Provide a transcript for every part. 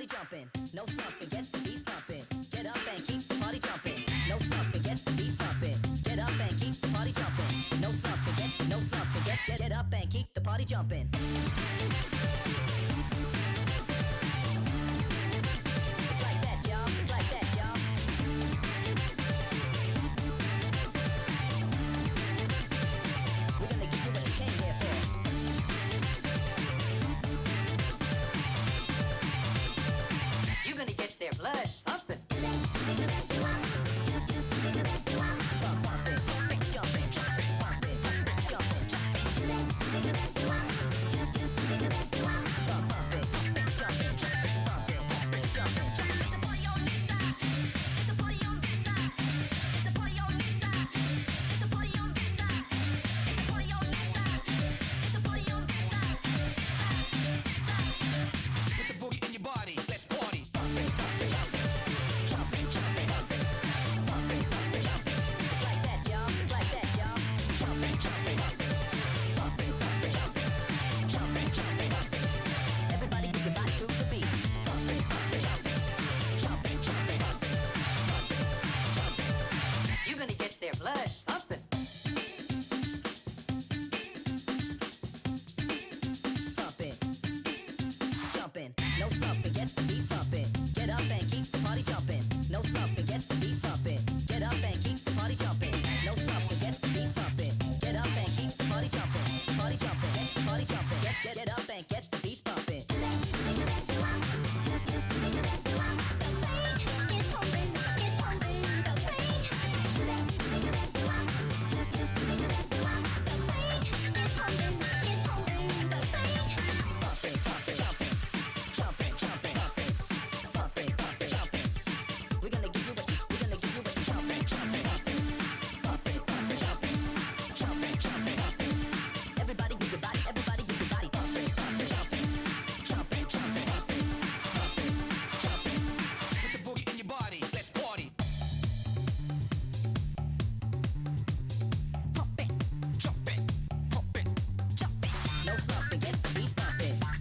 party jumping. No slumping, get the beat pumping. Get up and keep the party jumping. No slumping, get the beat pumping. Get up and keep the party jumping. No slumping, get up and keep the party jumping. It's like that, y'all. It's like that, y'all. We're gonna give you what you came here for. You're gonna get their blood pumping. No slumping, get the beat pumping. Get up and keep the party jumping. No slumping, get the beat pumping. Get up and keep the party jumping. No slumping, get the beat pumping. Get up and keep the party jumping. Party jumping, get the party jumping. Get up and get the beat pumping.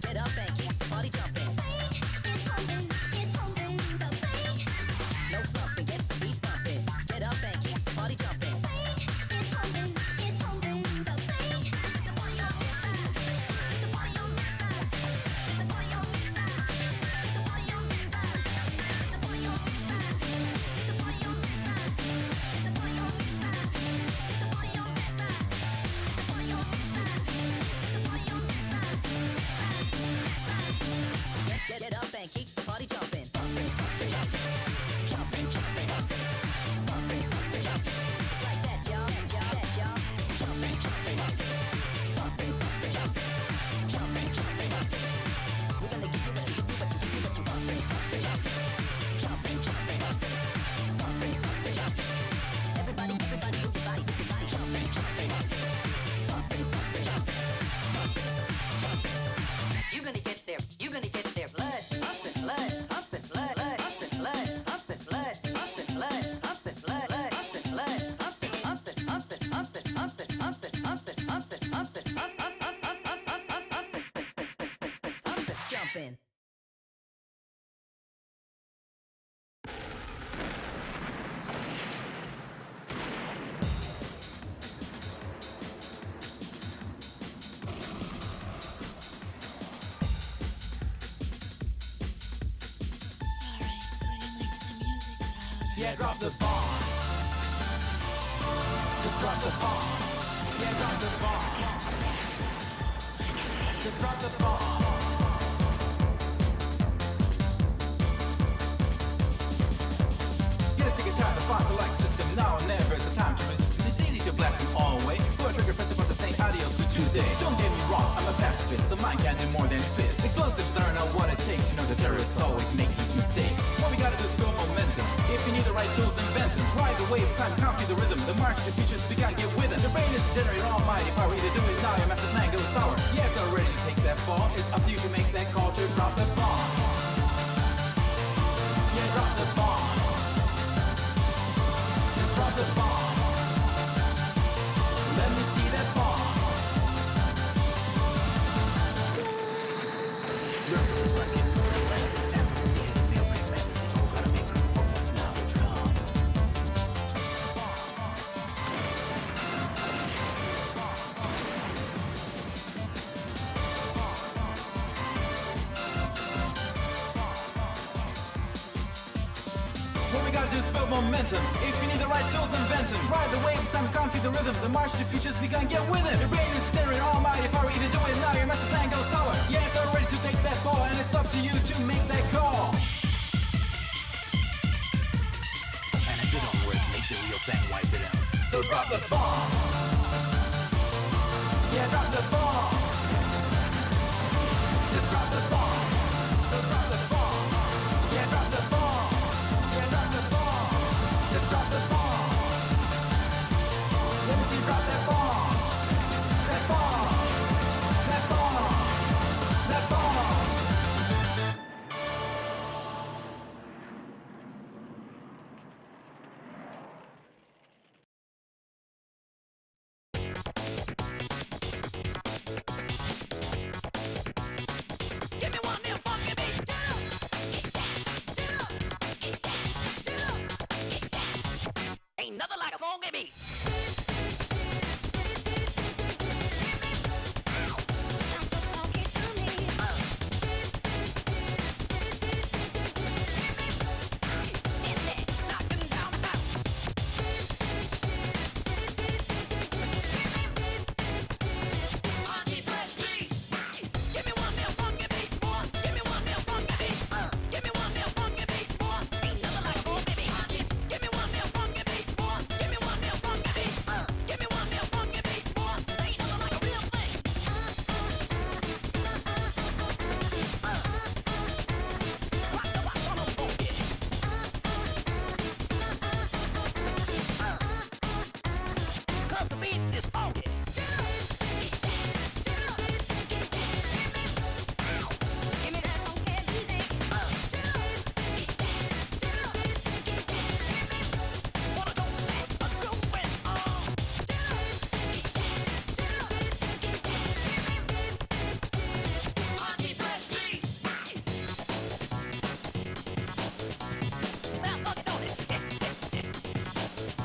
Get up and keep the party jumping. It's like that, y'all. We're gonna give you what you Everybody move your body, You're gonna get there. You're gonna get their blood pumping, blood pumping, blood pumping, blood pumping, blood pumping, blood pumping, blood pumping, blood pumping, pumping, pumping, pumping, pumping, pumping, pumping, pumping, pumping, pumping, jumping. Yeah, drop the bomb. Just drop the bomb. Yeah, drop the bomb. Just drop the bomb. Get a sick and tired of fossil-like system. Now or never is the time to resist. It's easy to blast them all away. Pull a trigger, press a button, say adios to today. Don't get me wrong, I'm a pacifist. The mind can't do more than it fits. Explosives are not what it takes. You know the terrorists always make these mistakes. What we gotta do is build momentum. If you need the right tools, invent them. Ride the wave, time, copy the rhythm. The march, the futures, we gotta get with it. The brain is the generator, almighty power. Either do it now, your massive plan goes sour. Yeah, it's already to take that fall. It's up to you to make that call to drop the bomb. Yeah, drop the bomb. Just drop the bomb. Let me see that bomb. Nothing is like it. What we gotta do is build momentum. If you need the right tools, invent them. Ride the wave, time can't feel the rhythm. The march to the future's begun, get with it. Your brain is staring, almighty power, either do it now, your master plan goes sour. Yeah, it's already to take that ball, and it's up to you to make that call. And if it don't work, make the real thing, wipe it out. So drop the bomb. Yeah, drop the bomb. Just drop the bomb. So drop the bomb. Yeah, drop the bomb. Yeah, drop the bomb. Just drop the bomb. Let me see you drop that bomb. That bomb. That bomb. That bomb. Give me one of them funky beats. Ain't nothing like a funky beat. Sounds so funky to me. Isn't it? Knocking down the house. Funky fresh beats. Give me one of them funky beats, boy. Give me one of them funky beats. Give me one of them funky beats, boy. Ain't nothing like a funky beat. Give me one of them funky beats, boy. Give me one of them funky beats. Give me one of them funky beats, boy. Ain't nothing like a real thing. Rock the rock on 'em funky. Cause the beat is funky. Give me that funky music. Wanna go back a groovin' on. Funky fresh beats. Now fuck it, don't it?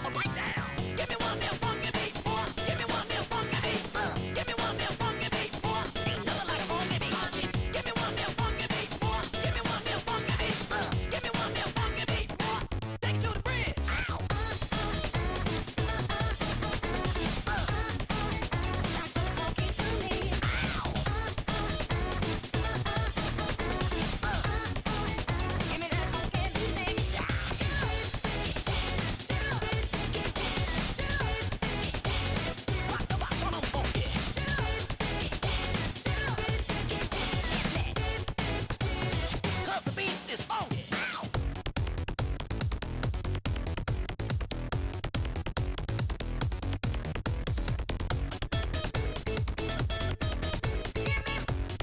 A breakdown. Give me one of them funky beats, boy. Give me one of them funky beats. Give me one of them funky beats, boy. Ain't nothing like a funky beat. Give me one of them funky beats, boy. Give me one of them funky beats. Give me one of them funky beats, boy. Take it to the bridge. Ow. Sounds so funky to me. Ow. Give me that funky music. Rock the rock on 'em funky. Cause the beat is funky.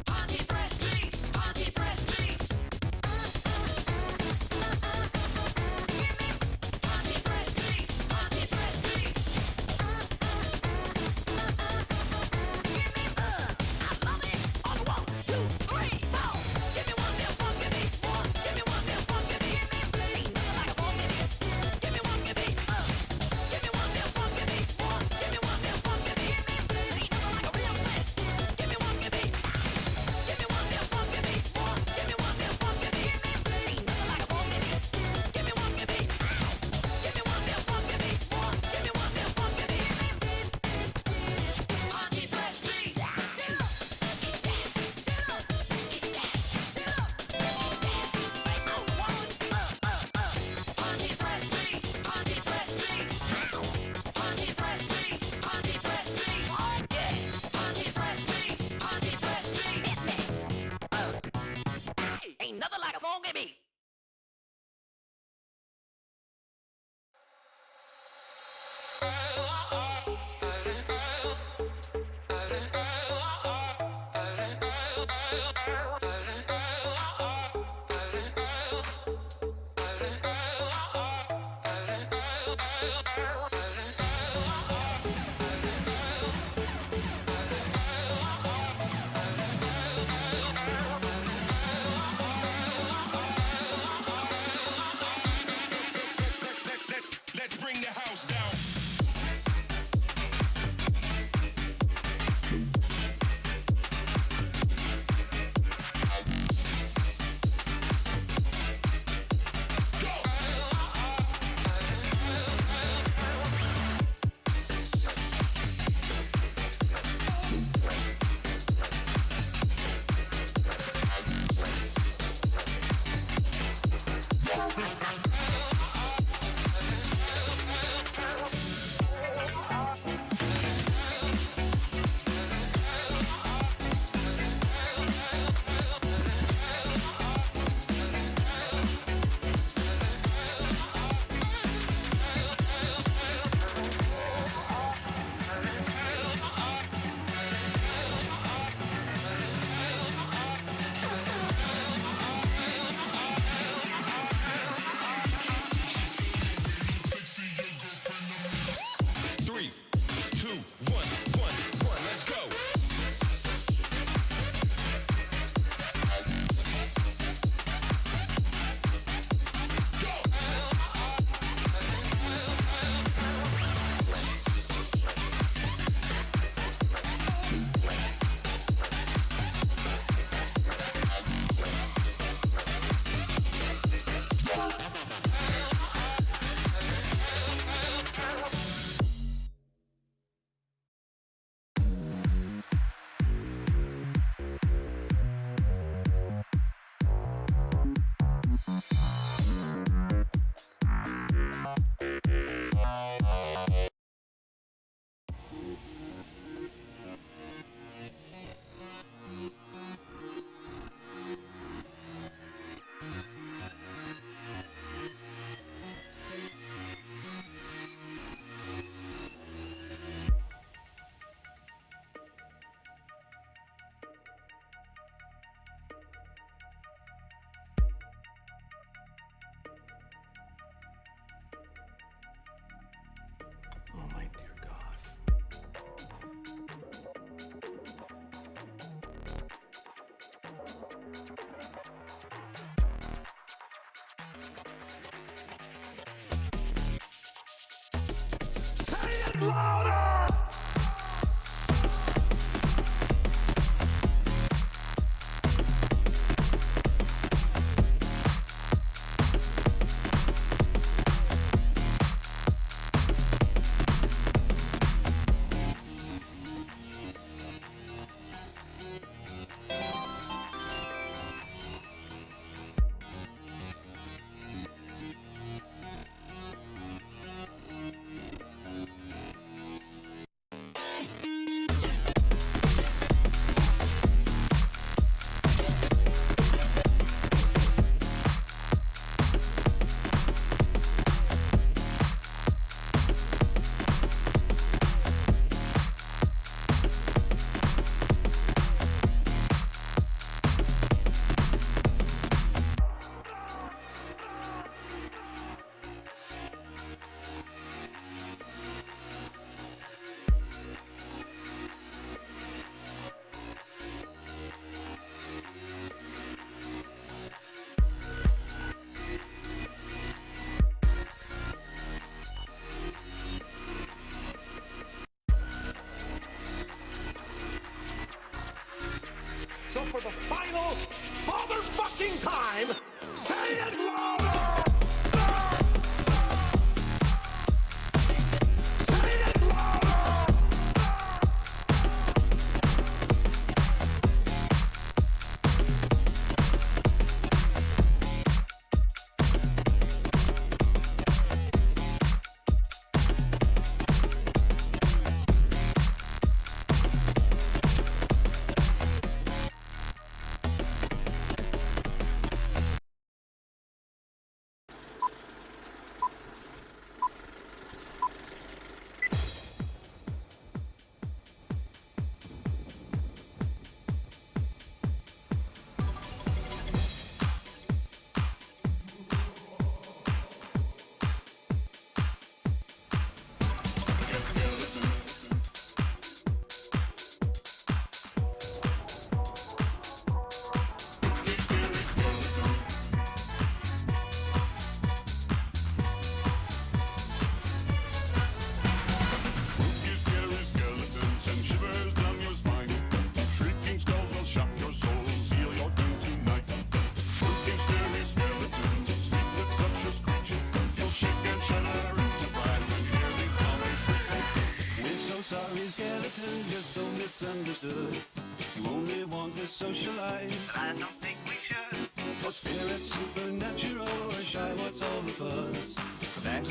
Funky fresh beats. Funky fresh beats. Funky fresh beats. Funky fresh beats. I love it. On 1, 2, 3, 4. Give me one of them funky beats, boy. Give me one of them funky beats. Ain't nothing like a funky beat. Give me one of them beats. Give me one of them funky beats, boy. Give me one of them funky beats. Ain't nothing like a real thing. Give me one of them beats. Give me one of them funky beats, boy. Give me one of them funky beats. Ain't nothing like a funky beat. Give me one of them beats. Give me one of them funky beats, boy. Give me one of them funky beats. Funky fresh beats. Funky fresh beats. Funky fresh beats. Funky fresh beats. Funky fresh beats. Funky fresh beats. Funky fresh beats. Ain't nothing like a funky beat.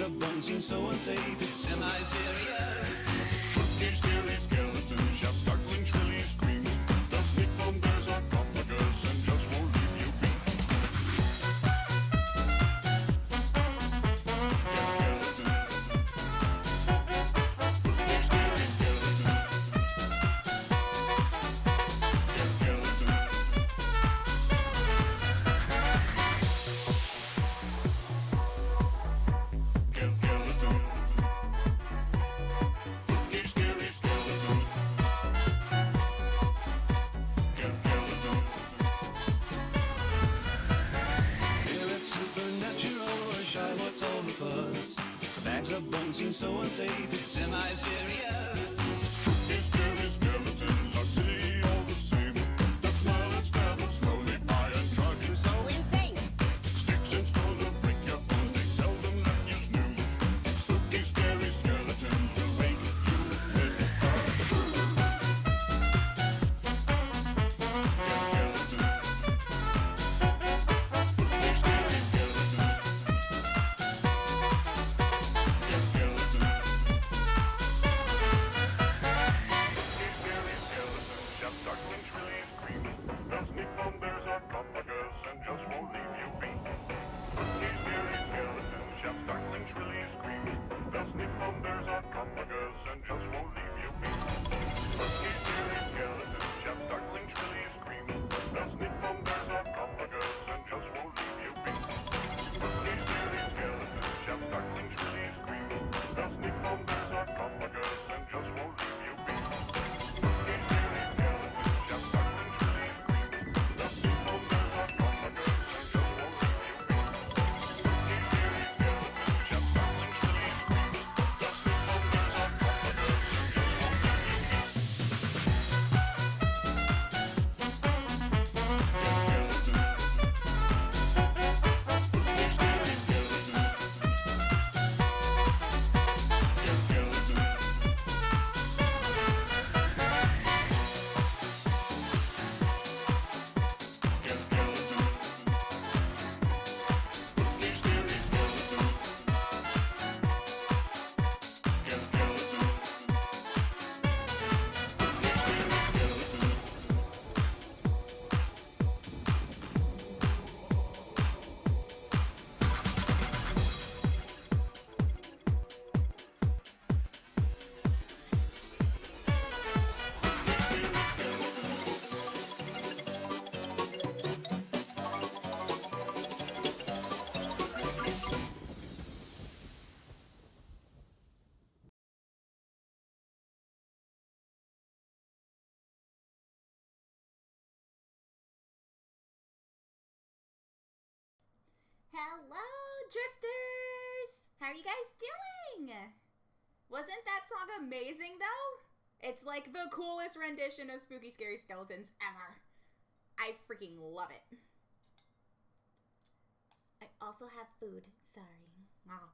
of bones seem so unsafe. It's semi-serious. Spooky, scary skeletons shout startling, shrilly screams. They'll sneak on their sarcophagus and just won't leave you be. Seems so unsafe, it's semi-serious. Spooky, scary skeletons are silly all the same. The smile and travel slowly by and drive you so insane. Sticks and stones will break your bones, they seldom let you snooze. Spooky, scary skeletons will make you live. Hello, drifters! How are you guys doing? Wasn't that song amazing, though? It's like the coolest rendition of Spooky Scary Skeletons ever. I freaking love it. I also have food. Sorry. Oh.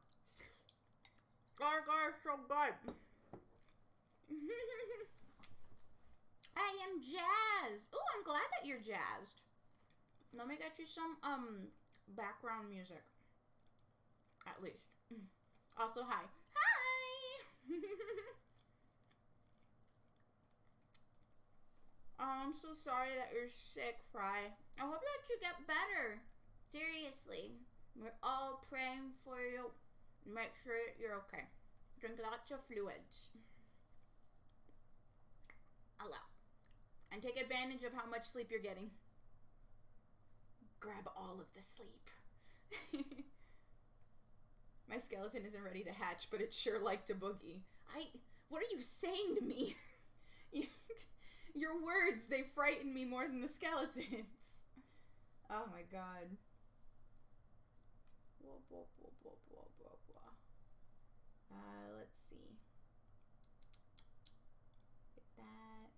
Guys, so good. I am jazzed. Oh, I'm glad that you're jazzed. Let me get you some, background music. At least. Also, hi. Hi! Oh, I'm so sorry that you're sick, Fry. I hope that you get better. Seriously. We're all praying for you. Make sure you're okay. Drink lots of fluids. Hello. And take advantage of how much sleep you're getting. Grab all of the sleep. My skeleton isn't ready to hatch, but it's sure like to boogie. What are you saying to me? Your words, they frighten me more than the skeletons. Oh my god. Let's see. Get that.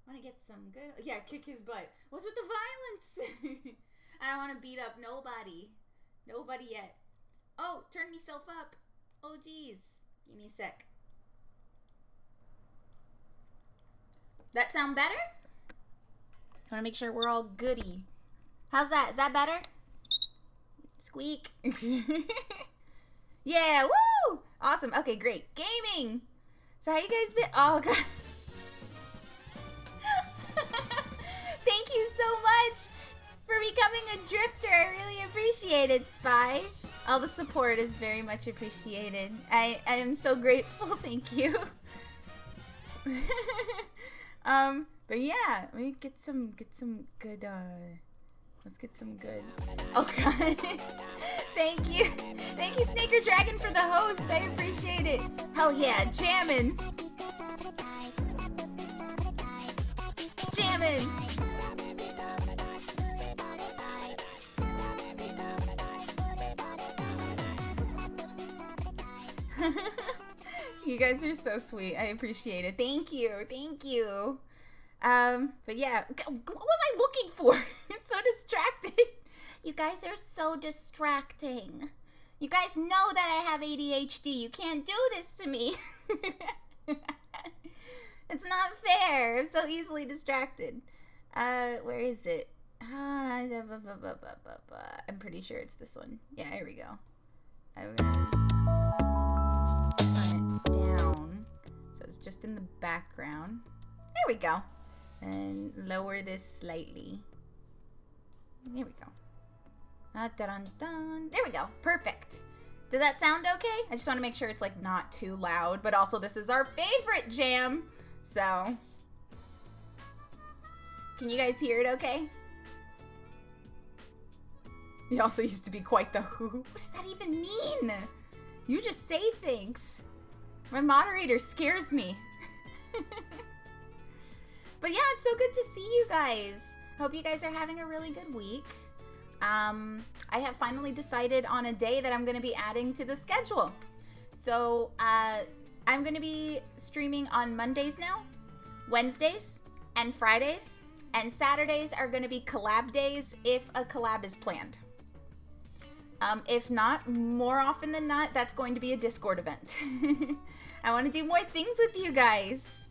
I want to get some good... Yeah, kick his butt. What's with the violence? I don't want to beat up nobody. Nobody yet. Oh, turn myself up. Oh, geez. Give me a sec. That sound better? I want to make sure we're all goody. How's that? Is that better? Squeak. Yeah, woo! Awesome. Okay, great. Gaming. So how you guys been? Oh, God. Thank you so much for becoming a drifter. I really appreciate it, Spy. All the support is very much appreciated. I am so grateful. Thank you. But yeah, let me get some good, let's get some good. Oh, God. Thank you. Thank you, Snaker Dragon, for the host. I appreciate it. Hell yeah, jammin'. Jammin'. You guys are so sweet. I appreciate it. Thank you. Thank you. But yeah, what was I looking for? It's so distracted. You guys are so distracting. You guys know that I have ADHD. You can't do this to me. It's not fair. I'm so easily distracted. Where is it? I'm pretty sure it's this one. Yeah, here we go. I'm gonna turn it down so it's just in the background. There we go. And lower this slightly. There we go. There we go. Perfect. Does that sound okay? I just want to make sure it's like not too loud, but also this is our favorite jam. So, can you guys hear it okay? He also used to be quite the who. What does that even mean? You just say things. My moderator scares me. But yeah, it's so good to see you guys. Hope you guys are having a really good week. I have finally decided on a day that I'm going to be adding to the schedule. So, I'm going to be streaming on Mondays now, Wednesdays, and Fridays. And Saturdays are going to be collab days if a collab is planned. If not, more often than not, that's going to be a Discord event. I want to do more things with you guys.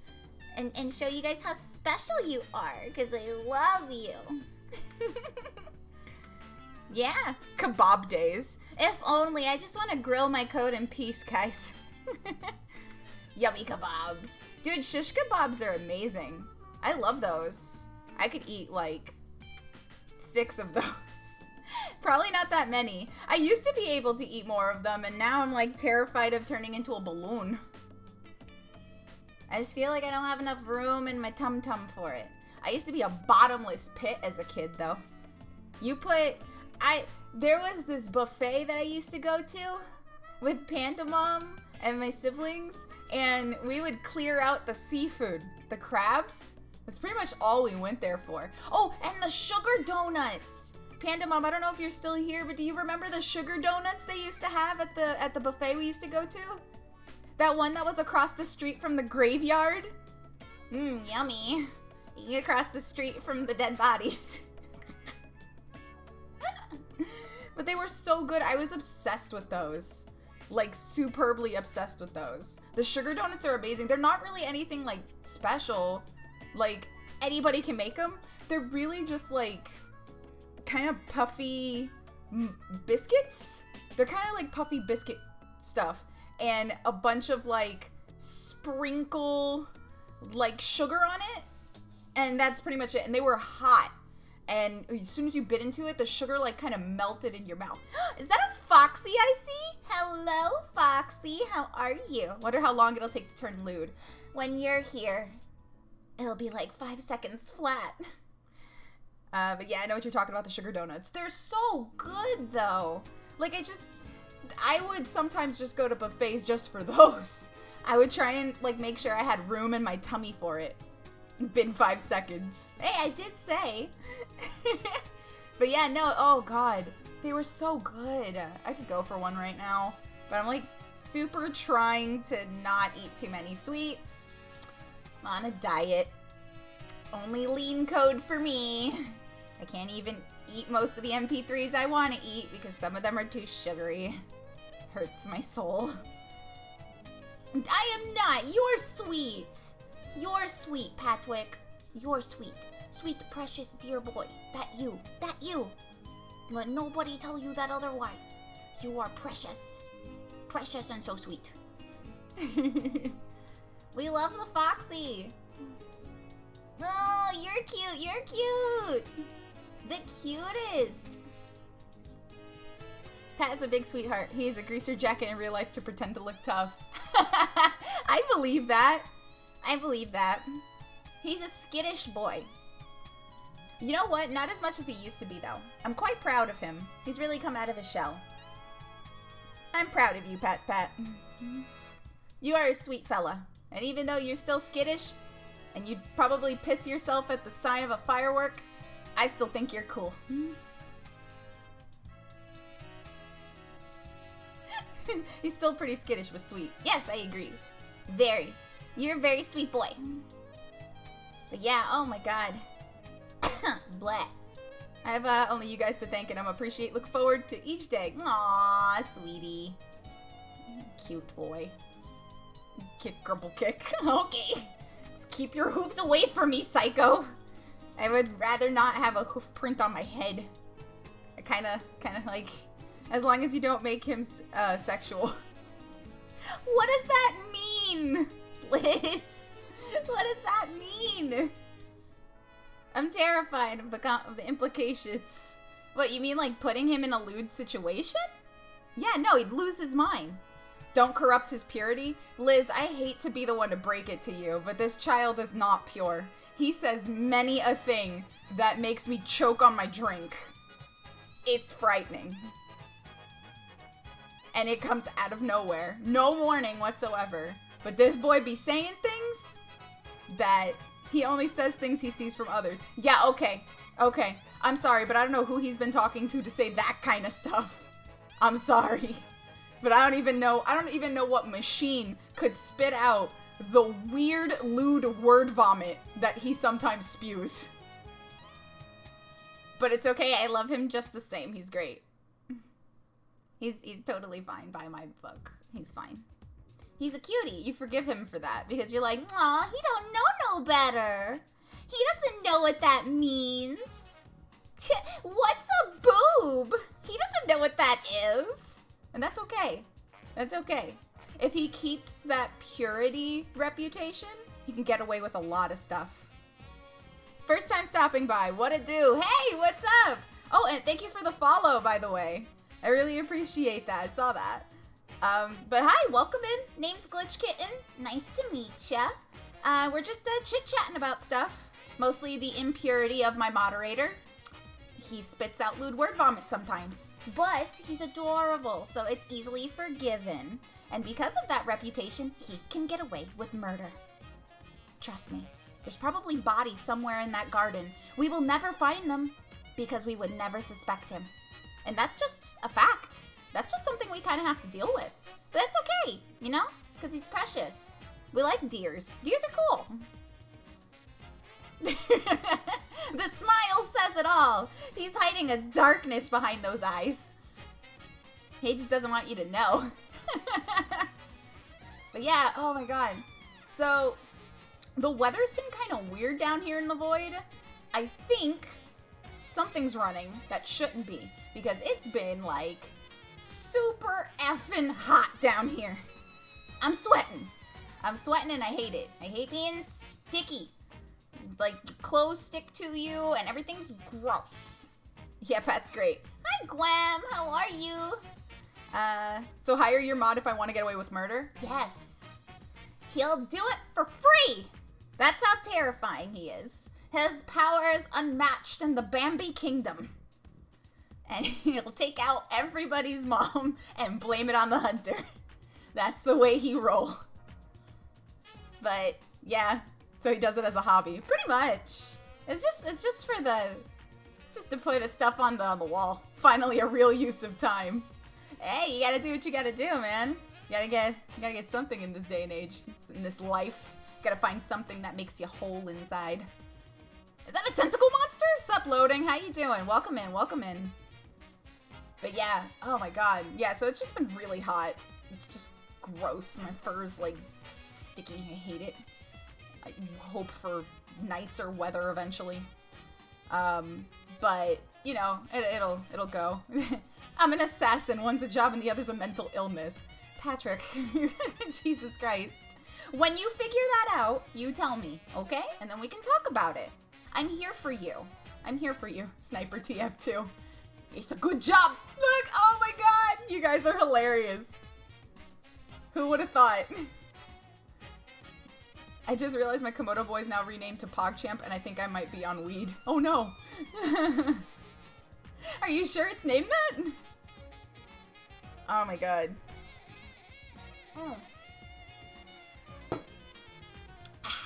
And show you guys how special you are, because I love you. Yeah, kebab days. If only. I just want to grill my code in peace, guys. Yummy kebabs. Dude, shish kebabs are amazing. I love those. I could eat like 6 of those. Probably not that many. I used to be able to eat more of them, and now I'm like terrified of turning into a balloon. I just feel like I don't have enough room in my tum-tum for it. I used to be a bottomless pit as a kid, though. There was this buffet that I used to go to with Panda Mom and my siblings, and we would clear out the seafood, the crabs. That's pretty much all we went there for. Oh, and the sugar donuts. Panda Mom, I don't know if you're still here, but do you remember the sugar donuts they used to have at the buffet we used to go to? That one that was across the street from the graveyard? Yummy. Eating across the street from the dead bodies. But they were so good. I was obsessed with those. Like, superbly obsessed with those. The sugar donuts are amazing. They're not really anything, like, special. Like, anybody can make them. They're really just, like, kind of puffy biscuits. They're kind of like puffy biscuit stuff. And a bunch of, like, sprinkle, like, sugar on it. And that's pretty much it. And they were hot. And as soon as you bit into it, the sugar, like, kind of melted in your mouth. Is that a Foxy I see? Hello, Foxy. How are you? Wonder how long it'll take to turn lewd. When you're here, it'll be like 5 seconds flat. But yeah, I know what you're talking about, the sugar donuts. They're so good, though. Like, I would sometimes just go to buffets just for those. I would try and, like, make sure I had room in my tummy for it. Been 5 seconds. Hey, I did say. But yeah, no, oh god. They were so good. I could go for one right now. But I'm, like, super trying to not eat too many sweets. I'm on a diet. Only lean code for me. I can't even eat most of the MP3s I want to eat because some of them are too sugary. Hurts my soul. I am not. You're sweet. You're sweet, Patwick. You're sweet. Sweet, precious, dear boy. That you. Let nobody tell you that otherwise. You are precious. precious and so sweet. We love the Foxy. Oh, you're cute. You're cute. The cutest. Pat is a big sweetheart. He is a greaser jacket in real life to pretend to look tough. I believe that. I believe that. He's a skittish boy. You know what? Not as much as he used to be, though. I'm quite proud of him. He's really come out of his shell. I'm proud of you, Pat. You are a sweet fella. And even though you're still skittish, and you'd probably piss yourself at the sign of a firework, I still think you're cool. He's still pretty skittish but sweet. Yes, I agree. Very. You're a very sweet boy. But yeah, oh my god. Blah. I have only you guys to thank and I'm appreciate. Look forward to each day. Aww, sweetie. Cute boy. Kick, grumble, kick. Okay. Let's keep your hoofs away from me, psycho. I would rather not have a hoof print on my head. I kind of like, as long as you don't make him sexual. What does that mean, Liz? What does that mean? I'm terrified of the implications. What, you mean like putting him in a lewd situation? Yeah, no, he'd lose his mind. Don't corrupt his purity. Liz, I hate to be the one to break it to you, but this child is not pure. He says many a thing that makes me choke on my drink. It's frightening. And it comes out of nowhere. No warning whatsoever. But this boy be saying things that he only says things he sees from others. Yeah, okay. I'm sorry, but I don't know who he's been talking to say that kind of stuff. I'm sorry. But I don't even know what machine could spit out the weird, lewd word vomit that he sometimes spews. But it's okay, I love him just the same. He's great. He's totally fine by my book. He's fine. He's a cutie. You forgive him for that because you're like, aw, he don't know no better. He doesn't know what that means. What's a boob? He doesn't know what that is. And that's okay. That's okay. If he keeps that purity reputation, he can get away with a lot of stuff. First time stopping by. What it do? Hey, what's up? Oh, and thank you for the follow, by the way. I really appreciate that. I saw that. But hi, welcome in. Name's Glitch Kitten. Nice to meet ya. We're just chit-chatting about stuff. Mostly the impurity of my moderator. He spits out lewd word vomit sometimes. But he's adorable, so it's easily forgiven. And because of that reputation, he can get away with murder. Trust me, there's probably bodies somewhere in that garden. We will never find them because we would never suspect him. And that's just a fact. That's just something we kind of have to deal with. But that's okay, you know? Because he's precious. We like deers. Deers are cool. The smile says it all. He's hiding a darkness behind those eyes. He just doesn't want you to know. But yeah, oh my god. So, the weather's been kind of weird down here in the Void. I think something's running that shouldn't be. Because it's been, like, super effing hot down here. I'm sweating. And I hate it. I hate being sticky. Like, clothes stick to you and everything's gross. Yeah, Pat's great. Hi, Gwem. How are you? So hire your mod if I want to get away with murder? Yes. He'll do it for free. That's how terrifying he is. His power is unmatched in the Bambi Kingdom. And he'll take out everybody's mom and blame it on the hunter. That's the way he roll. But, yeah. So he does it as a hobby. Pretty much. It's just to put his stuff on the wall. Finally, a real use of time. Hey, you gotta do what you gotta do, man. You gotta get something in this day and age, in this life. You gotta find something that makes you whole inside. Is that a tentacle monster? Sup, loading? How you doing? Welcome in. But yeah, oh my god. Yeah, so it's just been really hot. It's just gross. My fur's like sticky. I hate it. I hope for nicer weather eventually. But you know, it'll go. I'm an assassin. One's a job and the other's a mental illness. Patrick, Jesus Christ. When you figure that out, you tell me, okay? And then we can talk about it. I'm here for you. I'm here for you, Sniper TF2. It's a good job. Look, oh my god, you guys are hilarious. Who would have thought? I just realized my Komodo boy is now renamed to PogChamp, and I think I might be on weed. Oh no. Are you sure it's named that? Oh my god.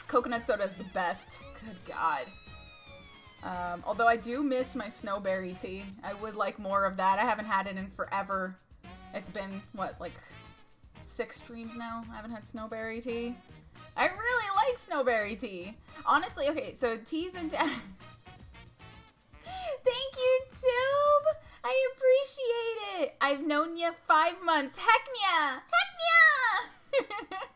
Coconut soda is the best. Good god. Although I do miss my snowberry tea. I would like more of that. I haven't had it in forever. It's been, what, like 6 streams now? I haven't had snowberry tea. I really like snowberry tea. Honestly, okay, so teas and... Thank you, Tube! I appreciate it! I've known you 5 months. Heck yeah! Heck yeah!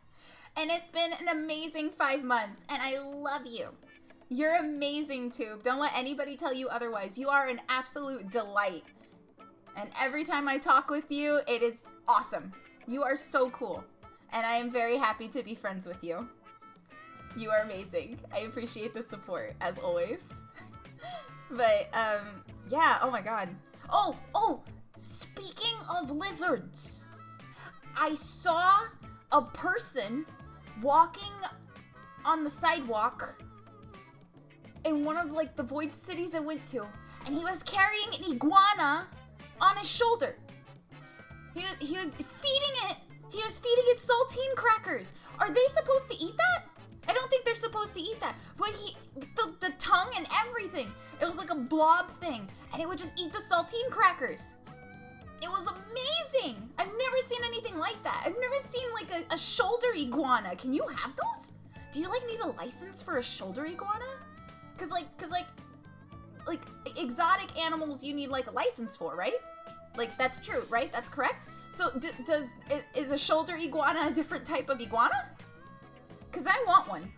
And it's been an amazing 5 months, and I love you. You're amazing, Tube. Don't let anybody tell you otherwise. You are an absolute delight. And every time I talk with you, it is awesome. You are so cool. And I am very happy to be friends with you. You are amazing. I appreciate the support, as always. But, yeah, oh my god. Oh, speaking of lizards. I saw a person walking on the sidewalk in one of, like, the void cities I went to. And he was carrying an iguana on his shoulder. He was feeding it. He was feeding it saltine crackers. Are they supposed to eat that? I don't think they're supposed to eat that. But the tongue and everything. It was like a blob thing. And it would just eat the saltine crackers. It was amazing. I've never seen anything like that. I've never seen like a shoulder iguana. Can you have those? Do you like need a license for a shoulder iguana? Cause like exotic animals you need like a license for, right? Like that's true, right? That's correct? So is a shoulder iguana a different type of iguana? Cause I want one.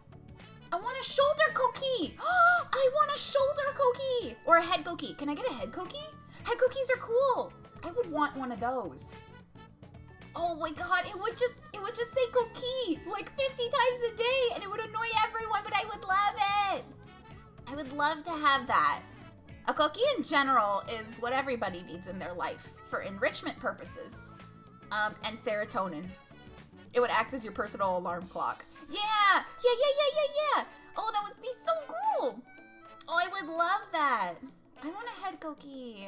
I want a shoulder koki. I want a shoulder koki or a head koki. Can I get a head koki? Head kokis are cool. I would want one of those. Oh my god, it would just say koki like 50 times a day and it would annoy everyone, but I would love it. I would love to have that. A koki in general is what everybody needs in their life for enrichment purposes. And serotonin. It would act as your personal alarm clock. Yeah! Oh, that would be so cool! Oh, I would love that. I want a head koki.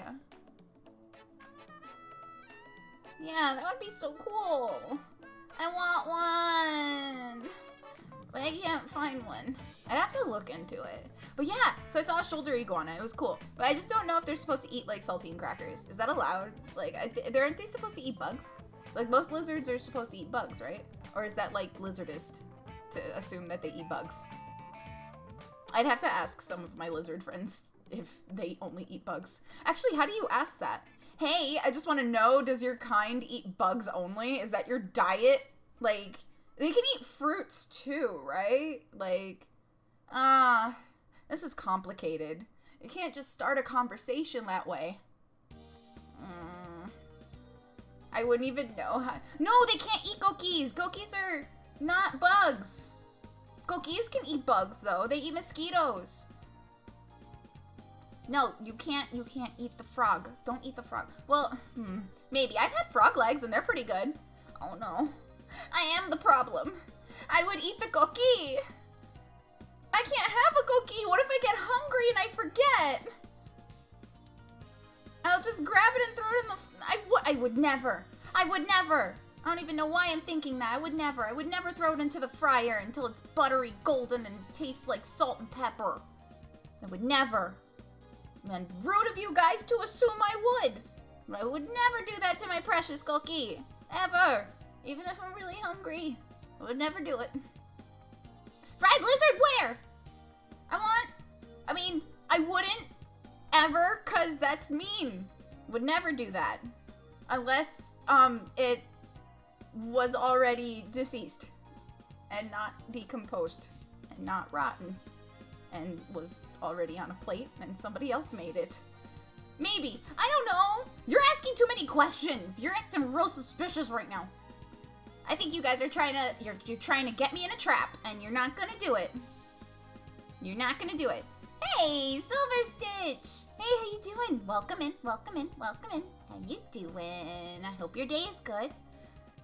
Yeah, that would be so cool. I want one. But I can't find one. I'd have to look into it. But yeah, so I saw a shoulder iguana. It was cool. But I just don't know if they're supposed to eat, like, saltine crackers. Is that allowed? Like, aren't they supposed to eat bugs? Like, most lizards are supposed to eat bugs, right? Or is that, like, lizardist to assume that they eat bugs? I'd have to ask some of my lizard friends if they only eat bugs. Actually, how do you ask that? Hey, I just want to know, does your kind eat bugs only? Is that your diet? Like, they can eat fruits too, right? Like, this is complicated. You can't just start a conversation that way. I wouldn't even know how. No, they can't eat gokis. Gokis are not bugs. Gokis can eat bugs though. They eat mosquitoes. No, you can't eat the frog. Don't eat the frog. Well, maybe. I've had frog legs and they're pretty good. Oh no. I am the problem. I would eat the goki. I can't have a goki. What if I get hungry and I forget? I'll just grab it and throw it in the... I would never. I would never. I don't even know why I'm thinking that. I would never throw it into the fryer until it's buttery golden and tastes like salt and pepper. I would never. And rude of you guys to assume I would. But I would never do that to my precious cookie. Ever. Even if I'm really hungry. I would never do it. Fried lizard where? I wouldn't ever, cause that's mean. Would never do that. Unless, it was already deceased. And not decomposed. And not rotten. And was already on a plate and somebody else made it. Maybe. I don't know. You're asking too many questions. You're acting real suspicious right now. I think you guys are you're trying to get me in a trap, and you're not gonna do it. You're not gonna do it. Hey, Silver Stitch! Hey, how you doing? Welcome in, welcome in, welcome in. How you doing? I hope your day is good.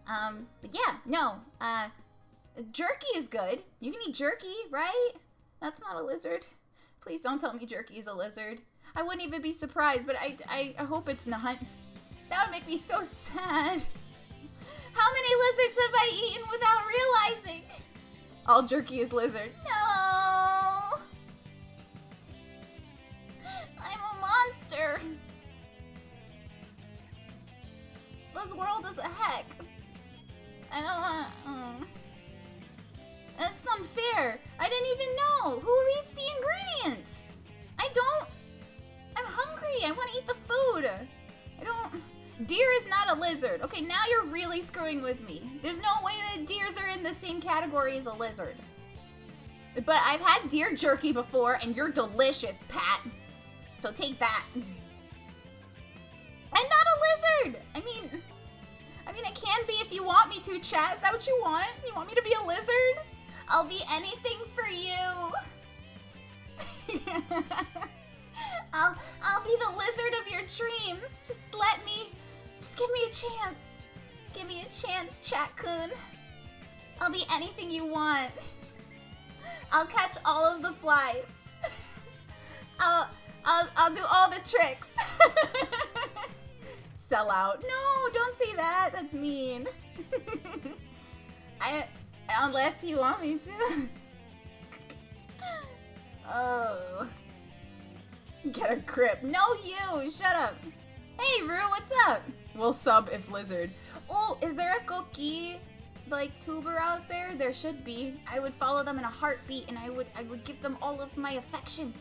But yeah, no, jerky is good. You can eat jerky, right? That's not a lizard. Please don't tell me jerky is a lizard. I wouldn't even be surprised, but I hope it's not. That would make me so sad. How many lizards have I eaten without realizing? All jerky is lizard. No! I'm a monster. This world is a heck. I don't want. That's unfair. I didn't even know. Who reads the ingredients? I don't. I'm hungry. I want to eat the food. I don't. Deer is not a lizard. Okay, now you're really screwing with me. There's no way that deers are in the same category as a lizard. But I've had deer jerky before, and you're delicious, Pat. So take that. I'm not a lizard. I mean, I can be if you want me to, chat. Is that what you want? You want me to be a lizard? I'll be anything for you. I'll be the lizard of your dreams. Just give me a chance. Give me a chance, Chat-kun. I'll be anything you want. I'll catch all of the flies. I'll do all the tricks. Sell out. No, don't say that. That's mean. Unless you want me to. Oh. Get a grip. No, you. Shut up. Hey, Rue, what's up? We'll sub if lizard. Oh, is there a Koki tuber out there? There should be. I would follow them in a heartbeat, and I would give them all of my affection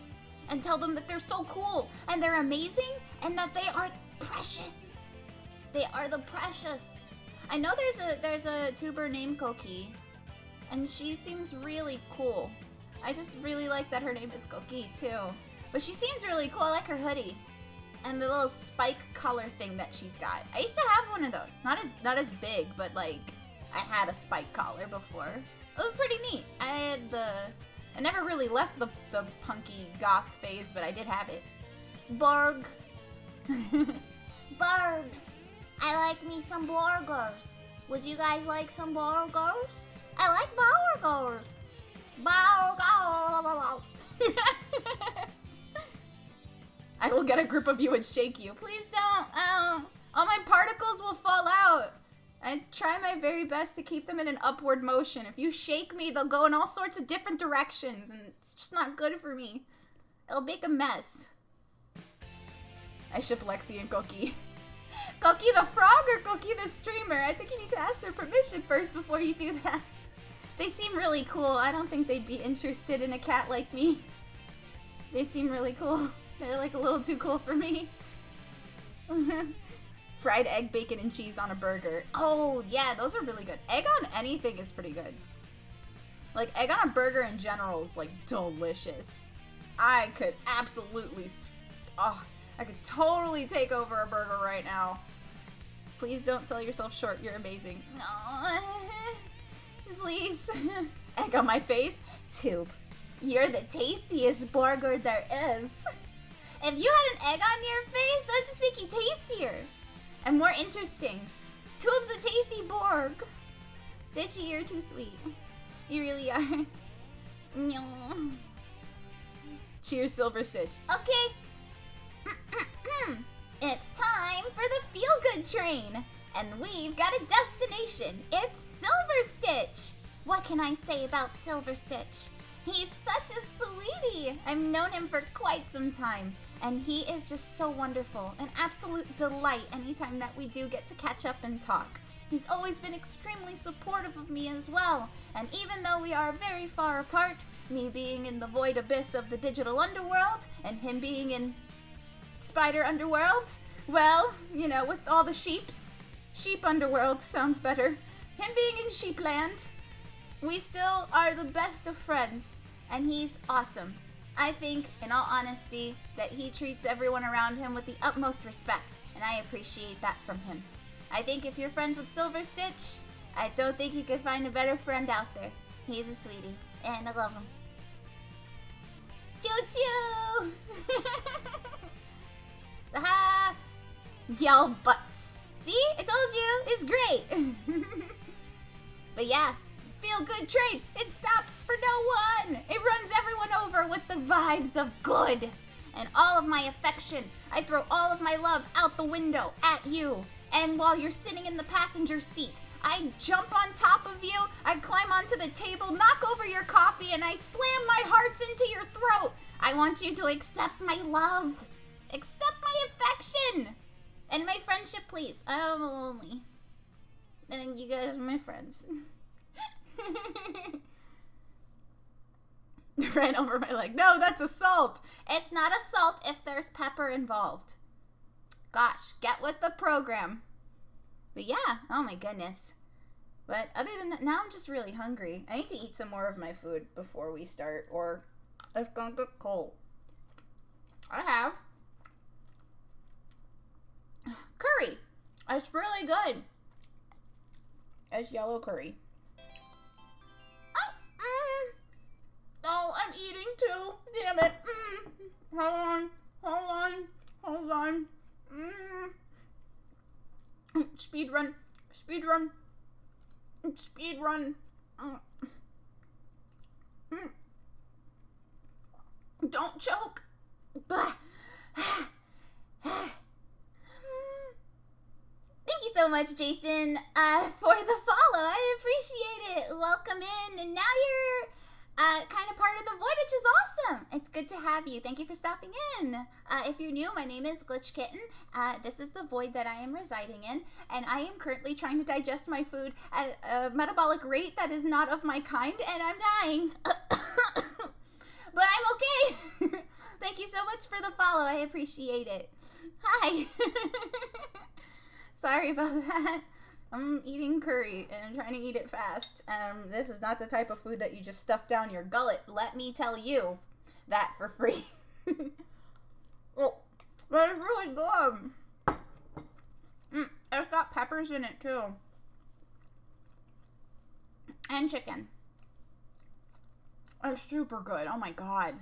and tell them that they're so cool and they're amazing and that they are precious. They are the precious. I know there's a tuber named Koki, and she seems really cool. I just really like that her name is Koki too. But she seems really cool. I like her hoodie and the little spike collar thing that she's got. I used to have one of those. Not as big, but I had a spike collar before. It was pretty neat. I never really left the punky goth phase, but I did have it. Borg. Borg. I like me some burgers. Would you guys like some burgers? I like burgers. Burgers. I will get a grip of you and shake you. Please don't. All my particles will fall out. I try my very best to keep them in an upward motion. If you shake me, they'll go in all sorts of different directions, and it's just not good for me. It'll make a mess. I ship Lexi and Koki. Koki the frog or Koki the streamer? I think you need to ask their permission first before you do that. They seem really cool. I don't think they'd be interested in a cat like me. They seem really cool. They're a little too cool for me. Fried egg, bacon, and cheese on a burger. Oh, yeah, those are really good. Egg on anything is pretty good. Egg on a burger in general is, delicious. I could absolutely... I could totally take over a burger right now. Please don't sell yourself short. You're amazing. Please. Egg on my face? Tube. You're the tastiest burger there is. If you had an egg on your face, that'd just make you tastier. And more interesting. Tube's a tasty Borg. Stitchy, you're too sweet. You really are. No. Cheers, Silver Stitch. Okay. It's time for the feel-good train. And we've got a destination. It's Silver Stitch. What can I say about Silver Stitch? He's such a sweetie. I've known him for quite some time. And he is just so wonderful, an absolute delight anytime that we do get to catch up and talk. He's always been extremely supportive of me as well, and even though we are very far apart, me being in the void abyss of the digital underworld, and him being in spider underworld, well, with all the sheep underworld sounds better. Him being in sheepland, we still are the best of friends, and he's awesome. I think, in all honesty, that he treats everyone around him with the utmost respect, and I appreciate that from him. I think if you're friends with Silver Stitch, I don't think you could find a better friend out there. He's a sweetie, and I love him. Choo-choo! Ha! Y'all butts. See? I told you. It's great. But yeah, feel good train. It stops for no one. It runs everyone over with the vibes of good. And all of my affection. I throw all of my love out the window at you. And while you're sitting in the passenger seat, I jump on top of you, I climb onto the table, knock over your coffee, and I slam my hearts into your throat. I want you to accept my love. Accept my affection. And my friendship, please. I'm lonely. And you guys are my friends. Ran over my leg. No, that's assault. It's not assault if there's pepper involved. Gosh, get with the program. But yeah, oh my goodness. But other than that, now I'm just really hungry. I need to eat some more of my food before we start, or it's gonna get cold. I have curry. It's really good. It's yellow curry. Oh, I'm eating too. Damn it. Hold on. Speed run. Don't choke. Blah. Thank you so much, Jason, for the follow. I appreciate it. Welcome in, and now you're kind of part of the void, which is awesome. It's good to have you. Thank you for stopping in. If you're new, my name is Glitch Kitten. This is the void that I am residing in, and I am currently trying to digest my food at a metabolic rate that is not of my kind, and I'm dying. But I'm okay. Thank you so much for the follow. I appreciate it. Hi. Sorry about that. I'm eating curry and I'm trying to eat it fast. This is not the type of food that you just stuff down your gullet. Let me tell you that for free. Oh, but it's really good. It's got peppers in it too. And chicken. It's super good. Oh my god.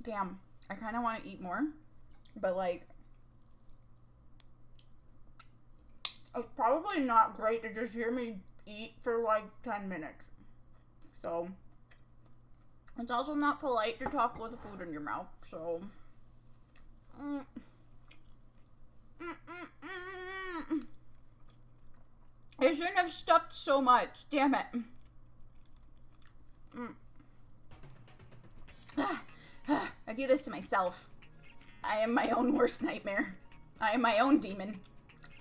Damn. I kind of want to eat more. But like, it's probably not great to just hear me eat for like 10 minutes. So, it's also not polite to talk with the food in your mouth. So, I shouldn't have stuffed so much. Damn it. I do this to myself. I am my own worst nightmare. I am my own demon.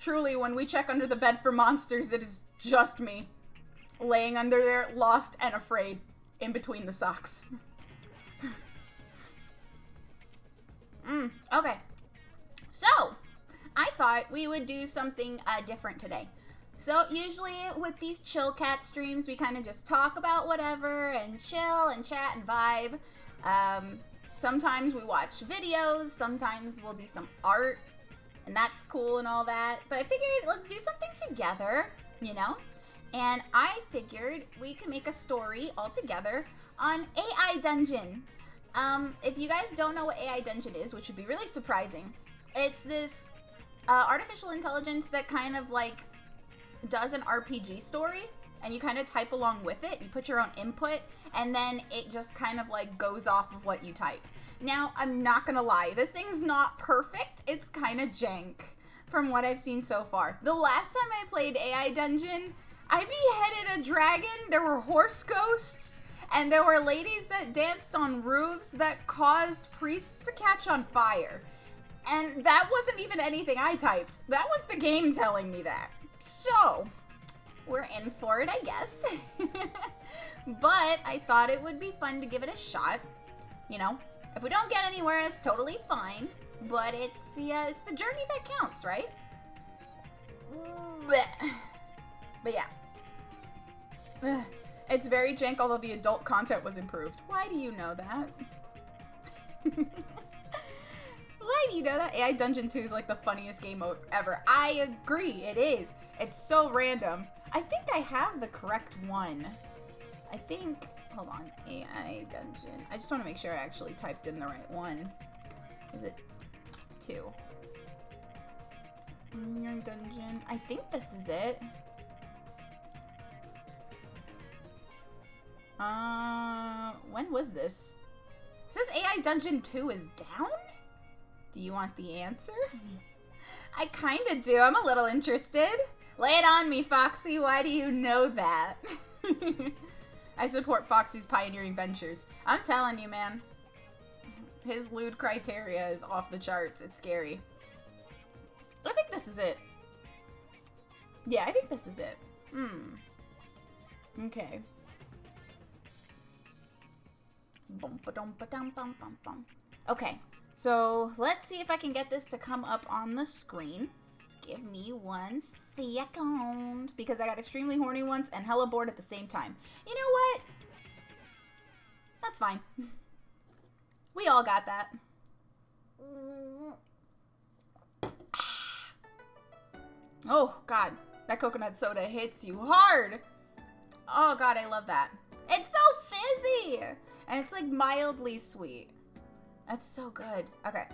Truly, when we check under the bed for monsters, it is just me. Laying under there, lost and afraid, in between the socks. Okay. So, I thought we would do something different today. So, usually with these chill cat streams, we kind of just talk about whatever and chill and chat and vibe. Sometimes we watch videos, sometimes we'll do some art, and that's cool and all that. But I figured let's do something together, you know? And I figured we could make a story all together on AI Dungeon. If you guys don't know what AI Dungeon is, which would be really surprising, it's this artificial intelligence that kind of like does an RPG story, and you kind of type along with it. You put your own input, and then it just kind of like goes off of what you type. Now, I'm not gonna lie, this thing's not perfect. It's kind of jank from what I've seen so far. The last time I played AI Dungeon, I beheaded a dragon, there were horse ghosts, and there were ladies that danced on roofs that caused priests to catch on fire. And that wasn't even anything I typed. That was the game telling me that. So, we're in for it, I guess. But I thought it would be fun to give it a shot. You know, if we don't get anywhere, it's totally fine. But it's the journey that counts, right? But yeah. It's very jank, although the adult content was improved. Why do you know that? Why do you know that? AI Dungeon 2 is like the funniest game mode ever. I agree, it is. It's so random. I think I have the correct one. I think, hold on, AI dungeon. I just want to make sure I actually typed in the right one. Is it 2? AI dungeon. I think this is it. When was this? It says AI dungeon 2 is down? Do you want the answer? I kinda do. I'm a little interested. Lay it on me, Foxy. Why do you know that? I support Foxy's pioneering ventures. I'm telling you, man. His lewd criteria is off the charts. It's scary. I think this is it. Yeah, I think this is it. Okay. Okay, so let's see if I can get this to come up on the screen. Just give me 1 second, because I got extremely horny once and hella bored at the same time. You know what? That's fine. We all got that. Oh, God. That coconut soda hits you hard. Oh, God, I love that. It's so fizzy. And it's, like, mildly sweet. That's so good. Okay.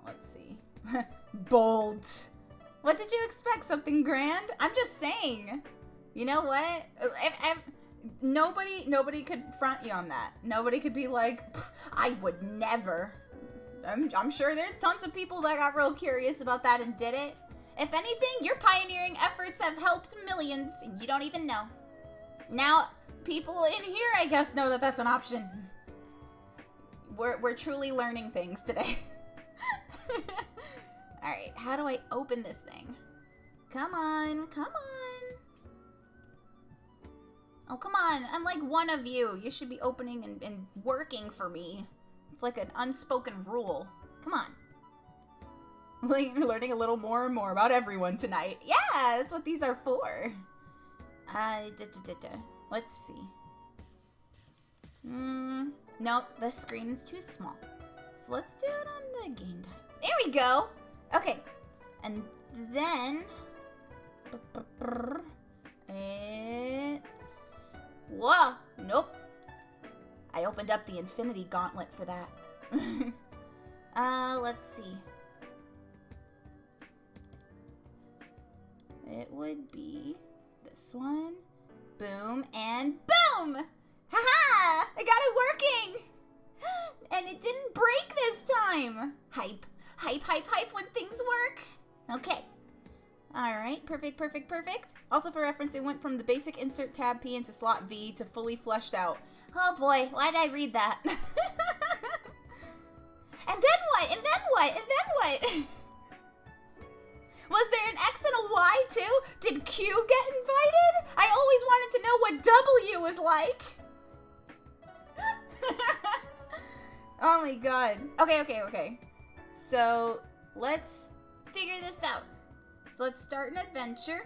Let's see. Bold. What did you expect? Something grand? I'm just saying. You know what? Nobody could front you on that. Nobody could be like, I would never. I'm sure there's tons of people that got real curious about that and did it. If anything, your pioneering efforts have helped millions, and you don't even know. Now, people in here, I guess, know that that's an option. We're truly learning things today. Alright, how do I open this thing? Come on, come on. Oh, come on. I'm like one of you. You should be opening and working for me. It's like an unspoken rule. Come on. Like, you're learning a little more and more about everyone tonight. Yeah, that's what these are for. Let's see. Nope, the screen is too small. So let's do it on the game time. There we go. Okay. And then it's... Whoa. Nope. I opened up the Infinity Gauntlet for that. Let's see. It would be this one. Boom and boom! Haha! I got it working! And it didn't break this time! Hype. Hype, hype, hype when things work. Okay. Alright, perfect, perfect, perfect. Also for reference, it went from the basic insert tab P into slot V to fully fleshed out. Oh boy, why did I read that? And then what? And then what? And then what? Was there an X and a Y too? Did Q get invited? I always wanted to know what W was like. Oh my god. Okay. So, let's figure this out. So let's start an adventure.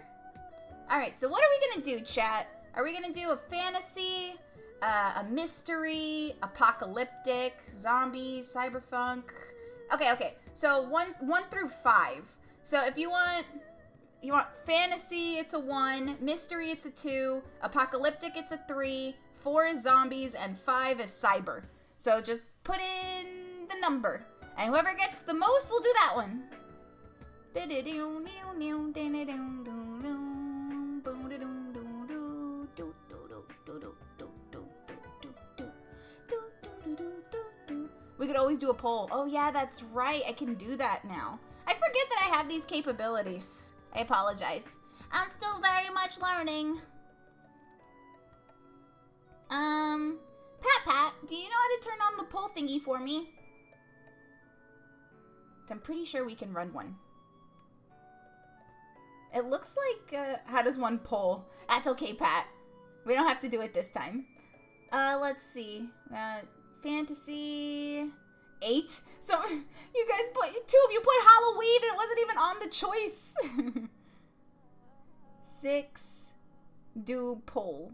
Alright, so what are we gonna do, chat? Are we gonna do a fantasy, a mystery, apocalyptic, zombies, cyberpunk? Okay. So 1 through 5. So if you want fantasy, it's a 1, mystery, it's a 2, apocalyptic, it's a 3, 4 is zombies, and 5 is cyber. So just put in the number, and whoever gets the most will do that one. We could always do a poll. Oh yeah, that's right. I can do that now. I forget that I have these capabilities. I apologize. I'm still very much learning. Pat, do you know how to turn on the poll thingy for me? I'm pretty sure we can run one. It looks like, how does one poll? That's okay, Pat. We don't have to do it this time. Let's see. Fantasy... 8? So, you guys put... 2 of you put Halloween and it wasn't even on the choice. 6. Do poll.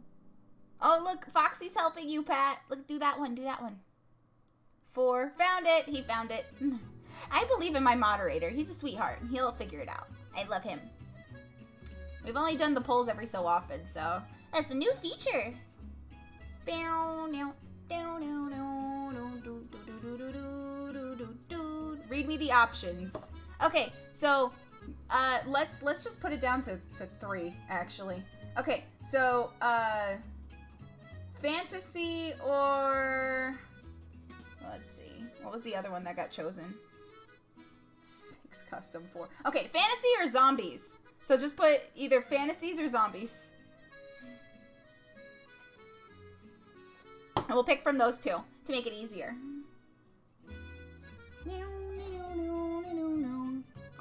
Oh, look. Foxy's helping you, Pat. Look, do that one. 4. Found it. He found it. I believe in my moderator. He's a sweetheart. He'll figure it out. I love him. We've only done the polls every so often, so that's a new feature. Read me the options. Okay, so let's just put it down to 3 actually. Okay, so fantasy or let's see, what was the other one that got chosen? 6 custom 4. Okay, fantasy or zombies. So just put either fantasies or zombies. And we'll pick from those 2 to make it easier.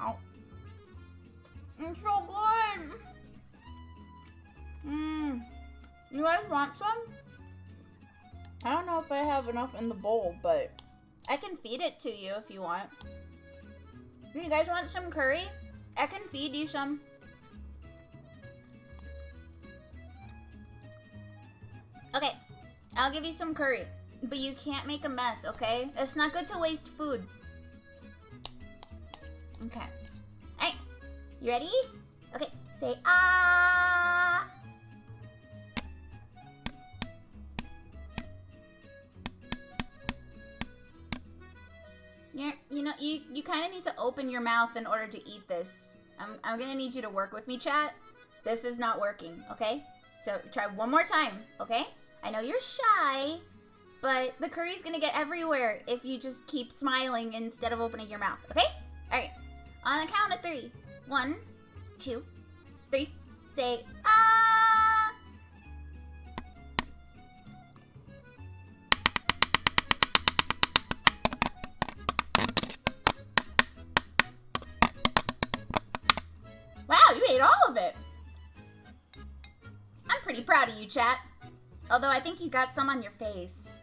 Oh. It's so good. You guys want some? I don't know if I have enough in the bowl, but I can feed it to you if you want. You guys want some curry? I can feed you some. Okay, I'll give you some curry, but you can't make a mess, okay? It's not good to waste food. Okay. Alright, you ready? Okay, say ah. You kind of need to open your mouth in order to eat this. I'm gonna need you to work with me, chat. This is not working, okay? So try one more time, okay? I know you're shy, but the curry's gonna get everywhere if you just keep smiling instead of opening your mouth, okay? Alright, on the count of 3. 1, 2, 3. Say ah. Wow, you ate all of it. I'm pretty proud of you, chat. Although I think you got some on your face.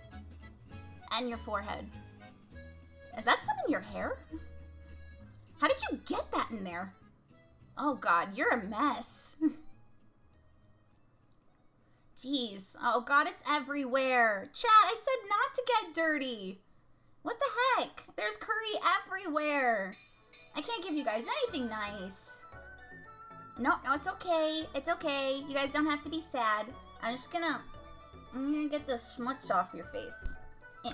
And your forehead. Is that some in your hair? How did you get that in there? Oh god, you're a mess. Jeez. Oh god, it's everywhere. Chat, I said not to get dirty. What the heck? There's curry everywhere. I can't give you guys anything nice. No, it's okay. It's okay. You guys don't have to be sad. I'm gonna get the smuts off your face. Eh.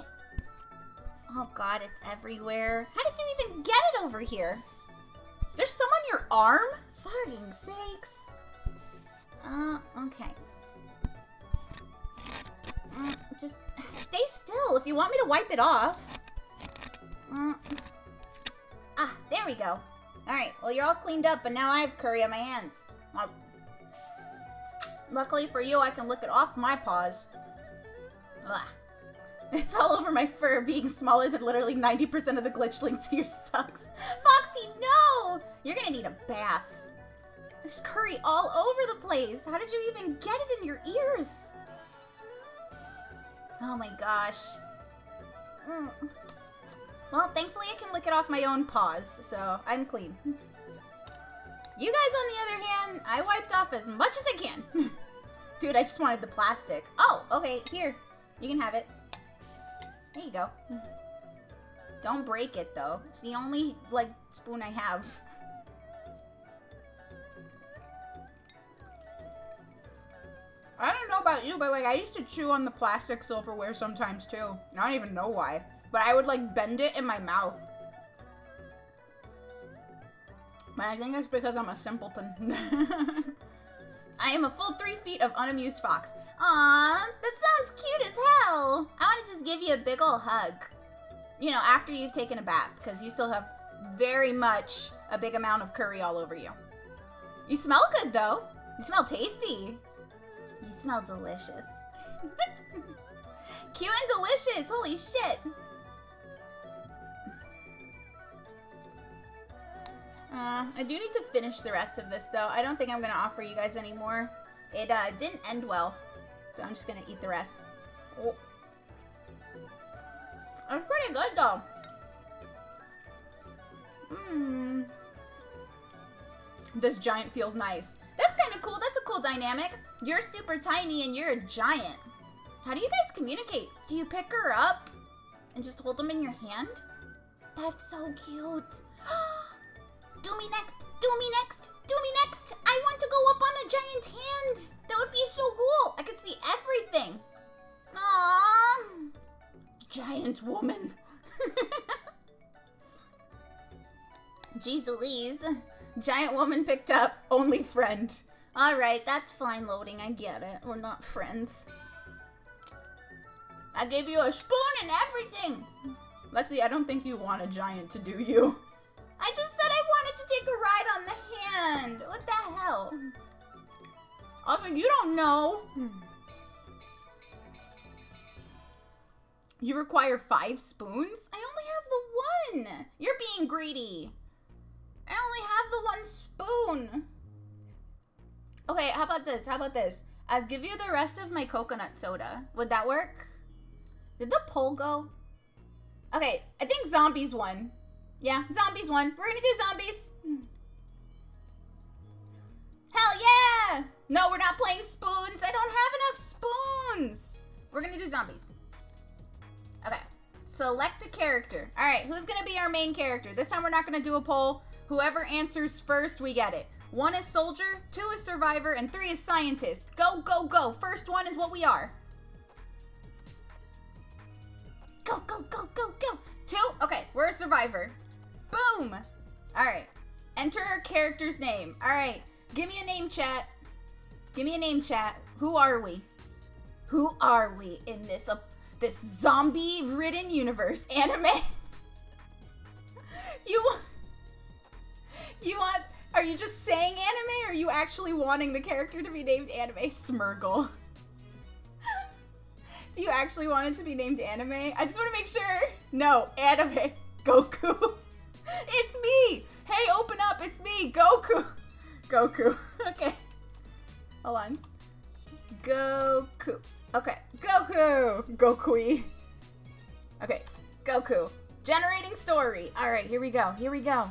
Oh god, it's everywhere. How did you even get it over here? Is there some on your arm? Fucking sakes. Okay. Just stay still if you want me to wipe it off. There we go. Alright, well you're all cleaned up, but now I have curry on my hands. Well, luckily for you, I can lick it off my paws. Ugh. It's all over my fur, being smaller than literally 90% of the glitchlings here sucks. Foxy, no! You're gonna need a bath. There's curry all over the place. How did you even get it in your ears? Oh my gosh. Well, thankfully I can lick it off my own paws, so I'm clean. You guys, on the other hand, I wiped off as much as I can. Dude, I just wanted the plastic. Oh, okay, here. You can have it. There you go. Don't break it, though. It's the only, spoon I have. I don't know about you, but, I used to chew on the plastic silverware sometimes, too. I don't even know why. But I would, bend it in my mouth. But I think it's because I'm a simpleton. I am a full 3 feet of unamused fox. Aw, that sounds cute as hell. I want to just give you a big ol' hug. You know, after you've taken a bath, because you still have very much a big amount of curry all over you. You smell good, though. You smell tasty. You smell delicious. Cute and delicious, holy shit. I do need to finish the rest of this, though. I don't think I'm going to offer you guys any more. It didn't end well, so I'm just going to eat the rest. Oh. It's pretty good, though. This giant feels nice. That's kind of cool. That's a cool dynamic. You're super tiny and you're a giant. How do you guys communicate? Do you pick her up and just hold them in your hand? That's so cute. Do me next. Do me next. Do me next. I want to go up Giant woman picked up, only friend. Alright, that's fine loading, I get it. We're not friends. I gave you a spoon and everything. Lexi, I don't think you want a giant to do you. I just said I wanted to take a ride on the hand. What the hell? Also, you don't know. You require 5 spoons? I only have the 1. You're being greedy. I only have the 1 spoon. Okay, how about this? How about this? I'll give you the rest of my coconut soda. Would that work? Did the poll go? Okay, I think zombies won. Yeah, zombies won. We're gonna do zombies. Hell yeah! No, we're not playing spoons. I don't have enough spoons. We're gonna do zombies. Okay, select a character. All right, who's gonna be our main character? This time we're not gonna do a poll. Whoever answers first, we get it. 1 is soldier, 2 is survivor, and 3 is scientist. Go, go, go. First one is what we are. Go, go, go, go, go. 2? Okay, we're a survivor. Boom. All right. Enter our character's name. All right. Give me a name, chat. Give me a name, chat. Who are we? Who are we in this this zombie-ridden universe? Anime? You want... Are you just saying anime, or are you actually wanting the character to be named anime? Smurgle. Do you actually want it to be named anime? I just want to make sure. No, anime. Goku. It's me. Hey, open up. It's me, Goku. Goku. Okay. Hold on. Goku. Okay. Goku. Gokui. Okay. Goku. Generating story. All right, here we go. Here we go.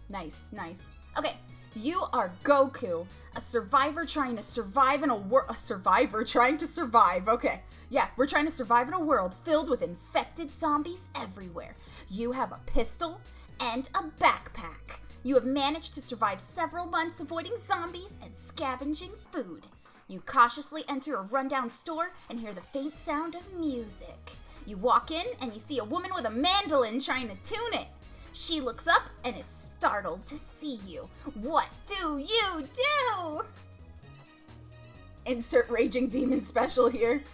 Nice, nice. Okay, you are Goku, a survivor trying to survive in a world. A survivor trying to survive. Okay, yeah, we're trying to survive in a world filled with infected zombies everywhere. You have a pistol and a backpack. You have managed to survive several months avoiding zombies and scavenging food. You cautiously enter a rundown store and hear the faint sound of music. You walk in and you see a woman with a mandolin trying to tune it. She looks up and is startled to see you. What do you do? Insert Raging Demon special here.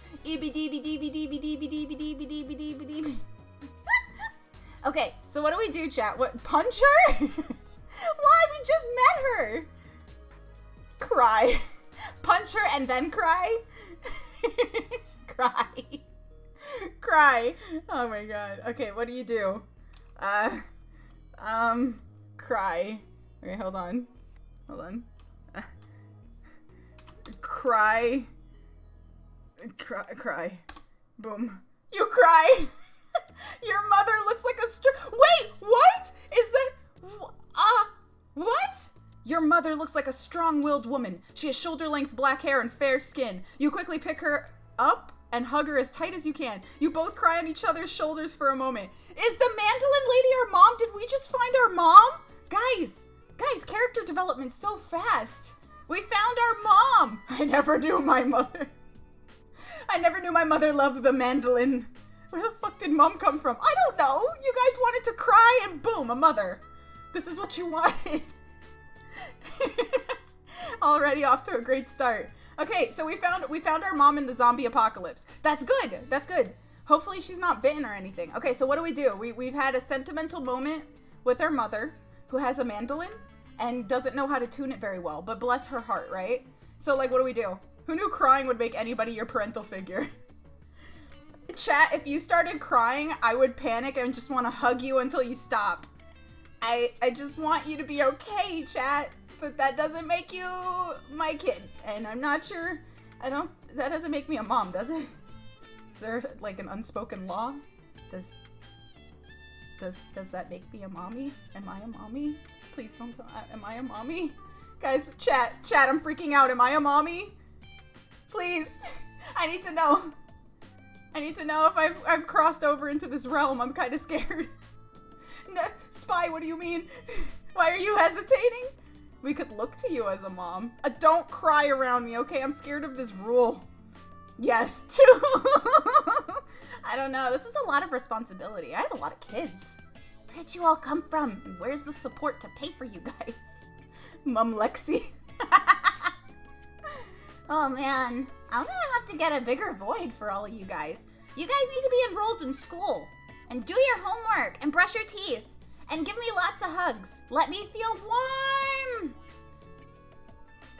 Okay, so what do we do, chat? What, punch her? Why? We just met her. Cry. Punch her and then cry? Cry. Cry. Oh my god. Okay, what do you do? Cry. Okay, hold on. Hold on. Cry. Cry. Boom. You cry! Your mother looks like a Wait! What? Is that... What? Your mother looks like a strong-willed woman. She has shoulder-length black hair and fair skin. You quickly pick her up and hug her as tight as you can. You both cry on each other's shoulders for a moment. Is the mandolin lady our mom? Did we just find our mom? Guys, character development so fast. We found our mom. I never knew my mother. I never knew my mother loved the mandolin. Where the fuck did mom come from? I don't know. You guys wanted to cry and boom, a mother. This is what you wanted. Already off to a great start. Okay, so we found our mom in the zombie apocalypse. That's good. That's good. Hopefully she's not bitten or anything. Okay, so what do? We've had a sentimental moment with our mother, who has a mandolin and doesn't know how to tune it very well, but bless her heart, right? So, like, what do? Who knew crying would make anybody your parental figure? Chat, if you started crying, I would panic and just want to hug you until you stop. I just want you to be okay, chat. But that doesn't make you my kid. And I'm not sure, that doesn't make me a mom, does it? Is there, like, an unspoken law? Does that make me a mommy? Am I a mommy? Please don't tell, am I a mommy? Guys, chat, I'm freaking out. Am I a mommy? Please. I need to know. I need to know if I've crossed over into this realm. I'm kind of scared. No, Spy, what do you mean? Why are you hesitating? We could look to you as a mom. Don't cry around me, okay? I'm scared of this rule. Yes, too. I don't know. This is a lot of responsibility. I have a lot of kids. I did you all come from? And where's the support to pay for you guys? Mum Lexi. Oh man, I'm gonna have to get a bigger void for all of you guys. You guys need to be enrolled in school and do your homework and brush your teeth and give me lots of hugs. Let me feel warm.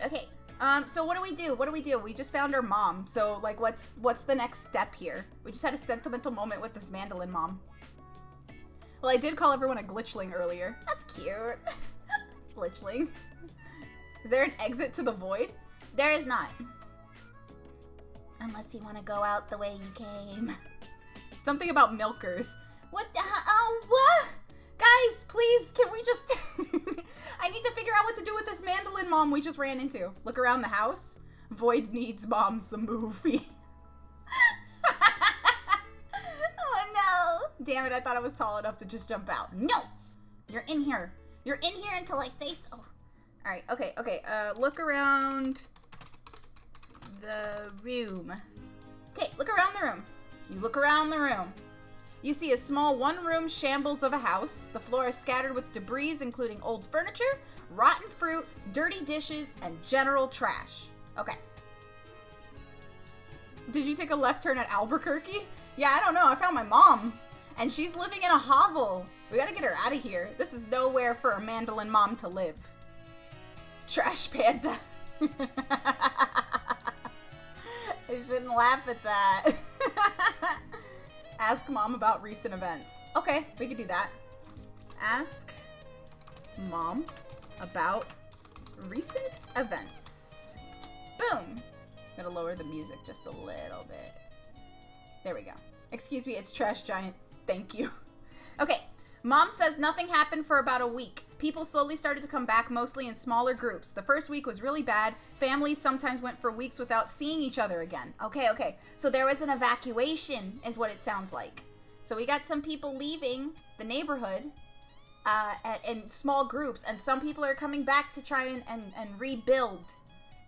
Okay, so what do we do? We just found our mom. So like, what's the next step here? We just had a sentimental moment with this mandolin mom. Well, I did call everyone a glitchling earlier. That's cute. Glitchling. Is there an exit to the void? There is not. Unless you want to go out the way you came. Something about milkers. What the hell? Oh, what? Guys, please, can we just... I need to figure out what to do with this mandolin mom we just ran into. Look around the house. Void needs moms, the movie. Oh, no. Damn it, I thought I was tall enough to just jump out. No! You're in here. You're in here until I say so. All right, okay. Look around the room. Okay, look around the room. You look around the room. You see a small one-room shambles of a house. The floor is scattered with debris, including old furniture, rotten fruit, dirty dishes, and general trash. Okay. Did you take a left turn at Albuquerque? Yeah, I don't know. I found my mom, and she's living in a hovel. We gotta get her out of here. This is nowhere for a mandolin mom to live. Trash panda. I shouldn't laugh at that. Ask mom about recent events. Okay, we can do that. Ask mom about recent events. Boom. I'm gonna lower the music just a little bit. There we go. Excuse me, it's Trash Giant. Thank you. Okay, mom says nothing happened for about a week. People slowly started to come back, mostly in smaller groups. The first week was really bad. Families sometimes went for weeks without seeing each other again. Okay. So there was an evacuation, is what it sounds like. So we got some people leaving the neighborhood in small groups, and some people are coming back to try and rebuild.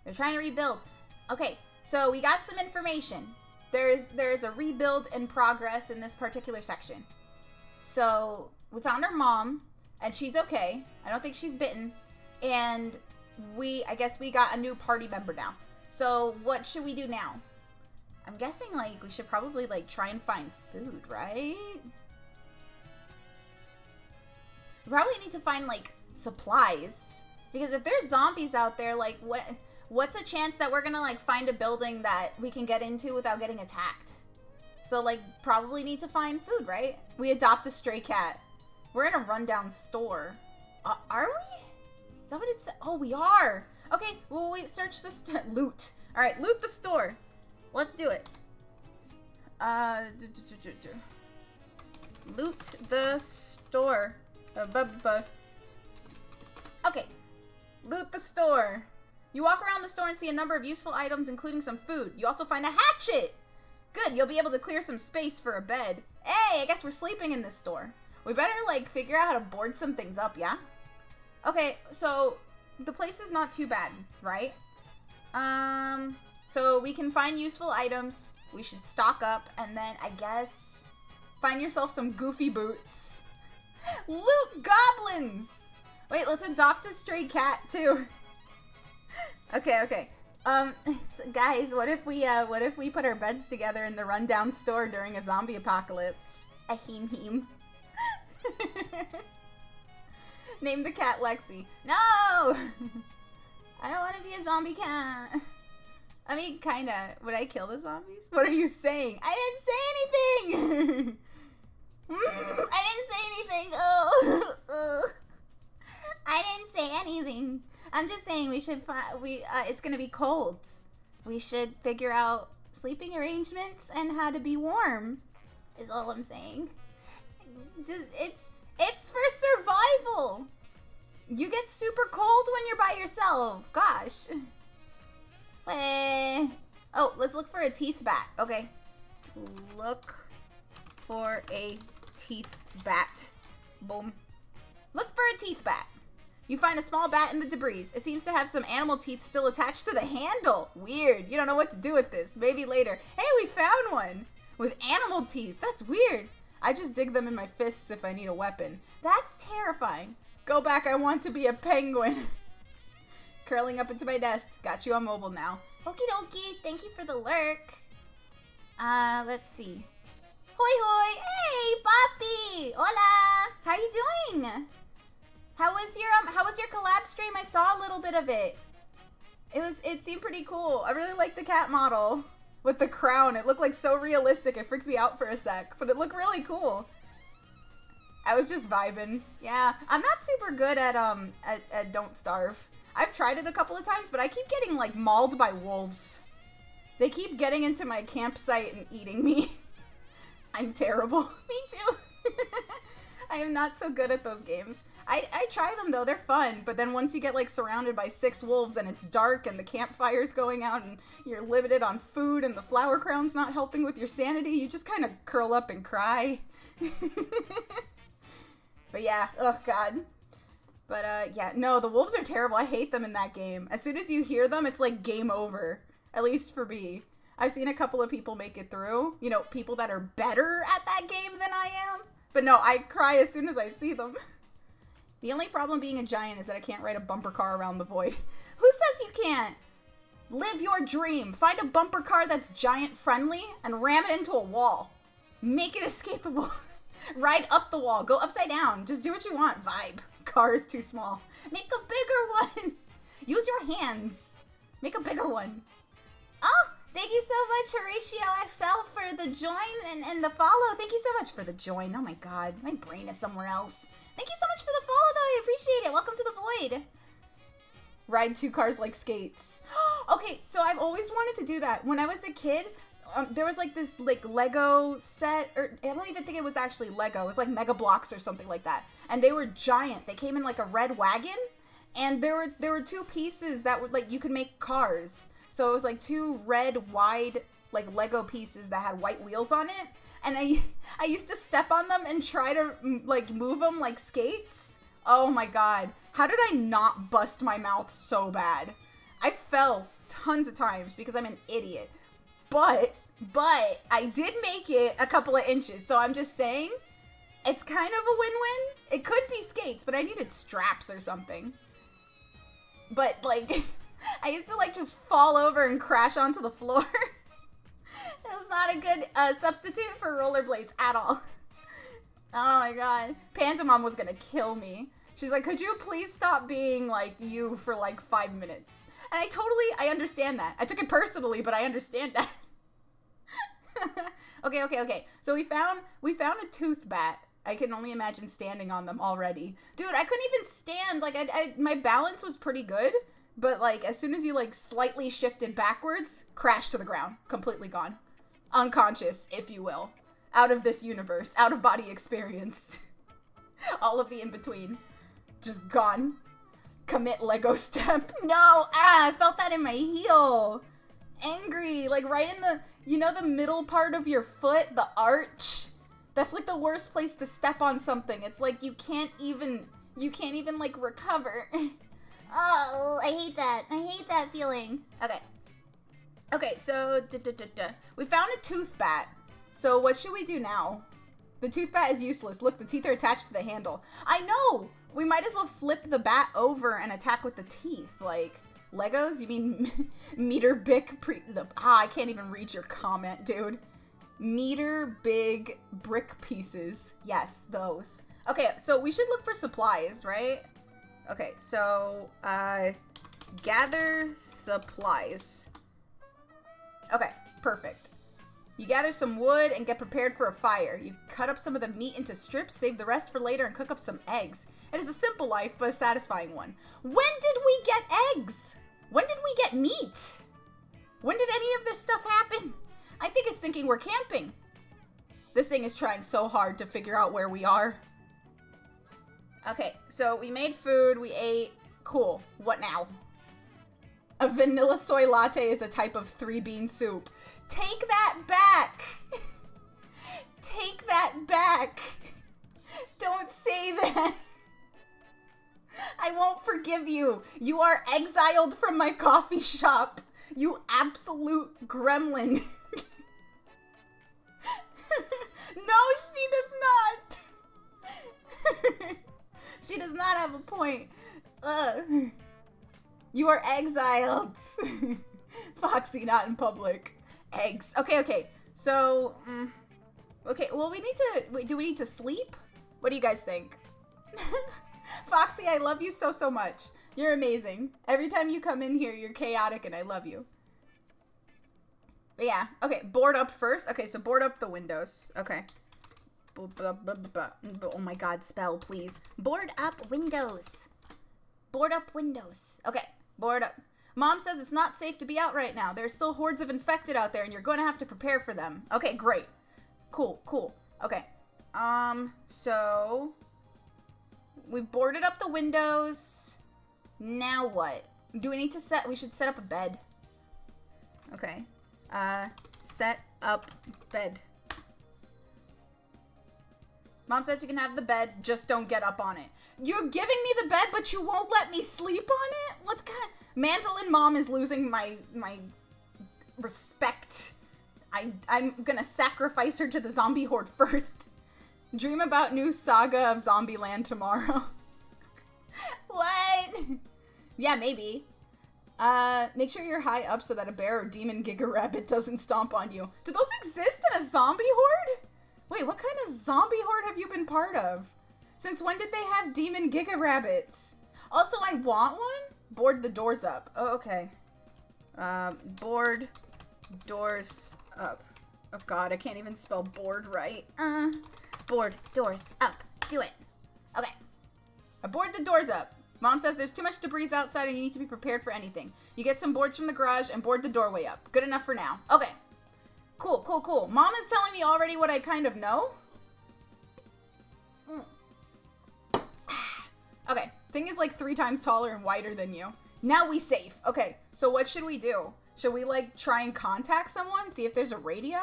They're trying to rebuild. Okay, so we got some information. There's a rebuild in progress in this particular section. So we found our mom. And she's okay. I don't think she's bitten. And I guess we got a new party member now. So what should we do now? I'm guessing, like, we should probably, like, try and find food, right? We probably need to find, like, supplies. Because if there's zombies out there, like, what's a chance that we're gonna, like, find a building that we can get into without getting attacked? So, like, probably need to find food, right? We adopt a stray cat. We're in a rundown store. Are we? Is that what it said? Oh, we are. Okay, well, we search the loot. All right, loot the store. Let's do it. Loot the store. Okay, loot the store. You walk around the store and see a number of useful items, including some food. You also find a hatchet. Good, you'll be able to clear some space for a bed. Hey, I guess we're sleeping in this store. We better, like, figure out how to board some things up, yeah? Okay, so the place is not too bad, right? So we can find useful items. We should stock up, and then, I guess, find yourself some goofy boots. Loot goblins! Wait, let's adopt a stray cat, too. Okay. Guys, what if we put our beds together in the rundown store during a zombie apocalypse? A heem. Name the cat Lexi. No! I don't want to be a zombie cat. I mean, kinda. Would I kill the zombies? What are you saying? I didn't say anything! I didn't say anything! I didn't say anything. I'm just saying we should it's gonna be cold. We should figure out sleeping arrangements and how to be warm, is all I'm saying. Just, it's for survival. You get super cold when you're by yourself. Gosh. Oh, let's look for a teeth bat. Okay. Look for a teeth bat. Boom. Look for a teeth bat. You find a small bat in the debris. It seems to have some animal teeth still attached to the handle. Weird. You don't know what to do with this. Maybe later. Hey, we found one with animal teeth. That's weird. I just dig them in my fists if I need a weapon. That's terrifying. Go back, I want to be a penguin. Curling up into my nest. Got you on mobile now. Okie dokie, thank you for the lurk. Let's see. Hoi hoi! Hey, Poppy! Hola! How you doing? How was your collab stream? I saw a little bit of it. It seemed pretty cool. I really like the cat model with the crown. It looked like so realistic. It freaked me out for a sec, but it looked really cool. I was just vibing. Yeah, I'm not super good at Don't Starve. I've tried it a couple of times, but I keep getting like mauled by wolves. They keep getting into my campsite and eating me. I'm terrible. Me too. I am not so good at those games. I try them though, they're fun, but then once you get like surrounded by 6 wolves and it's dark and the campfire's going out and you're limited on food and the flower crown's not helping with your sanity, you just kind of curl up and cry. But yeah, oh god. But yeah, no, the wolves are terrible. I hate them in that game. As soon as you hear them, it's like game over. At least for me. I've seen a couple of people make it through. You know, people that are better at that game than I am. But no, I cry as soon as I see them. The only problem being a giant is that I can't ride a bumper car around the void. Who says you can't? Live your dream. Find a bumper car that's giant friendly and ram it into a wall. Make it escapable. Ride up the wall. Go upside down. Just do what you want. Vibe. Car is too small. Make a bigger one. Use your hands. Make a bigger one. Oh, thank you so much, Horatio XL, for the join and the follow. Thank you so much for the join. Oh my god. My brain is somewhere else. Thank you so much for the follow, though. I appreciate it. Welcome to the void. Ride 2 cars like skates. Okay, so I've always wanted to do that. When I was a kid, there was like this like Lego set, or I don't even think it was actually Lego. It was like Mega Blocks or something like that. And they were giant. They came in like a red wagon, and there were 2 pieces that were like you could make cars. So it was like 2 red wide like Lego pieces that had white wheels on it. And I used to step on them and try to like move them like skates. Oh my god. How did I not bust my mouth so bad? I fell tons of times because I'm an idiot. But I did make it a couple of inches. So I'm just saying it's kind of a win-win. It could be skates, but I needed straps or something. But like I used to like just fall over and crash onto the floor. It was not a good substitute for rollerblades at all. Oh my god. Panda Mom was gonna kill me. She's like, could you please stop being like you for like 5 minutes? And I understand that. I took it personally, but I understand that. Okay. So we found a tooth bat. I can only imagine standing on them already. Dude, I couldn't even stand. Like, my balance was pretty good. But like, as soon as you like slightly shifted backwards, crashed to the ground. Completely gone. Unconscious, if you will. Out of this universe. Out of body experience. All of the in-between. Just gone. Commit Lego step. No! I felt that in my heel. Angry. Like right in the, you know, the middle part of your foot? The arch? That's like the worst place to step on something. It's like you can't even like recover. Oh, I hate that. I hate that feeling. Okay, so we found a tooth bat. So what should we do now? The tooth bat is useless. Look, the teeth are attached to the handle. I know! We might as well flip the bat over and attack with the teeth. Like, Legos? You mean meter big I can't even read your comment, dude. Meter big brick pieces. Yes, those. Okay, so we should look for supplies, right? Okay, so, gather supplies. Okay, perfect. You gather some wood and get prepared for a fire. You cut up some of the meat into strips, save the rest for later, and cook up some eggs. It is a simple life, but a satisfying one. When did we get eggs? When did we get meat? When did any of this stuff happen? I think it's thinking we're camping. This thing is trying so hard to figure out where we are. Okay, so we made food, we ate. Cool. What now? A vanilla soy latte is a type of 3-bean soup. Take that back! Take that back! Don't say that! I won't forgive you. You are exiled from my coffee shop. You absolute gremlin. No, she does not. She does not have a point. Ugh. You are exiled. Foxy, not in public. Eggs. Okay. So, okay, well, do we need to sleep? What do you guys think? Foxy, I love you so much. You're amazing. Every time you come in here, you're chaotic and I love you. But yeah, okay, board up first. Okay, so board up the windows. Okay. Oh my god, spell, please. Board up windows. Board up windows. Okay, board up. Mom says it's not safe to be out right now. There's still hordes of infected out there and you're going to have to prepare for them. Okay, great. Cool. Okay. So we've boarded up the windows. Now what? Do we need to we should set up a bed. Okay. Set up bed. Mom says you can have the bed, just don't get up on it. You're giving me the bed, but you won't let me sleep on it? What kind? Mandolin Mom is losing my respect. I'm gonna sacrifice her to the zombie horde first. Dream about new saga of Zombieland tomorrow. What? Yeah, maybe. Make sure you're high up so that a bear or demon Giga Rabbit doesn't stomp on you. Do those exist in a zombie horde? Wait, what kind of zombie horde have you been part of? Since when did they have demon Giga Rabbits? Also, I want one. Board the doors up. Oh, okay. Board doors up. Oh god, I can't even spell board right. Board doors up. Do it. Okay. I board the doors up. Mom says there's too much debris outside and you need to be prepared for anything. You get some boards from the garage and board the doorway up. Good enough for now. Okay. Cool. Mom is telling me already what I kind of know. Okay. Thing is like 3 times taller and wider than you. Now we safe. Okay. So what should we do? Should we like try and contact someone? See if there's a radio?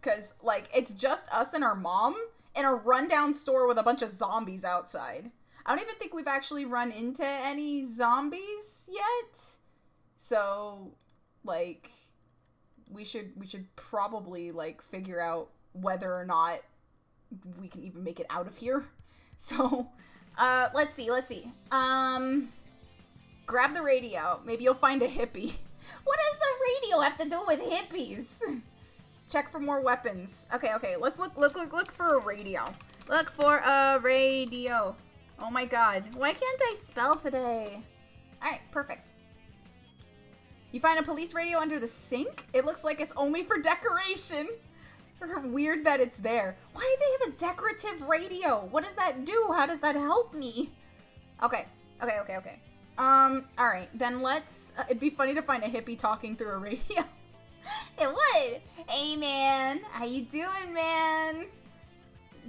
Cause like it's just us and our mom in a rundown store with a bunch of zombies outside. I don't even think we've actually run into any zombies yet. So, like, we should probably, like, figure out whether or not we can even make it out of here. So, let's see. Grab the radio. Maybe you'll find a hippie. What does the radio have to do with hippies? Check for more weapons. Okay. Let's look for a radio. Look for a radio. Oh my god. Why can't I spell today? Alright, perfect. You find a police radio under the sink? It looks like it's only for decoration. Weird that it's there. Why do they have a decorative radio? What does that do? How does that help me? Okay. Alright, then let's... it'd be funny to find a hippie talking through a radio. It would. Hey, man. How you doing, man?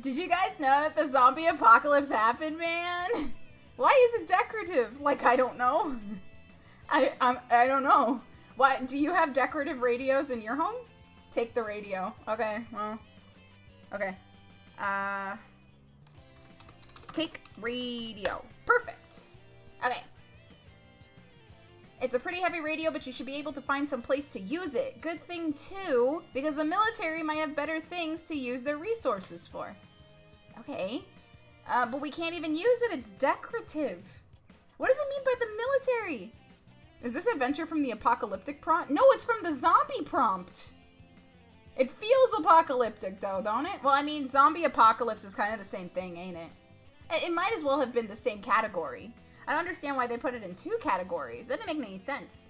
Did you guys know that the zombie apocalypse happened, man? Why is it decorative? Like, I don't know. I don't know. What, do you have decorative radios in your home? Take the radio. Okay, well. Okay. Take radio. Perfect. Okay. It's a pretty heavy radio, but you should be able to find some place to use it. Good thing, too, because the military might have better things to use their resources for. Okay. But we can't even use it. It's decorative. What does it mean by the military? Is this adventure from the apocalyptic prompt? No, it's from the zombie prompt. It feels apocalyptic, though, don't it? Well, I mean, zombie apocalypse is kind of the same thing, ain't it? It might as well have been the same category. I don't understand why they put it in 2 categories. That didn't make any sense.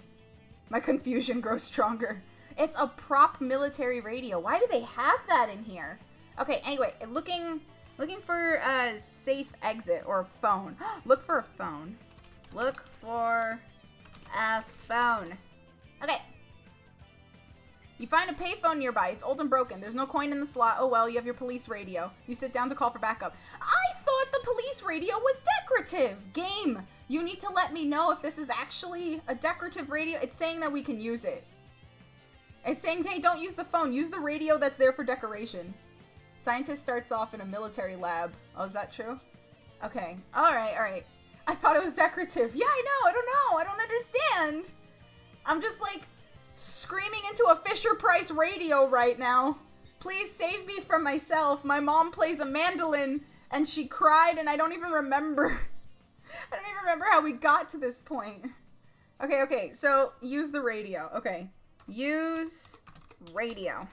My confusion grows stronger. It's a prop military radio. Why do they have that in here? Okay, anyway, looking for a safe exit or a phone. Look for a phone. Look for a phone. Okay. You find a payphone nearby. It's old and broken. There's no coin in the slot. Oh well, you have your police radio. You sit down to call for backup. I thought the police radio was decorative. Game. You need to let me know if this is actually a decorative radio. It's saying that we can use it. It's saying, hey, don't use the phone. Use the radio that's there for decoration. Scientist starts off in a military lab. Oh, is that true? Okay. All right. I thought it was decorative. Yeah, I know. I don't know. I don't understand. I'm just like screaming into a Fisher-Price radio right now. Please save me from myself. My mom plays a mandolin and she cried and I don't even remember. I don't even remember how we got to this point. Okay, so use the radio. Okay, use radio.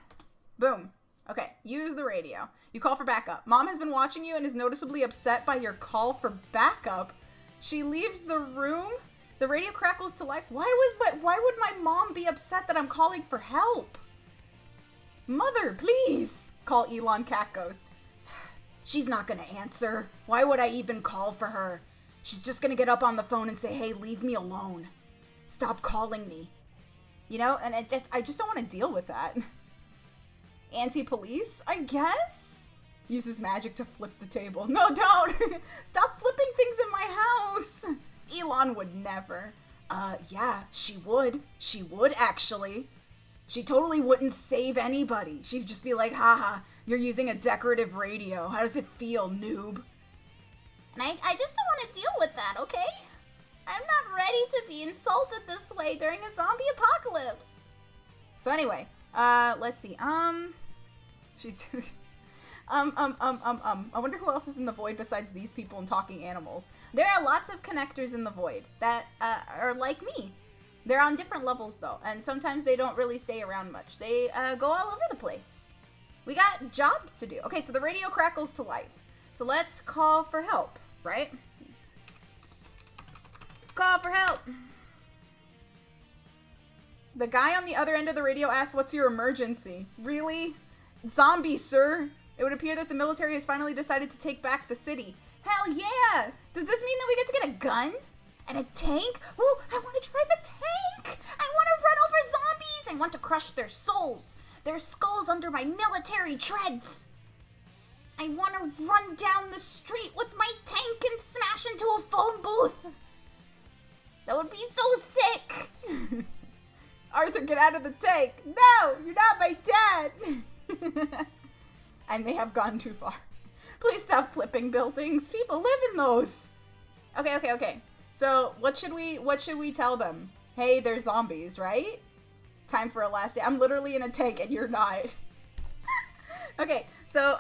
Boom. Okay, use the radio. You call for backup. Mom has been watching you and is noticeably upset by your call for backup. She leaves the room. The radio crackles to life. Why would my mom be upset that I'm calling for help? Mother, please, call Elon Cat Ghost. She's not gonna answer. Why would I even call for her? She's just gonna get up on the phone and say, hey, leave me alone. Stop calling me. You know, and I just don't want to deal with that. Anti-police, I guess? Uses magic to flip the table. No, don't! Stop flipping things in my house! Elon would never. Yeah, she would. She would, actually. She totally wouldn't save anybody. She'd just be like, haha, you're using a decorative radio. How does it feel, noob? And I just don't want to deal with that, okay? I'm not ready to be insulted this way during a zombie apocalypse. So anyway, let's see. She's I wonder who else is in the void besides these people and talking animals. There are lots of connectors in the void that are like me. They're on different levels though, and sometimes they don't really stay around much. They go all over the place. We got jobs to do. Okay, so the radio crackles to life. So let's call for help, right? Call for help. The guy on the other end of the radio asks, what's your emergency? Really? Zombies, sir. It would appear that the military has finally decided to take back the city. Hell yeah! Does this mean that we get to get a gun? And a tank? Ooh, I want to drive a tank! I want to run over zombies! I want to crush their souls! Their skulls under my military treads! I want to run down the street with my tank and smash into a phone booth! That would be so sick! Arthur, get out of the tank! No! You're not my dad! I may have gone too far. Please stop flipping buildings. People live in those. Okay. So what should we tell them? Hey, they're zombies, right? Time for a last day. I'm literally in a tank and you're not. Okay, so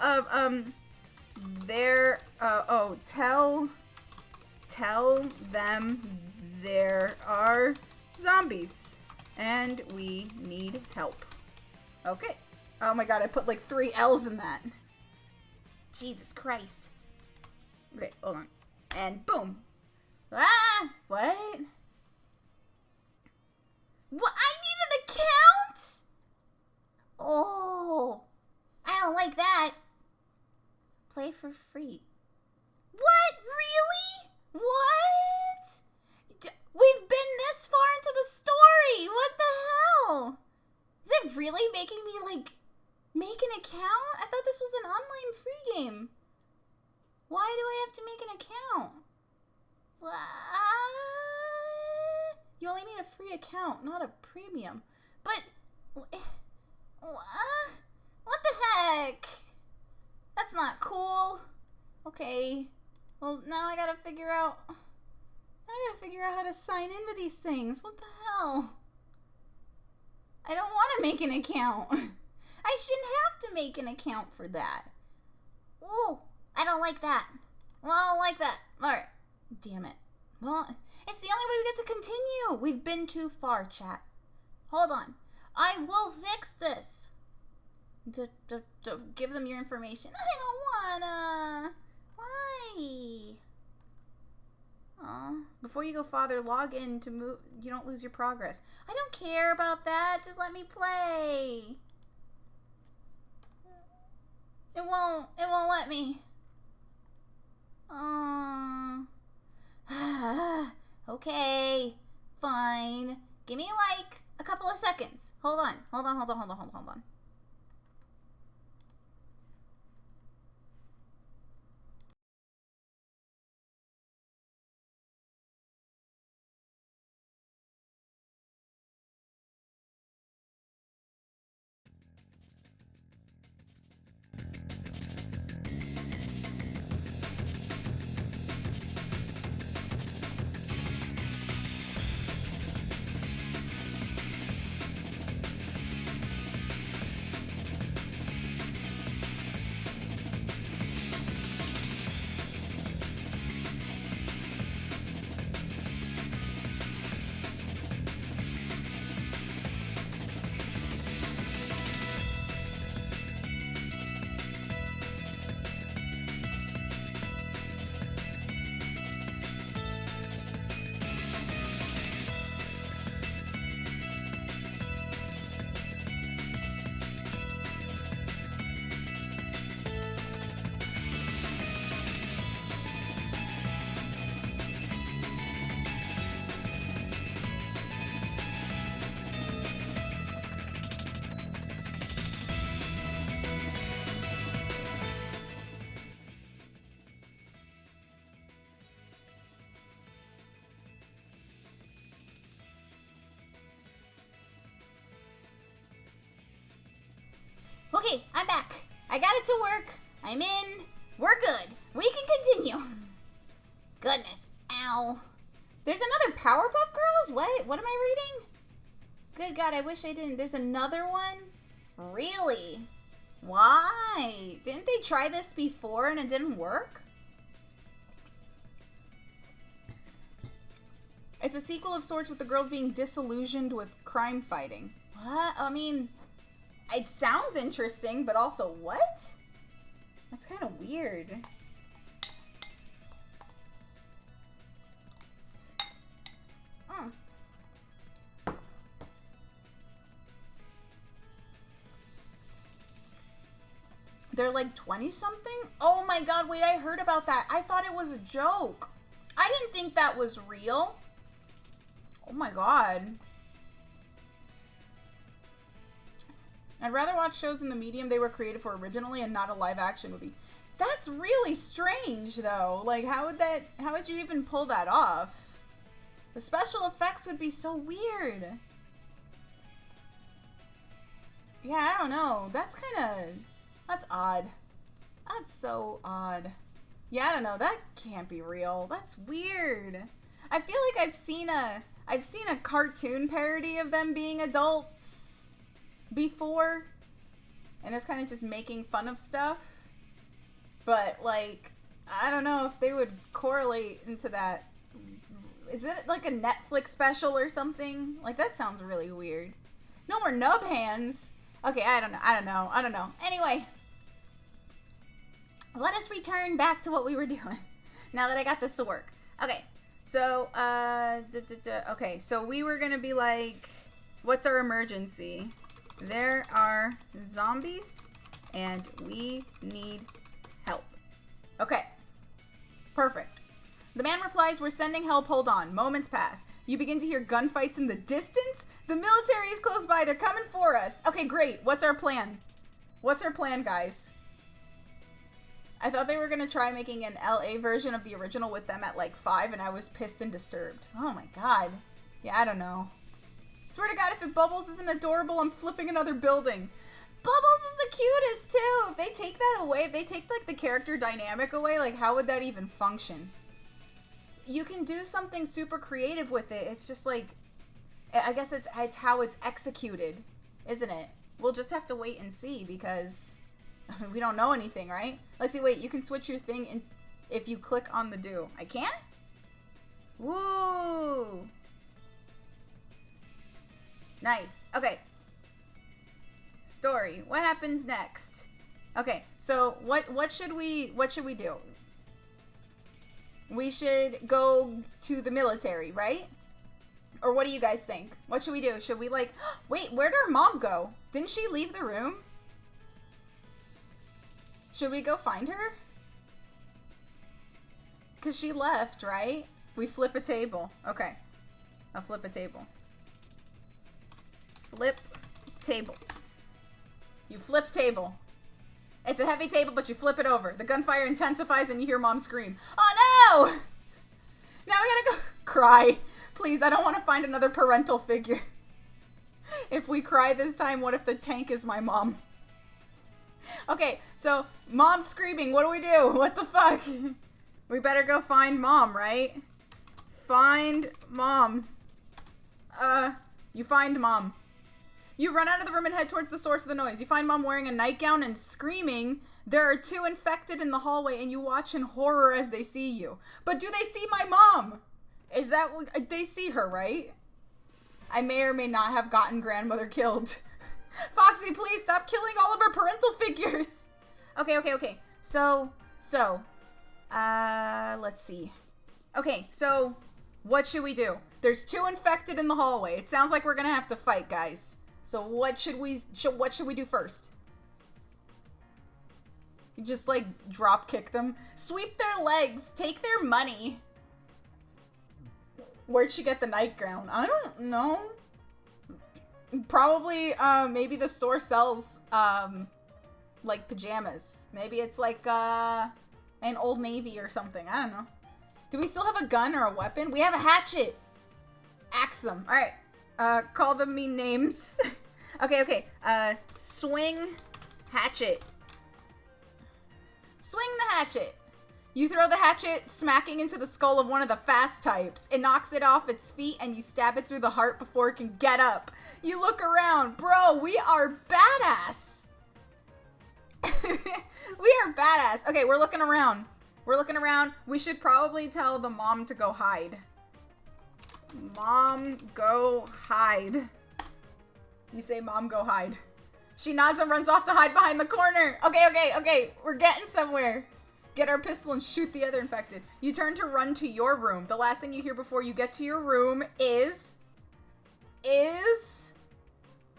tell them there are zombies and we need help. Okay. Oh my god, I put like 3 L's in that. Jesus Christ. Okay, hold on. And boom. Ah! What? What? I need an account? Oh. I don't like that. Play for free. What? Really? What? We've been this far into the story. What the hell? Is it really making me, like, make an account? I thought this was an online free game. Why do I have to make an account? What? You only need a free account, not a premium. But, what the heck? That's not cool. Okay. Well, now I gotta figure out how to sign into these things. What the hell? I don't want to make an account. I shouldn't have to make an account for that. Ooh, I don't like that. Well, I don't like that. Alright. Damn it. Well, it's the only way we get to continue. We've been too far, chat. Hold on. I will fix this. To give them your information. I don't wanna. Why? Before you go farther, log in to move. You don't lose your progress. I don't care about that. Just let me play. It won't let me. Okay. Fine. Give me like a couple of seconds. Hold on. I got it to work. I'm in. We're good. We can continue. Goodness. Ow. There's another Powerpuff Girls? What am I reading? Good God, I wish I didn't. There's another one? Really? Why? Didn't they try this before and it didn't work? It's a sequel of sorts with the girls being disillusioned with crime fighting. What? I mean, it sounds interesting, but also what? That's kind of weird. They're like 20 something? Oh my God, wait, I heard about that. I thought it was a joke. I didn't think that was real. Oh my God. I'd rather watch shows in the medium they were created for originally and not a live action movie. That's really strange though. Like how would you even pull that off? The special effects would be so weird. Yeah, I don't know. That's odd. That's so odd. Yeah, I don't know. That can't be real. That's weird. I feel like I've seen a cartoon parody of them being adults before, and it's kind of just making fun of stuff. But like, I don't know if they would correlate into that. Is it like a Netflix special or something? Like that sounds really weird. No more nub hands. Okay, I don't know. Anyway, let us return back to what we were doing now that I got this to work. Okay, so, okay, so we were gonna be like, what's our emergency? There are zombies, and we need help. Okay, perfect. The man replies, we're sending help, hold on. Moments pass. You begin to hear gunfights in the distance. The military is close by, they're coming for us. Okay, great, what's our plan? What's our plan, guys? I thought they were gonna try making an LA version of the original with them at like 5, and I was pissed and disturbed. Oh my God. Yeah, I don't know. Swear to God, if Bubbles isn't adorable, I'm flipping another building. Bubbles is the cutest too. If they take that away, if they take like the character dynamic away, like how would that even function? You can do something super creative with it. It's just like, I guess it's how it's executed, isn't it? We'll just have to wait and see because we don't know anything, right? Lexi, wait, you can switch your thing in if you click on the do. I can't? Woo! Nice. Okay. Story. What happens next? Okay, so what should we do? We should go to the military, right? Or what do you guys think? What should we do? Should we like, wait, where did our mom go? Didn't she leave the room? Should we go find her? Because she left, right? We flip a table. Okay. I'll flip a table. Flip table. You flip table. It's a heavy table, but you flip it over. The gunfire intensifies and you hear mom scream. Oh no! Now we gotta go cry. Please, I don't want to find another parental figure. If we cry this time, what if the tank is my mom? Okay, so mom's screaming. What do we do? What the fuck? We better go find mom, right? Find mom. You find mom. You run out of the room and head towards the source of the noise. You find mom wearing a nightgown and screaming. There are 2 infected in the hallway and you watch in horror as they see you. But do they see my mom? Is that what, they see her, right? I may or may not have gotten grandmother killed. Foxy, please stop killing all of our parental figures. Okay. So, let's see. Okay, so what should we do? There's 2 infected in the hallway. It sounds like we're gonna have to fight, guys. So what should we do first? You just like drop kick them, sweep their legs, take their money. Where'd she get the nightgown? I don't know. Probably, maybe the store sells, like pajamas. Maybe it's like, an Old Navy or something. I don't know. Do we still have a gun or a weapon? We have a hatchet. Axe them. All right. Call them mean names. Okay. Swing, hatchet. Swing the hatchet. You throw the hatchet, smacking into the skull of one of the fast types. It knocks it off its feet, and you stab it through the heart before it can get up. You look around. Bro, we are badass. We are badass. Okay, we're looking around. We're looking around. We should probably tell the mom to go hide. Mom, go hide. You say, Mom, go hide. She nods and runs off to hide behind the corner. Okay. We're getting somewhere. Get our pistol and shoot the other infected. You turn to run to your room. The last thing you hear before you get to your room is...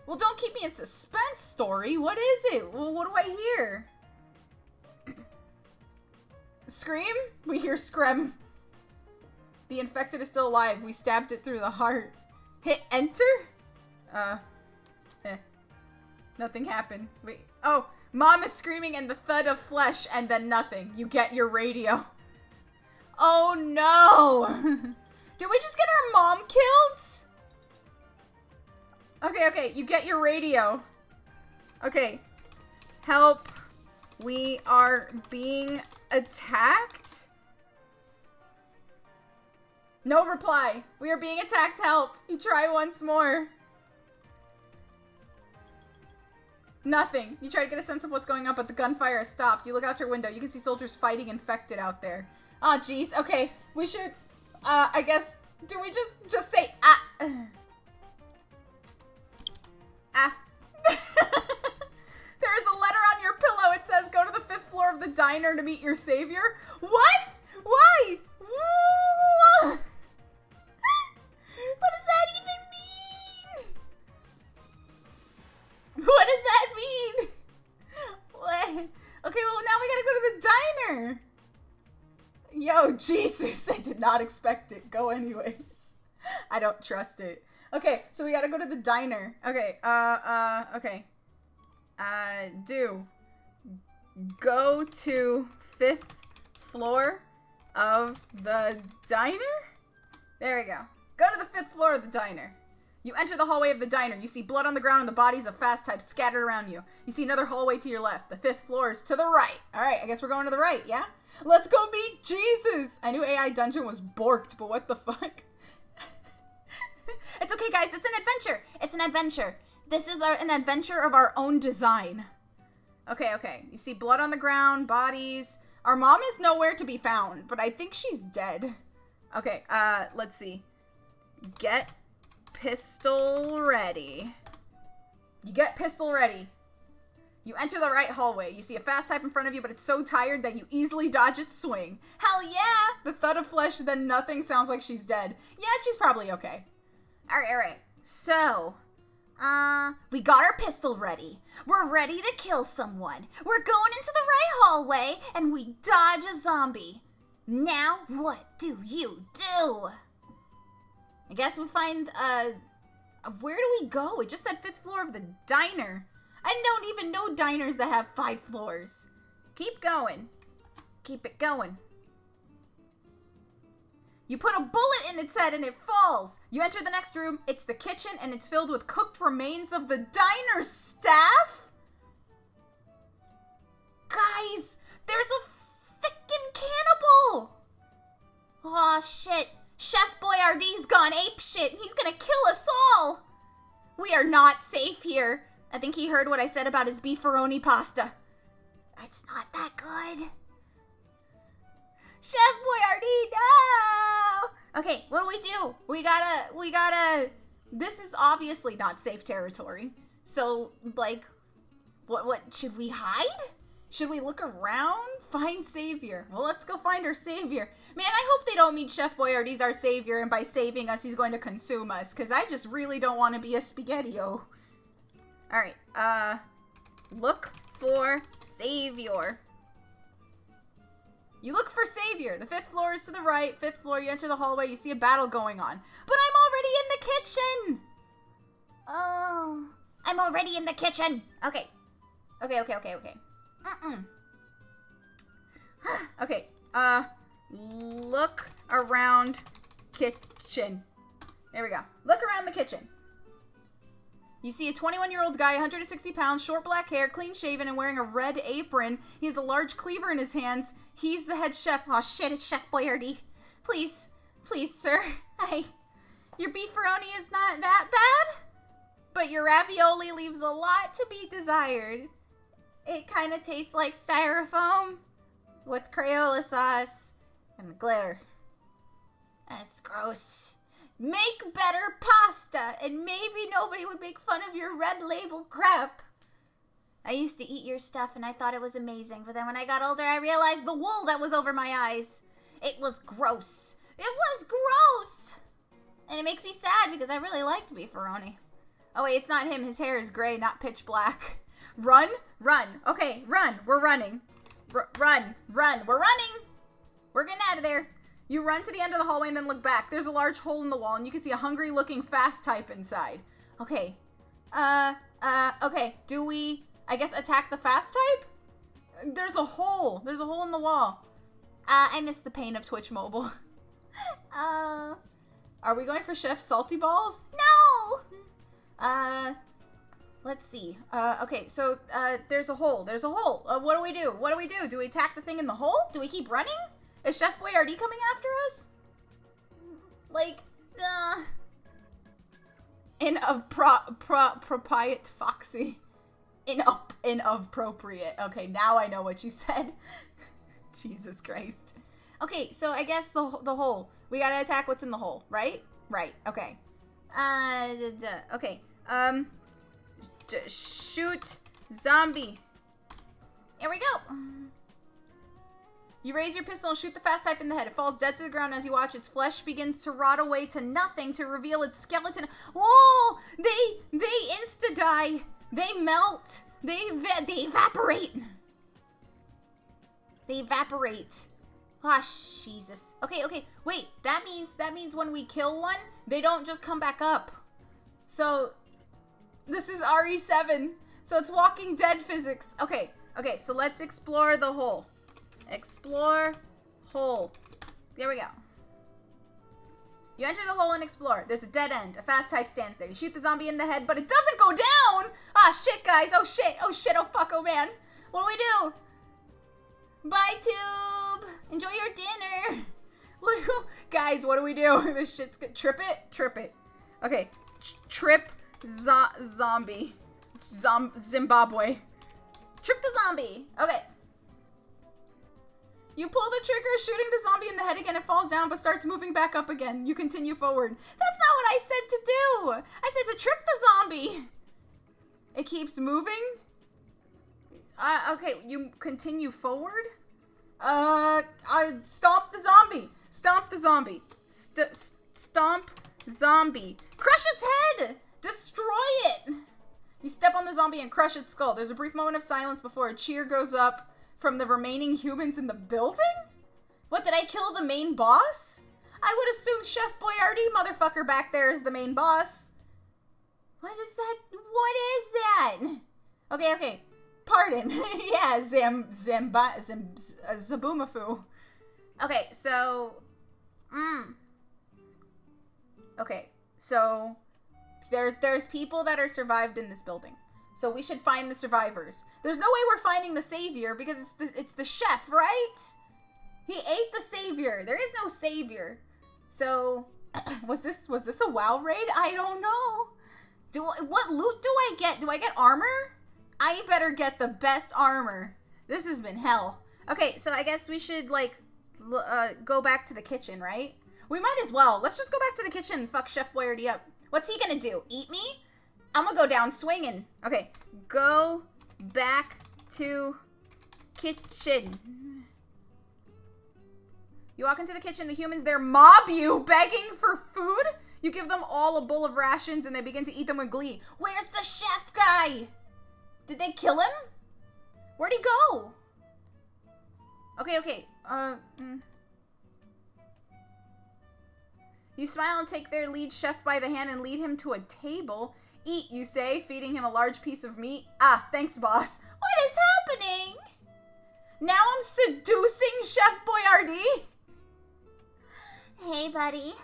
Well, don't keep me in suspense, story. What is it? Well, what do I hear? Scream? We hear scream. The infected is still alive. We stabbed it through the heart. Hit enter? Nothing happened. Wait. Oh, Mom is screaming and the thud of flesh and then nothing. You get your radio. Oh no! Did we just get our mom killed? Okay, you get your radio. Okay. Help. We are being attacked? No reply. We are being attacked. Help. You try once more. Nothing. You try to get a sense of what's going on, but the gunfire has stopped. You look out your window. You can see soldiers fighting infected out there. Oh, jeez. Okay. We should, I guess, do we just say, ah? Ah. There is a letter on your pillow. It says, go to the 5th floor of the diner to meet your savior. What? Why? What does that even mean? What does that mean? What? Okay, well, now we gotta go to the diner. Yo, Jesus, I did not expect it. Go anyways. I don't trust it. Okay, so we gotta go to the diner. Okay, okay. Go to 5th floor of the diner? There we go. Go to the 5th floor of the diner. You enter the hallway of the diner. You see blood on the ground and the bodies of fast types scattered around you. You see another hallway to your left. The 5th floor is to the right. Alright, I guess we're going to the right, yeah? Let's go meet Jesus! I knew AI Dungeon was borked, but what the fuck? It's okay, guys. It's an adventure. It's an adventure. This is an adventure of our own design. Okay. You see blood on the ground, bodies. Our mom is nowhere to be found, but I think she's dead. Okay, let's see. Get pistol ready. You get pistol ready. You enter the right hallway. You see a fast type in front of you, but it's so tired that you easily dodge its swing. Hell yeah! The thud of flesh, then nothing sounds like she's dead. Yeah, she's probably okay. Alright. So, we got our pistol ready. We're ready to kill someone. We're going into the right hallway, and we dodge a zombie. Now, what do you do? I guess we find, where do we go? It just said 5th floor of the diner. I don't even know diners that have 5 floors. Keep going. Keep it going. You put a bullet in its head and it falls. You enter the next room. It's the kitchen and it's filled with cooked remains of the diner staff. Guys, there's a frickin' cannibal. Aw, shit. Chef Boyardee's gone apeshit and he's gonna kill us all. We are not safe here. I think he heard what I said about his beefaroni pasta. It's not that good. Chef Boyardee, no! Okay, what do? We gotta, this is obviously not safe territory. So, like, what, should we hide? Should we look around? Find savior. Well, let's go find our savior. Man, I hope they don't mean Chef Boyardee's our savior and by saving us, he's going to consume us. Because I just really don't want to be a spaghetti-o. Alright, look for savior. You look for savior. The 5th floor is to the right. 5th floor, you enter the hallway, you see a battle going on. But I'm already in the kitchen! Oh, I'm already in the kitchen. Okay. Okay, look around kitchen. There we go. Look around the kitchen. You see a 21-year-old guy, 160 pounds, short black hair, clean shaven, and wearing a red apron. He has a large cleaver in his hands. He's the head chef. Oh shit, it's Chef Boyardee. Please, sir. Your beefaroni is not that bad, but your ravioli leaves a lot to be desired. It kind of tastes like styrofoam with Crayola sauce and glitter. That's gross. Make better pasta, and maybe nobody would make fun of your red label crap. I used to eat your stuff, and I thought it was amazing, but then when I got older, I realized the wool that was over my eyes. It was gross. It was gross! And it makes me sad, because I really liked beefaroni. Oh wait, it's not him. His hair is gray, not pitch black. Run. Okay, run. We're running. Run. We're running! We're getting out of there. You run to the end of the hallway and then look back. There's a large hole in the wall, and you can see a hungry-looking fast type inside. Okay. Okay. Do we, I guess, attack the fast type? There's a hole. There's a hole in the wall. I miss the pain of Twitch Mobile. Are we going for Chef Salty Balls? No! Let's see. Okay, so, there's a hole. What do we do? Do we attack the thing in the hole? Do we keep running? Is Chef Boyardee coming after us? Like, propriate Foxy. Inappropriate. Okay, now I know what you said. Jesus Christ. Okay, so I guess the hole. We gotta attack what's in the hole, right? Right, okay. Okay, shoot zombie. Here we go. You raise your pistol and shoot the fast type in the head. It falls dead to the ground as you watch. Its flesh begins to rot away to nothing to reveal its skeleton. Whoa! They insta-die. They melt. They evaporate. They evaporate. Ah, Jesus. Okay. Wait, that means when we kill one, they don't just come back up. So, this is RE7. So it's Walking Dead physics. Okay, so let's explore the hole. Explore hole. There we go. You enter the hole and explore. There's a dead end. A fast type stands there. You shoot the zombie in the head, but it doesn't go down! Ah, shit, guys. Oh, shit. Oh, fuck. Oh, man. What do we do? Bye, Tube. Enjoy your dinner. Guys, what do we do? This shit's good. Trip it. Okay. Trip zombie. Zimbabwe. Trip the zombie. Okay. You pull the trigger, shooting the zombie in the head again. It falls down, but starts moving back up again. You continue forward. That's not what I said to do. I said to trip the zombie. It keeps moving. Okay, you continue forward. Stomp the zombie. Stomp the zombie. Stomp zombie. Crush its head. Destroy it. You step on the zombie and crush its skull. There's a brief moment of silence before a cheer goes up from the remaining humans in the building? What, did I kill the main boss? I would assume Chef Boyardee motherfucker back there is the main boss. What is that? What is that? Okay. Pardon. Yeah, Zaboomafoo. Okay, so... Okay, so... There's people that are survived in this building. So we should find the survivors. There's no way we're finding the savior because it's the chef, right? He ate the savior. There is no savior. So was this a WoW raid? I don't know. What loot do I get? Do I get armor? I better get the best armor. This has been hell. Okay, so I guess we should go back to the kitchen, right? We might as well. Let's just go back to the kitchen and fuck Chef Boyardee up. What's he gonna do? Eat me? I'm gonna go down swinging. Okay, go back to kitchen. You walk into the kitchen, the humans there mob you, begging for food. You give them all a bowl of rations and they begin to eat them with glee. Where's the chef guy? Did they kill him? Where'd he go? Okay. You smile and take their lead chef by the hand and lead him to a table. Eat, you say, feeding him a large piece of meat. Ah, thanks, boss. What is happening? Now I'm seducing Chef Boyardee? Hey, buddy.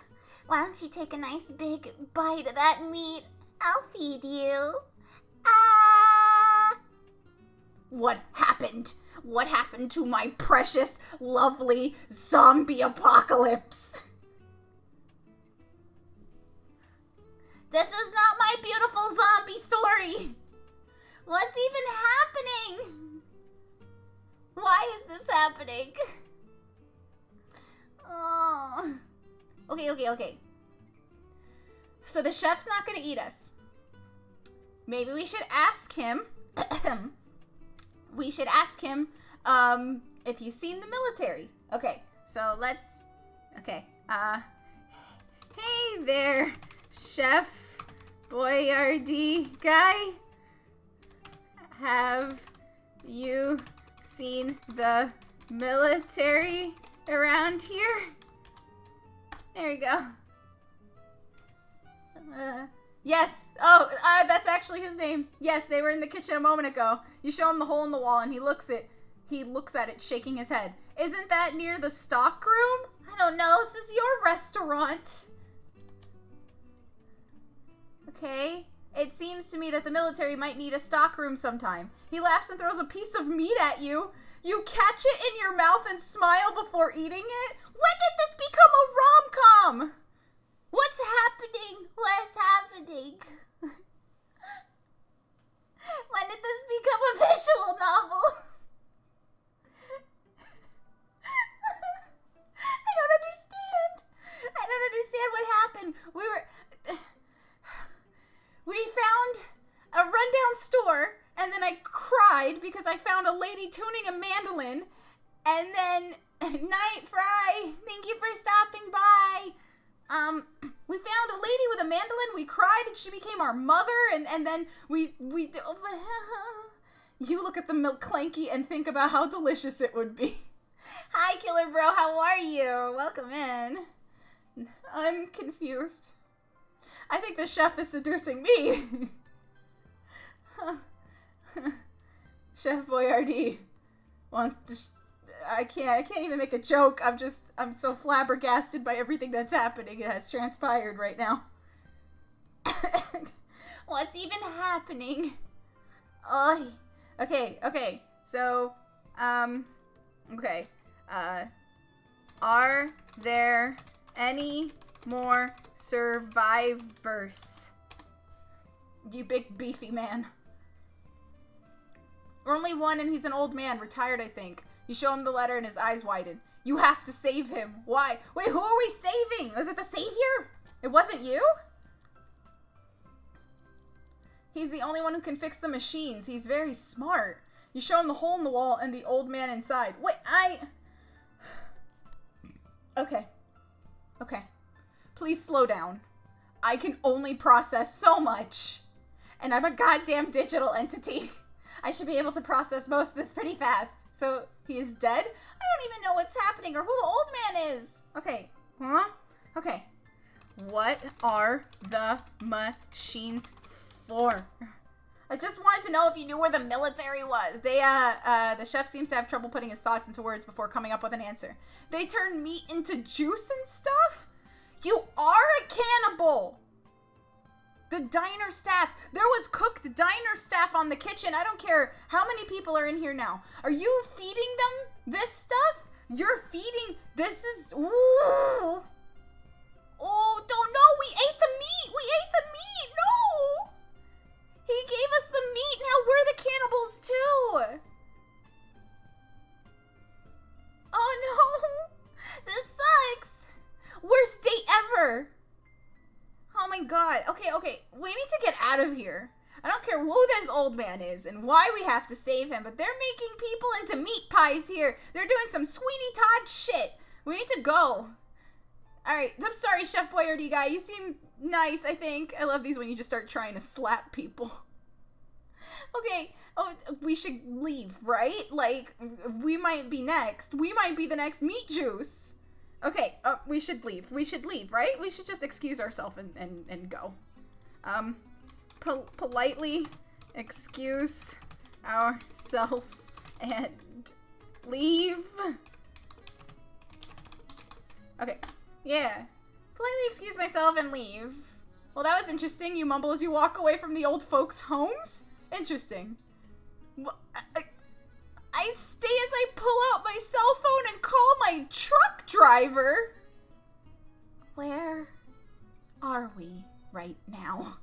Why don't you take a nice big bite of that meat? I'll feed you. Ah! What happened? What happened to my precious, lovely zombie apocalypse? This is not my beautiful zombie story. What's even happening? Why is this happening? Oh. Okay. So the chef's not gonna eat us. Maybe we should ask him. If he's seen the military. Okay, so let's. Okay. Hey there, Chef Boyardee guy. Have you seen the military around here? There we go. Yes. Oh, that's actually his name. Yes, they were in the kitchen a moment ago. You show him the hole in the wall, and he looks at it, shaking his head. Isn't that near the stock room? I don't know. This is your restaurant. Okay. It seems to me that the military might need a stock room sometime. He laughs and throws a piece of meat at you. You catch it in your mouth and smile before eating it? When did this become a rom-com? What's happening? What's happening? When did this become a visual novel? I don't understand what happened. We found a rundown store, and then I cried because I found a lady tuning a mandolin, and then Night Fry, thank you for stopping by. We found a lady with a mandolin, we cried, and she became our mother, and then we you look at the milk clanky and think about how delicious it would be. Hi, Killer Bro, how are you? Welcome in. I'm confused. I think the chef is seducing me. Chef Boyardee wants to... I can't even make a joke. I'm so flabbergasted by everything that's happening. It has transpired right now. What's even happening? Ugh. Okay. So, okay. Are there any more survivors? You big beefy man. Only one, and he's an old man, retired, I think. You show him the letter and his eyes widen. You have to save him. Why? Wait, who are we saving? Was it the savior? It wasn't you? He's the only one who can fix the machines. He's very smart. You show him the hole in the wall and the old man inside. Wait, Okay. Please slow down. I can only process so much. And I'm a goddamn digital entity. I should be able to process most of this pretty fast. So, he is dead? I don't even know what's happening or who the old man is. Okay. Huh? Okay. What are the machines for? I just wanted to know if you knew where the military was. The chef seems to have trouble putting his thoughts into words before coming up with an answer. They turn meat into juice and stuff? You are a cannibal! The diner staff. There was cooked diner staff on the kitchen. I don't care how many people are in here now. Are you feeding them this stuff? You're feeding... This is... Ooh. Oh, don't know. We ate the meat. No. He gave us the meat. Now we're the cannibals too. Oh no. This sucks. Worst date ever. Oh my god. Okay. We need to get out of here. I don't care who this old man is and why we have to save him, but they're making people into meat pies here. They're doing some Sweeney Todd shit. We need to go. Alright, I'm sorry, Chef Boyardee guy. You seem nice, I think. I love these when you just start trying to slap people. Okay. Oh, we should leave, right? Like, we might be next. We might be the next meat juice. Okay, we should leave. Right? We should just excuse ourselves and go. Politely excuse ourselves and leave. Okay, yeah. Politely excuse myself and leave. Well, that was interesting. You mumble as you walk away from the old folks' homes? Interesting. I stay as I pull out my cell phone and call my truck driver. Where are we right now?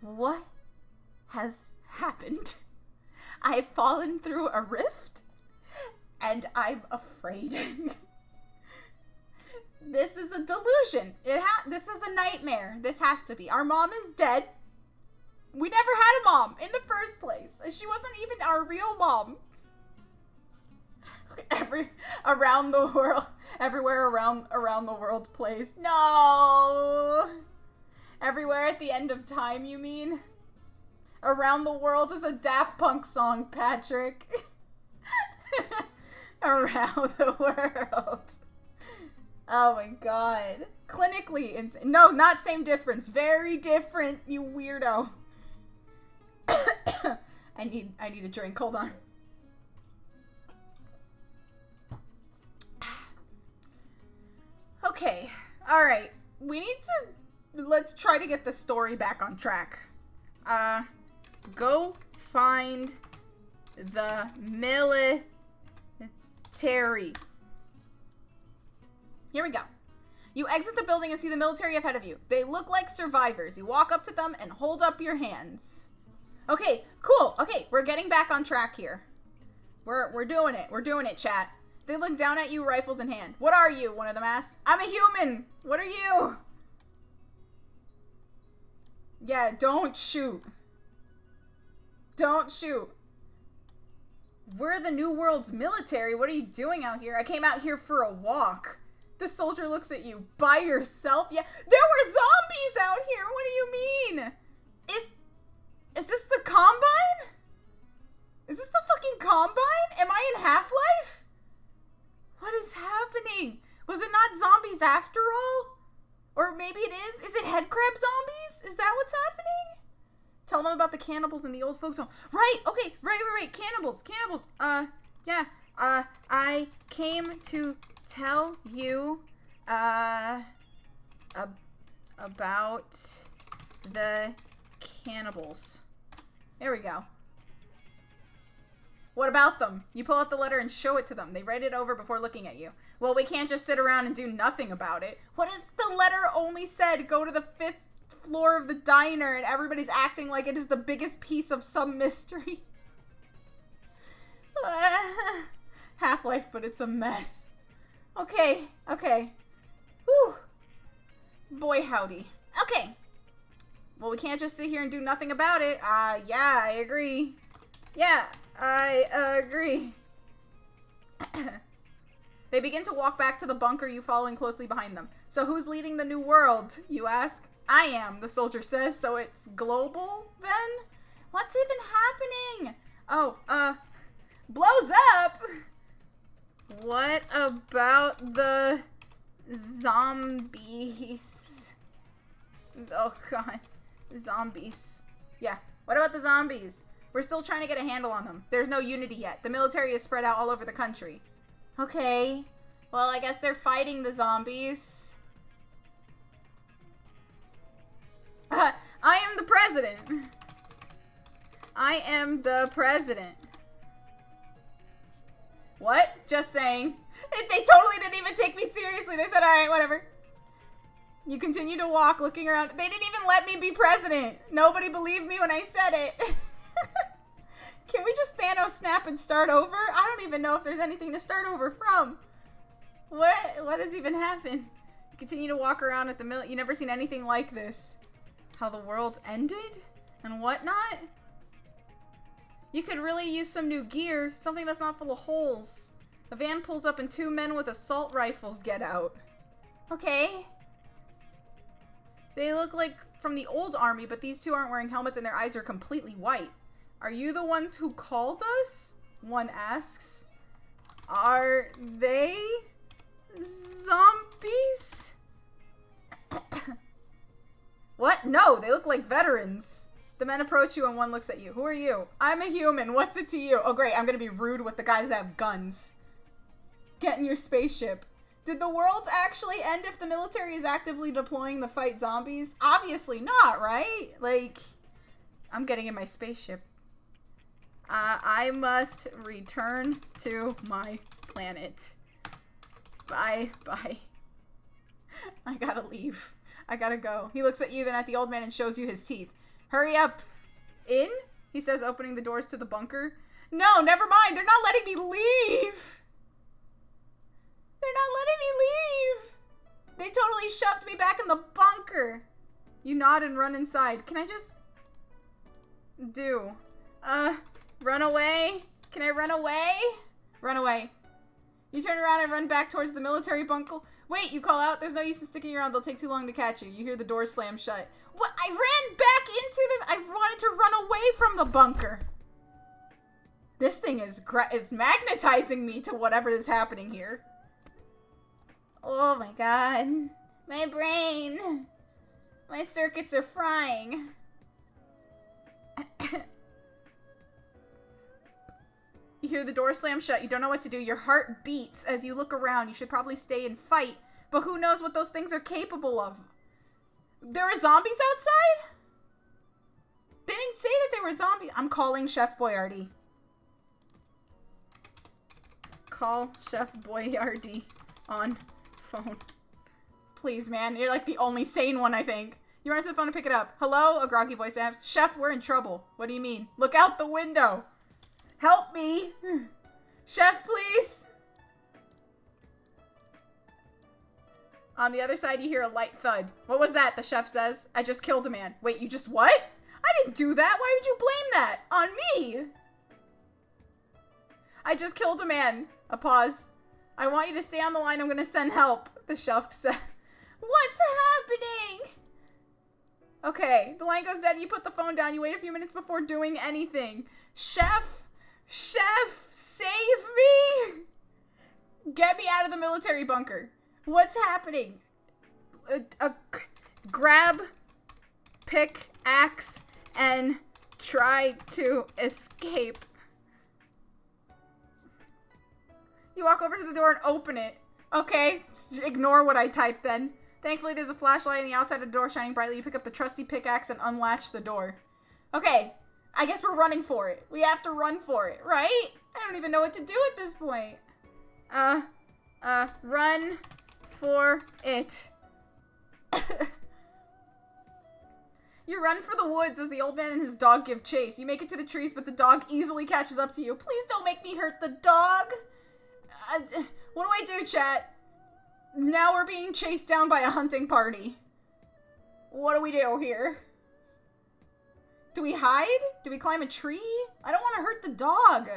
What has happened? I've fallen through a rift, and I'm afraid. This is a delusion. This is a nightmare. This has to be. Our mom is dead. We never had a mom in the first place. She wasn't even our real mom. Around the world, everywhere around the world plays. No. Everywhere at the end of time, you mean? Around the world is a Daft Punk song, Patrick. Around the world. Oh my god. Clinically insane. No, not same difference. Very different, you weirdo. I need a drink. Hold on. Okay. Alright. Let's try to get the story back on track. Go find the military. Here we go. You exit the building and see the military ahead of you. They look like survivors. You walk up to them and hold up your hands. Okay, cool. Okay, we're getting back on track here. We're doing it. We're doing it, chat. They look down at you, rifles in hand. What are you? One of them asks. I'm a human. What are you? Yeah, don't shoot. Don't shoot. We're the New World's military. What are you doing out here? I came out here for a walk. The soldier looks at you. By yourself? Yeah. There were zombies out here. What do you mean? Is this the Combine? Is this the fucking Combine? Am I in Half-Life? What is happening? Was it not zombies after all? Or maybe it is? Is it head crab zombies? Is that what's happening? Tell them about the cannibals in the old folks home. Right, okay, right. Cannibals. Yeah. I came to tell you, about the cannibals. There we go. What about them? You pull out the letter and show it to them. They read it over before looking at you. Well, we can't just sit around and do nothing about it. What is the letter only said? Go to the 5th floor of the diner, and everybody's acting like it is the biggest piece of some mystery. Half-Life, but it's a mess. Okay. Whew. Boy, howdy. Okay. Well, we can't just sit here and do nothing about it. Yeah, I agree. Yeah, I agree. They begin to walk back to the bunker, you following closely behind them. So who's leading the new world, you ask? I am, the soldier says, so it's global, then? What's even happening? Oh, blows up? What about the zombies? Oh, God. Zombies. Yeah, what about the zombies? We're still trying to get a handle on them. There's no unity yet. The military is spread out all over the country. Okay. Well, I guess they're fighting the zombies. I am the president. I am the president. What? Just saying. They totally didn't even take me seriously. They said, alright, whatever. You continue to walk, looking around. They didn't even let me be president. Nobody believed me when I said it. Can we just Thanos snap and start over? I don't even know if there's anything to start over from. What has even happened? You continue to walk around at the mill. You never seen anything like this. How the world ended and whatnot. You could really use some new gear. Something that's not full of holes. A van pulls up and 2 men with assault rifles get out. Okay. They look like from the old army, but these 2 aren't wearing helmets and their eyes are completely white. Are you the ones who called us? One asks. Are they zombies? What? No, they look like veterans. The men approach you and one looks at you. Who are you? I'm a human. What's it to you? Oh, great. I'm going to be rude with the guys that have guns. Get in your spaceship. Did the world actually end if the military is actively deploying to fight zombies? Obviously not, right? Like, I'm getting in my spaceship. I must return to my planet. Bye. I gotta leave. I gotta go. He looks at you, then at the old man, and shows you his teeth. Hurry up. In? He says, opening the doors to the bunker. No, never mind. They're not letting me leave. They're not letting me leave. They totally shoved me back in the bunker. You nod and run inside. Can I just... run away? Can I run away? Run away. You turn around and run back towards the military bunker. Wait, you call out. There's no use in sticking around. They'll take too long to catch you. You hear the door slam shut. What? I ran back into them. I wanted to run away from the bunker. This thing is magnetizing me to whatever is happening here. Oh my god. My brain. My circuits are frying. You hear the door slam shut. You don't know what to do. Your heart beats as you look around. You should probably stay and fight, but who knows what those things are capable of. There are zombies outside? They didn't say that there were zombies. I'm calling Chef Boyardee. Call Chef Boyardee on phone. Please, man. You're like the only sane one, I think. You run to the phone to pick it up. Hello? A groggy voice asks. Chef, we're in trouble. What do you mean? Look out the window. Help me. Chef, please. On the other side, you hear a light thud. What was that? The chef says. I just killed a man. Wait, you just what? I didn't do that. Why would you blame that on me? I just killed a man. A pause. I want you to stay on the line. I'm going to send help. The chef said. What's happening? Okay, the line goes dead. You put the phone down. You wait a few minutes before doing anything. Chef, save me. Get me out of the military bunker. What's happening? Grab pickaxe and try to escape. You walk over to the door and open it. Okay, ignore what I typed then. Thankfully, there's a flashlight on the outside of the door shining brightly. You pick up the trusty pickaxe and unlatch the door. Okay, I guess we're running for it. We have to run for it, right? I don't even know what to do at this point. Run for it. You run for the woods as the old man and his dog give chase. You make it to the trees, but the dog easily catches up to you. Please don't make me hurt the dog. What do I do, chat? Now we're being chased down by a hunting party. What do we do here? Do we hide? Do we climb a tree? I don't want to hurt the dog.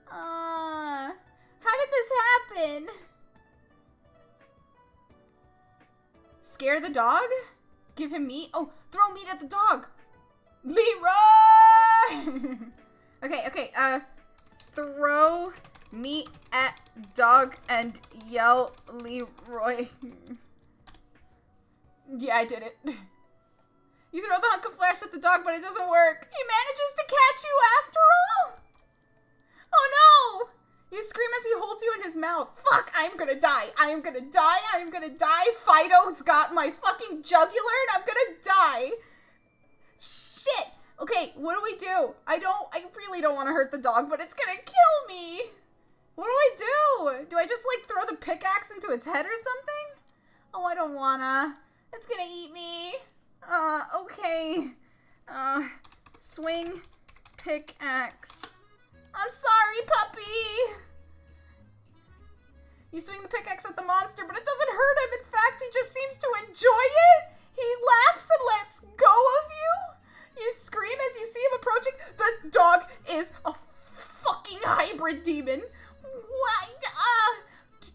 How did this happen? Scare the dog? Give him meat? Oh, throw meat at the dog. Leroy! Okay, throw meat at dog and yell Leroy. Yeah, I did it. You throw the hunk of flesh at the dog, but it doesn't work. He manages to catch you after all? Oh no! You scream as he holds you in his mouth. Fuck, I'm gonna die. I am gonna die. Fido's got my fucking jugular and I'm gonna die. Shit! Okay, what do we do? I really don't want to hurt the dog, but it's gonna kill me. What do I do? Do I just, like, throw the pickaxe into its head or something? Oh, I don't wanna. It's gonna eat me. Okay. Swing pickaxe. I'm sorry, puppy. You swing the pickaxe at the monster, but it doesn't hurt him. In fact, he just seems to enjoy it. He laughs and lets go of you. You scream as you see him approaching. The dog is a fucking hybrid demon. What?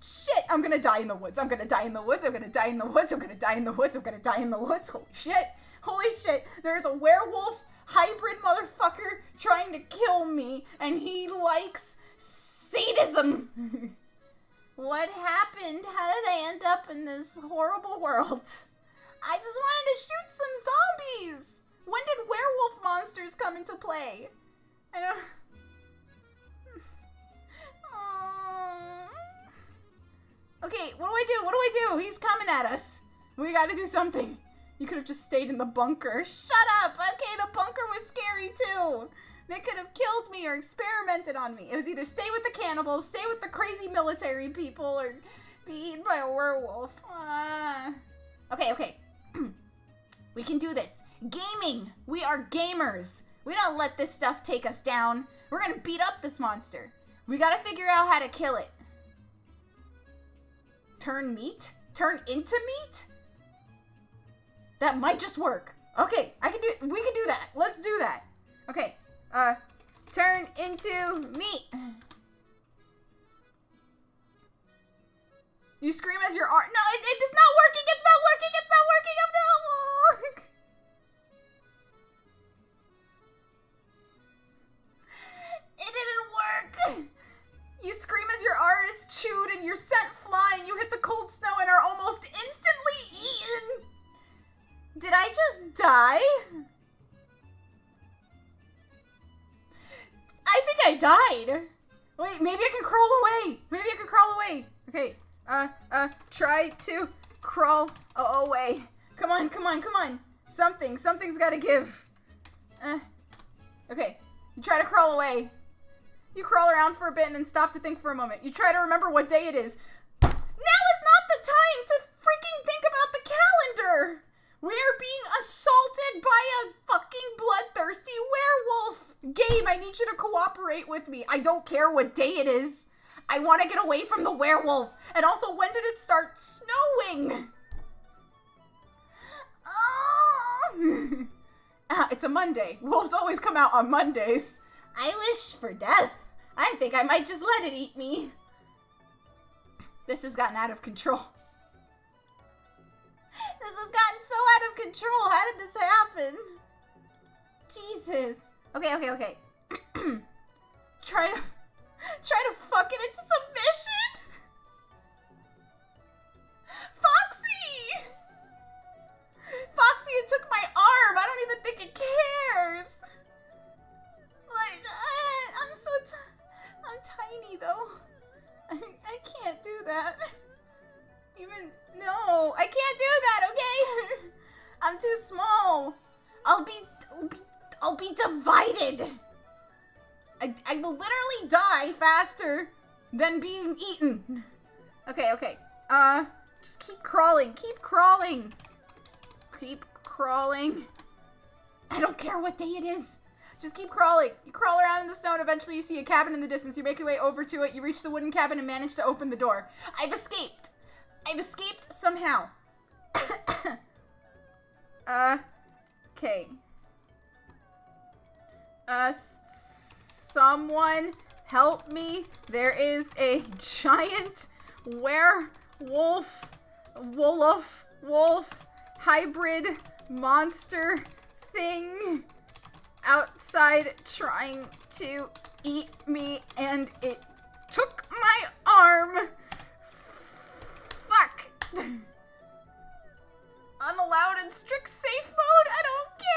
Shit. I'm gonna die in the woods. I'm gonna die in the woods. I'm gonna die in the woods. I'm gonna die in the woods. I'm gonna die in the woods. Holy shit. Holy shit. There's a werewolf hybrid motherfucker trying to kill me, and he likes sadism. What happened? How did I end up in this horrible world? I just wanted to shoot some zombies. When did werewolf monsters come into play? I don't... Okay, what do I do? What do I do? He's coming at us. We gotta do something. You could have just stayed in the bunker. Shut up! Okay, the bunker was scary too. They could have killed me or experimented on me. It was either stay with the cannibals, stay with the crazy military people, or be eaten by a werewolf. Okay. We can do this. Gaming! We are gamers. We don't let this stuff take us down. We're gonna beat up this monster. We gotta figure out how to kill it. Turn meat? Turn into meat? That might just work. Okay, we can do that. Let's do that. Okay, turn into meat. You scream as your art. No, it's not working. It's not working. It's not working. I'm no. It didn't work. You scream as your art is chewed and your scent flying. You hit the cold snow and are almost instantly eaten. Did I just die? I think I died. Wait, maybe I can crawl away. Maybe I can crawl away. Okay. Try to crawl away. Come on. Something's gotta give. Okay. You try to crawl away. You crawl around for a bit and then stop to think for a moment. You try to remember what day it is. Now is not the time to freaking think about the calendar. We're being assaulted by a fucking bloodthirsty werewolf. Game, I need you to cooperate with me. I don't care what day it is. I want to get away from the werewolf. And also, when did it start snowing? Oh! It's a Monday. Wolves always come out on Mondays. I wish for death. I think I might just let it eat me. This has gotten out of control. This has gotten so out of control. How did this happen? Jesus. Okay. Try to fuck it into submission. Foxy, it took my arm. I don't even think it cares. Like, I'm tiny though. I can't do that. No, I can't do that, okay? I'm too small. I'll be divided. I will literally die faster than being eaten. Okay. Just keep crawling. Keep crawling. I don't care what day it is. Just keep crawling. You crawl around in the snow and eventually you see a cabin in the distance. You make your way over to it. You reach the wooden cabin and manage to open the door. I've escaped somehow. Okay. Someone help me. There is a giant wolf hybrid monster thing outside trying to eat me, and it took my arm. Fuck. Unallowed in strict safe mode? I don't care.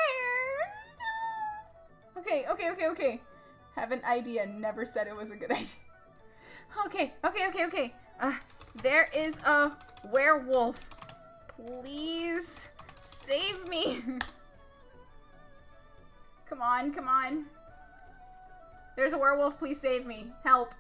Okay. Have an idea. Never said it was a good idea. Okay. There is a werewolf. Please save me. Come on. There's a werewolf. Please save me. Help.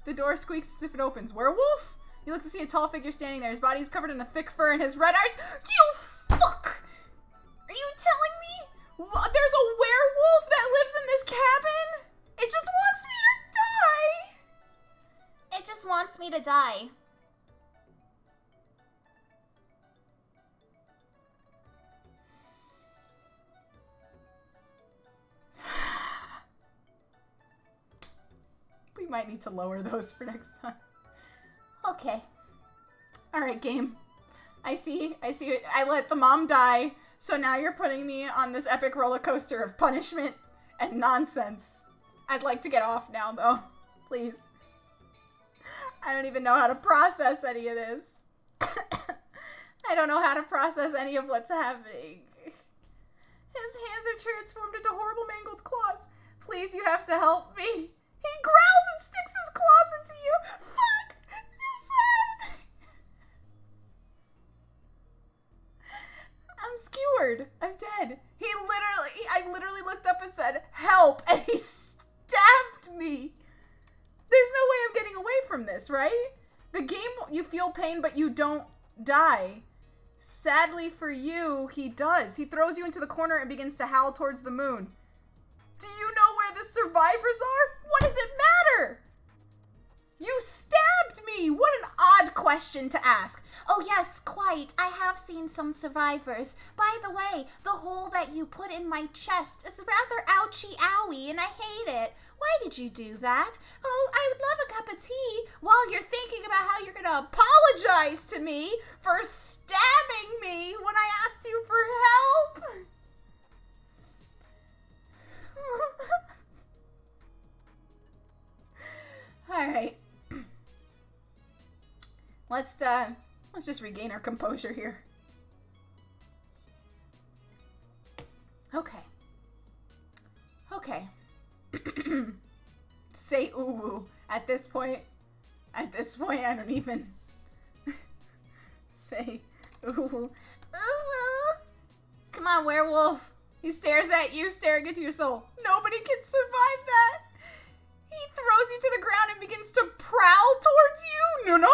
The door squeaks as if it opens. Werewolf? You look to see a tall figure standing there. His body is covered in a thick fur and his red eyes. You fuck! Are you telling me there's a werewolf that lives in this cabin? It just wants me to die. We might need to lower those for next time. Okay. Alright, game. I see. I let the mom die, so now you're putting me on this epic roller coaster of punishment and nonsense. I'd like to get off now, though. Please. I don't even know how to process any of this. I don't know how to process any of what's happening. His hands are transformed into horrible mangled claws. Please, you have to help me. He growls and sticks his claws into you. Fuck! Fuck! I'm skewered. I'm dead. I literally looked up and said, help, and he stabbed me. There's no way I'm getting away from this, right? The game, you feel pain, but you don't die. Sadly for you, he does. He throws you into the corner and begins to howl towards the moon. Do you know where the survivors are? What does it matter? You stabbed me! What an odd question to ask. Oh yes, quite. I have seen some survivors. By the way, the hole that you put in my chest is rather ouchy-owie and I hate it. Why did you do that? Oh, I would love a cup of tea while you're thinking about how you're going to apologize to me for stabbing me when I asked you for help. All right. Let's just regain our composure here. Okay. Say ooh. At this point, I don't even say ooh. Ooh. Come on, werewolf. He stares at you, staring into your soul. Nobody can survive that. He throws you to the ground and begins to prowl towards you. No.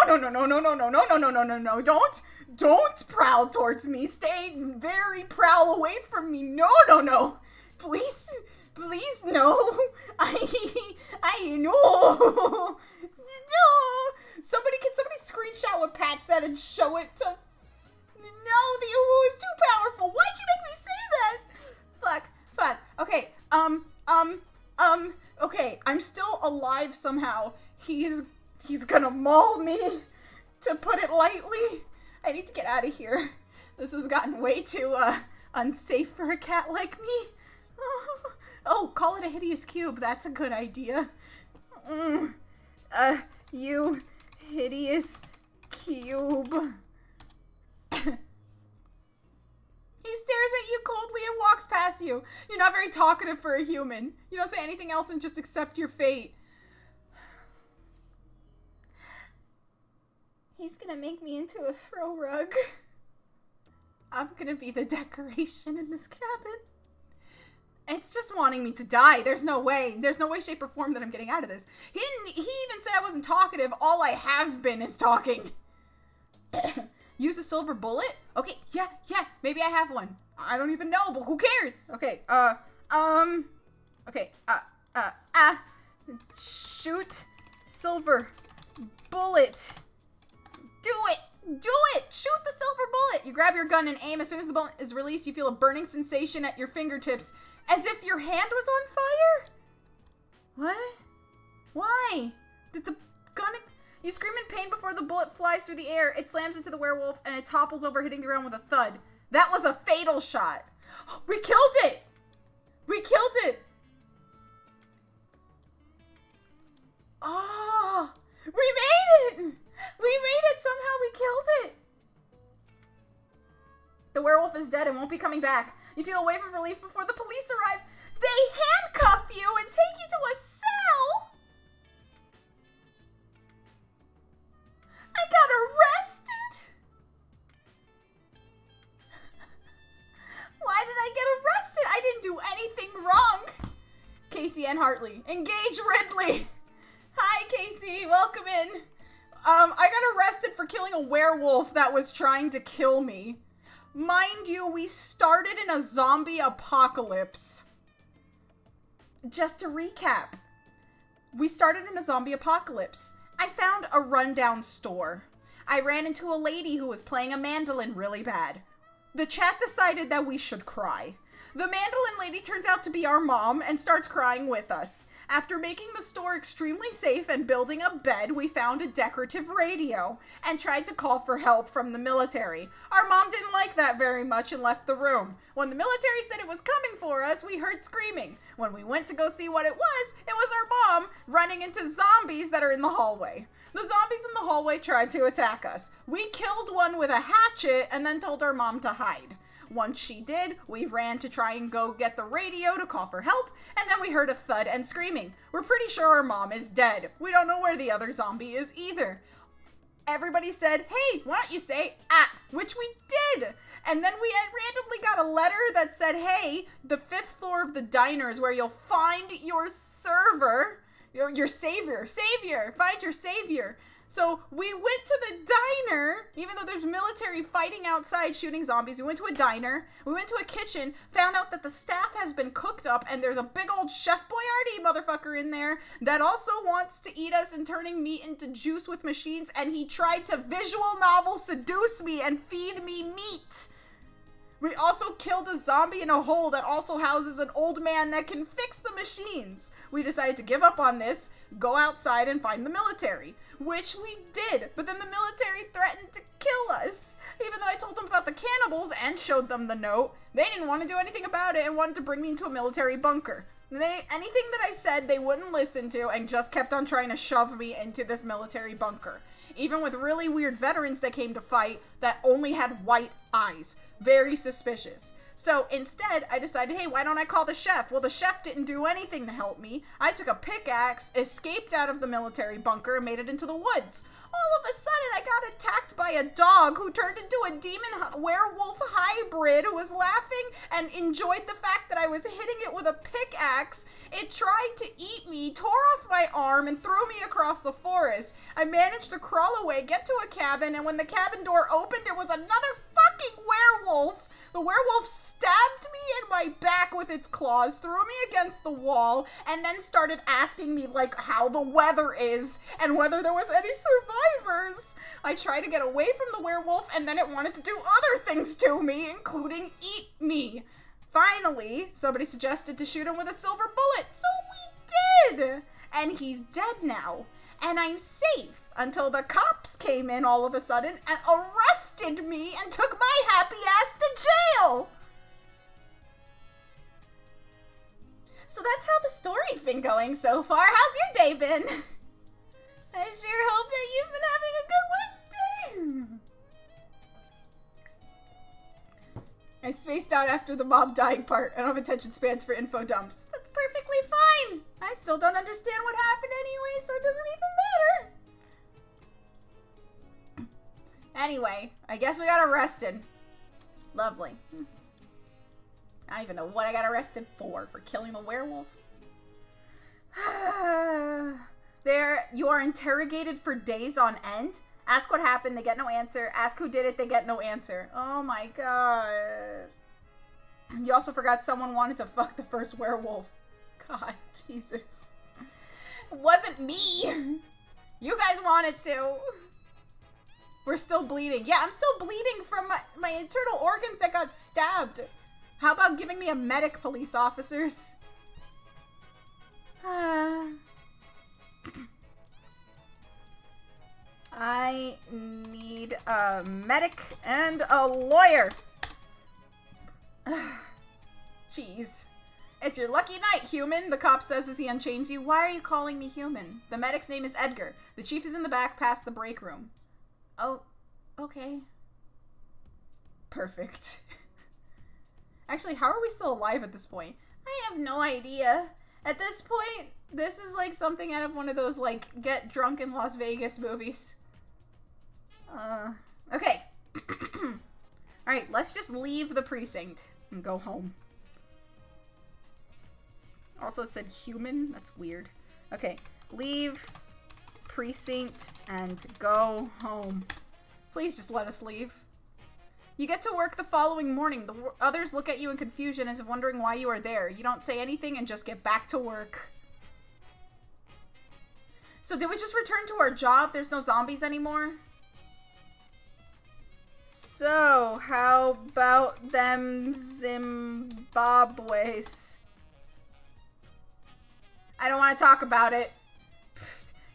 Don't prowl towards me. Stay very prowl away from me. No. Please, no. I know. No. Somebody screenshot what Pat said and show it to. No, the ooh is too powerful. Why'd you make me say that? Fuck. Okay. Okay. I'm still alive somehow. He's gonna maul me. To put it lightly. I need to get out of here. This has gotten way too unsafe for a cat like me. Oh, call it a hideous cube. That's a good idea. You hideous cube. He stares at you coldly and walks past you. You're not very talkative for a human. You don't say anything else and just accept your fate. He's gonna make me into a throw rug. I'm gonna be the decoration in this cabin. It's just wanting me to die. There's no way, shape, or form that I'm getting out of this. He even said I wasn't talkative. All I have been is talking. Use a silver bullet? Okay, yeah, maybe I have one. I don't even know, but who cares? Okay, shoot silver bullet. Do it! Shoot the silver bullet! You grab your gun and aim. As soon as the bullet is released, you feel a burning sensation at your fingertips, as if your hand was on fire? What? Why? Did the gun... You scream in pain before the bullet flies through the air. It slams into the werewolf, and it topples over, hitting the ground with a thud. That was a fatal shot. We killed it! Oh! We made it! Somehow we killed it! The werewolf is dead and won't be coming back. You feel a wave of relief before the police arrive. They handcuff you and take you to a cell! I got arrested! Why did I get arrested? I didn't do anything wrong! Casey and Hartley. Engage Ridley! Hi, Casey. Welcome in. I got arrested for killing a werewolf that was trying to kill me. Mind you, we started in a zombie apocalypse. Just to recap, we started in a zombie apocalypse. I found a rundown store. I ran into a lady who was playing a mandolin really bad. The chat decided that we should cry. The mandolin lady turns out to be our mom and starts crying with us. After making the store extremely safe and building a bed, we found a decorative radio and tried to call for help from the military. Our mom didn't like that very much and left the room. When the military said it was coming for us, we heard screaming. When we went to go see what it was our mom running into zombies that are in the hallway. The zombies in the hallway tried to attack us. We killed one with a hatchet and then told our mom to hide. Once she did, we ran to try and go get the radio to call for help, and then we heard a thud and screaming. We're pretty sure our mom is dead. We don't know where the other zombie is either. Everybody said, hey, why don't you say ah, which we did. And then we had randomly got a letter that said, hey, the 5th floor of the diner is where you'll find your server, your savior, find your savior. So we went to the diner, even though there's military fighting outside shooting zombies. We went to a diner, we went to a kitchen, found out that the staff has been cooked up, and there's a big old Chef Boyardee motherfucker in there that also wants to eat us and turning meat into juice with machines, and he tried to visual novel seduce me and feed me meat. We also killed a zombie in a hole that also houses an old man that can fix the machines. We decided to give up on this, go outside and find the military, which we did, but then the military threatened to kill us. Even though I told them about the cannibals and showed them the note, they didn't want to do anything about it and wanted to bring me into a military bunker. Anything that I said, they wouldn't listen to and just kept on trying to shove me into this military bunker. Even with really weird veterans that came to fight that only had white eyes. Very suspicious. So instead, I decided, hey, why don't I call the chef? Well, the chef didn't do anything to help me. I took a pickaxe, escaped out of the military bunker, and made it into the woods. All of a sudden, I got attacked by a dog who turned into a demon werewolf hybrid who was laughing and enjoyed the fact that I was hitting it with a pickaxe. It tried to eat me, tore off my arm, and threw me across the forest. I managed to crawl away, get to a cabin, and when the cabin door opened, there was another fucking werewolf. The werewolf stabbed me in my back with its claws, threw me against the wall, and then started asking me, like, how the weather is and whether there was any survivors. I tried to get away from the werewolf, and then it wanted to do other things to me, including eat me. Finally, somebody suggested to shoot him with a silver bullet, so we did! And he's dead now, and I'm safe until the cops came in all of a sudden and arrested me and took my happy ass to jail! So that's how the story's been going so far. How's your day been? I sure hope that you've been having a good Wednesday. I spaced out after the mob dying part. I don't have attention spans for info dumps. That's perfectly fine. I still don't understand what happened anyway, so it doesn't even matter. Anyway, I guess we got arrested. Lovely. I don't even know what I got arrested for killing a werewolf. You are interrogated for days on end. Ask what happened, they get no answer. Ask who did it, they get no answer. Oh my god. You also forgot someone wanted to fuck the first werewolf. God, Jesus. It wasn't me. You guys wanted to. We're still bleeding. Yeah, I'm still bleeding from my internal organs that got stabbed. How about giving me a medic, police officers? I need a medic and a lawyer. Jeez. It's your lucky night, human, the cop says as he unchains you. Why are you calling me human? The medic's name is Edgar. The chief is in the back past the break room. Oh, okay. Perfect. Actually, how are we still alive at this point? I have no idea. At this point, this is like something out of one of those, like, Get Drunk in Las Vegas movies. Okay. Alright, let's just leave the precinct and go home. Also, it said human. That's weird. Okay, leave precinct and go home. Please just let us leave. You get to work the following morning. The others look at you in confusion as if wondering why you are there. You don't say anything and just get back to work. So did we just return to our job? There's no zombies anymore? So, how about them Zimbabwe's? I don't want to talk about it.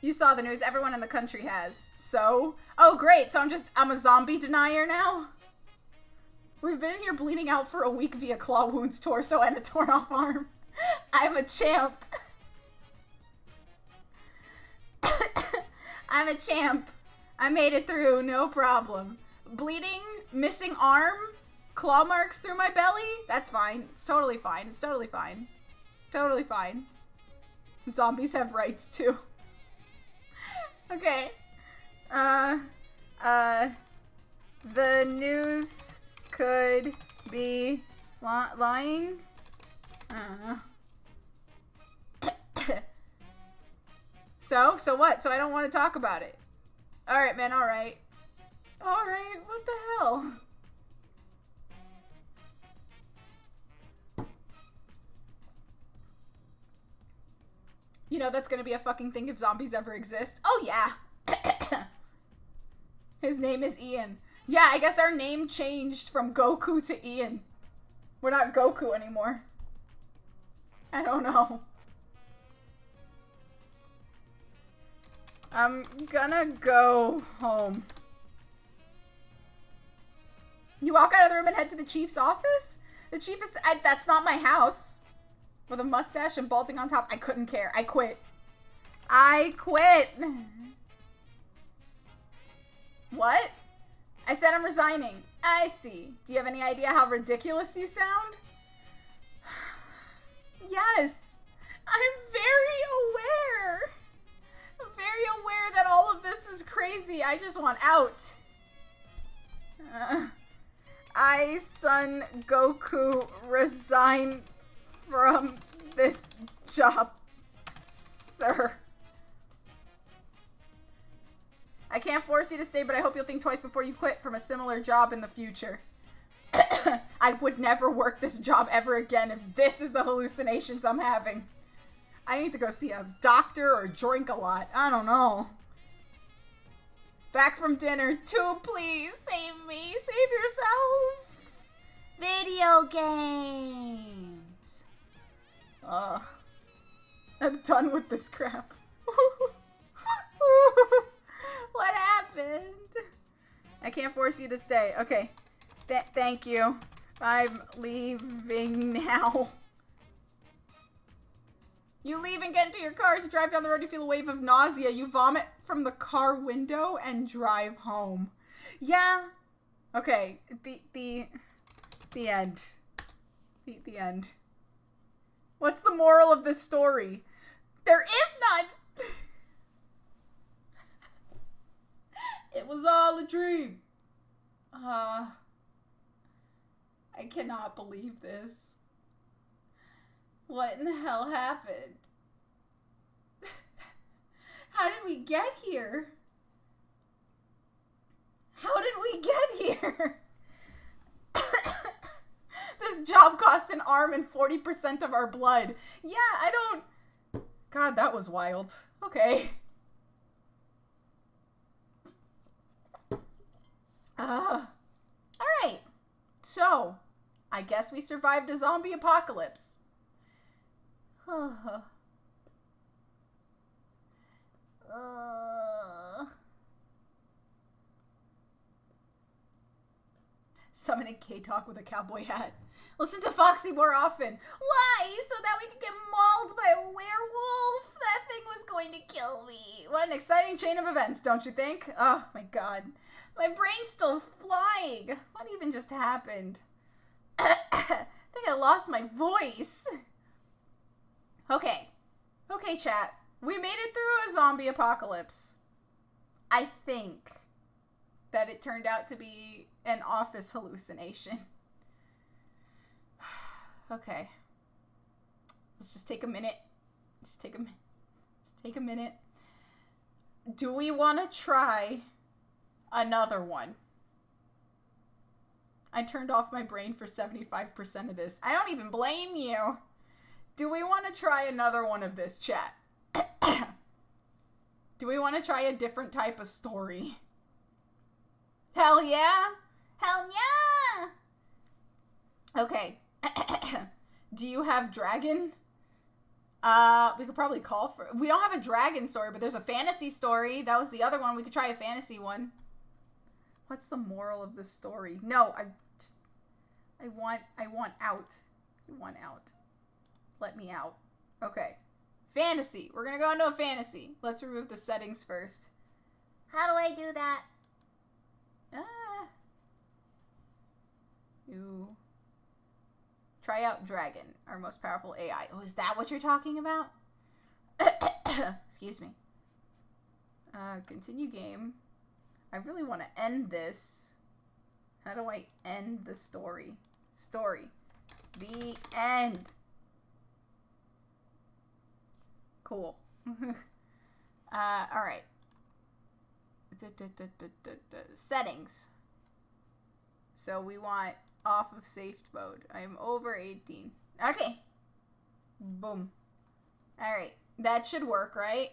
You saw the news. Everyone in the country has. So? Oh, great. So I'm a zombie denier now? We've been in here bleeding out for a week via claw wounds, torso, and a torn off arm. I'm a champ. I'm a champ. I made it through, no problem. Bleeding, missing arm, claw marks through my belly? That's fine. It's totally fine. It's totally fine. It's totally fine. Zombies have rights too. Okay. The news could be lying? I don't know. So what? So I don't want to talk about it. Alright, man, alright. Alright, what the hell? You know that's gonna be a fucking thing if zombies ever exist. Oh yeah! His name is Ian. Yeah, I guess our name changed from Goku to Ian. We're not Goku anymore. I don't know. I'm gonna go home. You walk out of the room and head to the chief's office? The chief is... that's not my house. With a mustache and balding on top. I couldn't care. I quit. I quit. What? I said I'm resigning. I see. Do you have any idea how ridiculous you sound? Yes. I'm very aware. I'm very aware that all of this is crazy. I just want out. I, Son Goku, resign from this job, sir. I can't force you to stay, but I hope you'll think twice before you quit from a similar job in the future. I would never work this job ever again if this is the hallucinations I'm having. I need to go see a doctor or drink a lot. I don't know. Back from dinner. 2, please. Save me. Save yourself. Video games. Ugh. I'm done with this crap. What happened? I can't force you to stay. Okay. Thank you. I'm leaving now. You leave and get into your car. As you drive down the road, you feel a wave of nausea. You vomit from the car window and drive home. Yeah. Okay. The end. The end. What's the moral of this story? There is none. It was all a dream. I cannot believe this. What in the hell happened? How did we get here? How did we get here? This job cost an arm and 40% of our blood. Yeah, I don't... God, that was wild. Okay. Alright. So, I guess we survived a zombie apocalypse. Summon a K-Talk with a cowboy hat. Listen to Foxy more often. Why? So that we could get mauled by a werewolf? That thing was going to kill me. What an exciting chain of events, don't you think? Oh my god. My brain's still flying. What even just happened? I think I lost my voice. Okay. Okay, chat. We made it through a zombie apocalypse. I think that it turned out to be an office hallucination. Okay. Let's just take a minute. Just take a minute. Do we want to try another one? I turned off my brain for 75% of this. I don't even blame you. Do we want to try another one of this, chat? Do we want to try a different type of story? Hell yeah! Hell yeah! Okay. Do you have dragon? We could probably call for... We don't have a dragon story, but there's a fantasy story. That was the other one. We could try a fantasy one. What's the moral of this story? No, I want out. I want out. Let me out. Okay. Fantasy. We're gonna go into a fantasy. Let's remove the settings first. How do I do that? You try out Dragon, our most powerful AI. Oh, is that what you're talking about? Excuse me. Continue game. I really want to end this. How do I end the story? Story. The end. Cool. Alright. Settings. So we want off of safe mode. I am over 18. Okay. Boom. Alright. That should work, right?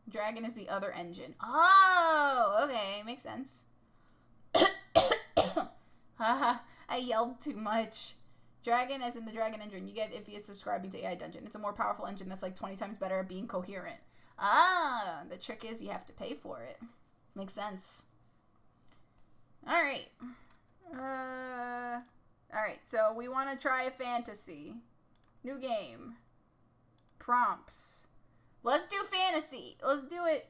Dragon is the other engine. Oh, okay. Makes sense. Haha, I yelled too much. Dragon, as in the Dragon engine, you get if you're subscribing to AI Dungeon. It's a more powerful engine that's like 20 times better at being coherent. Ah, the trick is you have to pay for it. Makes sense. Alright. Alright, so we want to try a fantasy. New game. Prompts. Let's do fantasy. Let's do it.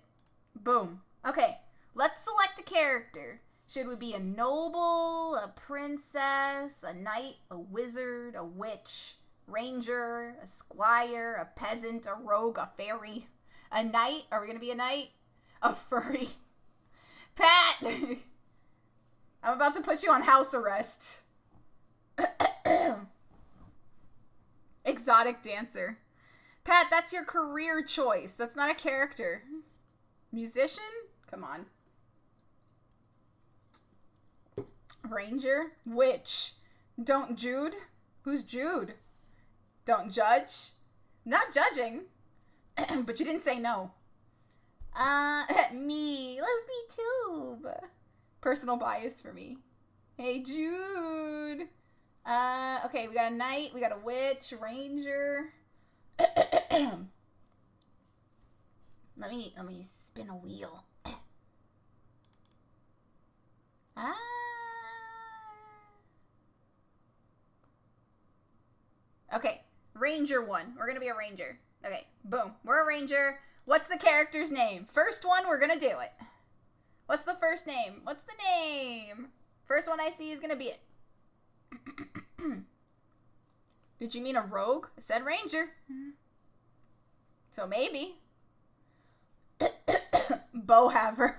Boom. Okay, let's select a character. Should we be a noble, a princess, a knight, a wizard, a witch, ranger, a squire, a peasant, a rogue, a fairy? A knight? Are we going to be a knight? A furry? Pat! I'm about to put you on house arrest. Exotic dancer. Pat, that's your career choice. That's not a character. Musician? Come on. Ranger? Witch? Don't Jude? Who's Jude? Don't judge? Not judging. But you didn't say no. Me. Let's be Tube. Personal bias for me. Hey, Jude. Okay, we got a knight, we got a witch, ranger. Let me spin a wheel. Okay, ranger one. We're gonna be a ranger. Okay, boom. We're a ranger. What's the character's name? First one, we're gonna do it. What's the first name? What's the name? First one I see is gonna be it. Did you mean a rogue? I said ranger. So maybe. Bowhaver.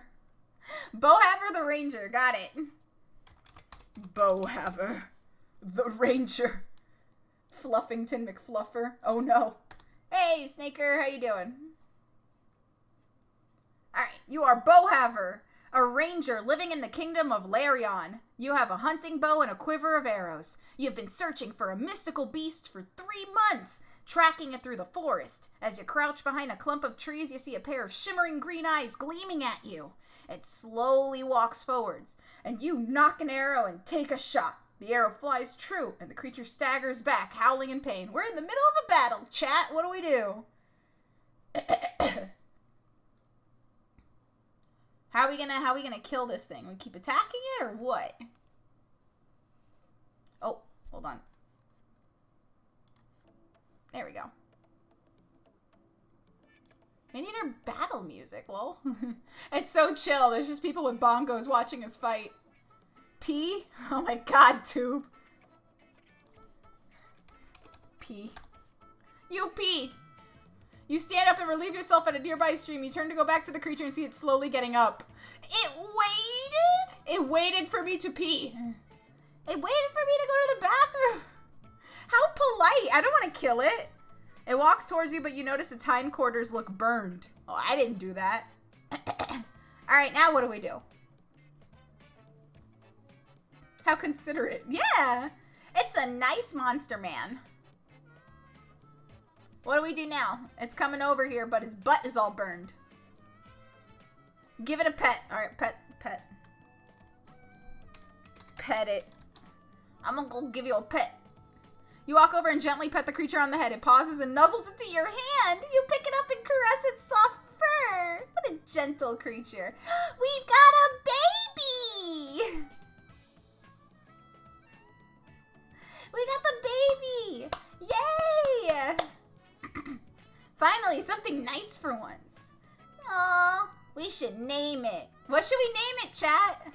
Bowhaver the ranger. Got it. Bowhaver the ranger. Fluffington McFluffer. Oh no. Hey, Snaker. How you doing? Alright, you are Bowhaver, a ranger living in the kingdom of Larion. You have a hunting bow and a quiver of arrows. You have been searching for a mystical beast for 3 months, tracking it through the forest. As you crouch behind a clump of trees, you see a pair of shimmering green eyes gleaming at you. It slowly walks forwards, and you knock an arrow and take a shot. The arrow flies true, and the creature staggers back, howling in pain. We're in the middle of a battle, chat. What do we do? How are we gonna kill this thing? We keep attacking it or what? Oh, hold on. There we go. We need our battle music, lol. It's so chill. There's just people with bongos watching us fight. P? Oh my god, Tube. P. You pee. You stand up and relieve yourself at a nearby stream. You turn to go back to the creature and see it slowly getting up. It waited? It waited for me to pee. It waited for me to go to the bathroom. How polite. I don't want to kill it. It walks towards you, but you notice its hindquarters look burned. Oh, I didn't do that. Alright, now what do we do? How considerate. Yeah. It's a nice monster man. What do we do now? It's coming over here, but its butt is all burned. Give it a pet. Alright, pet. Pet it. I'm gonna go give you a pet. You walk over and gently pet the creature on the head. It pauses and nuzzles into your hand. You pick it up and caress its soft fur. What a gentle creature. We've got a baby! We got the baby! Yay! Finally, something nice for once. Aw, we should name it. What should we name it, chat?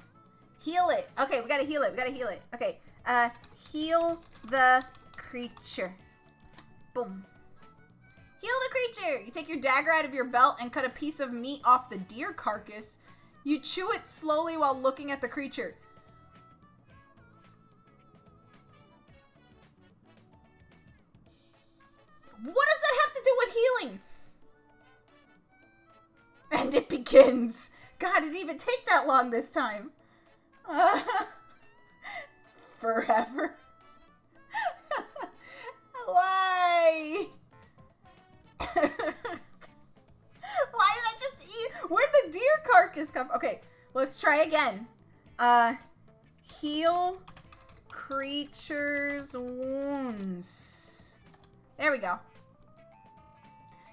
Heal it. Okay, we gotta heal it. Okay, heal the creature. Boom. Heal the creature! You take your dagger out of your belt and cut a piece of meat off the deer carcass. You chew it slowly while looking at the creature. What does that have to do with healing? And it begins. God, it didn't even take that long this time. Forever. Why? Why did I just eat? Where'd the deer carcass come? Okay, let's try again. Heal creature's wounds. There we go.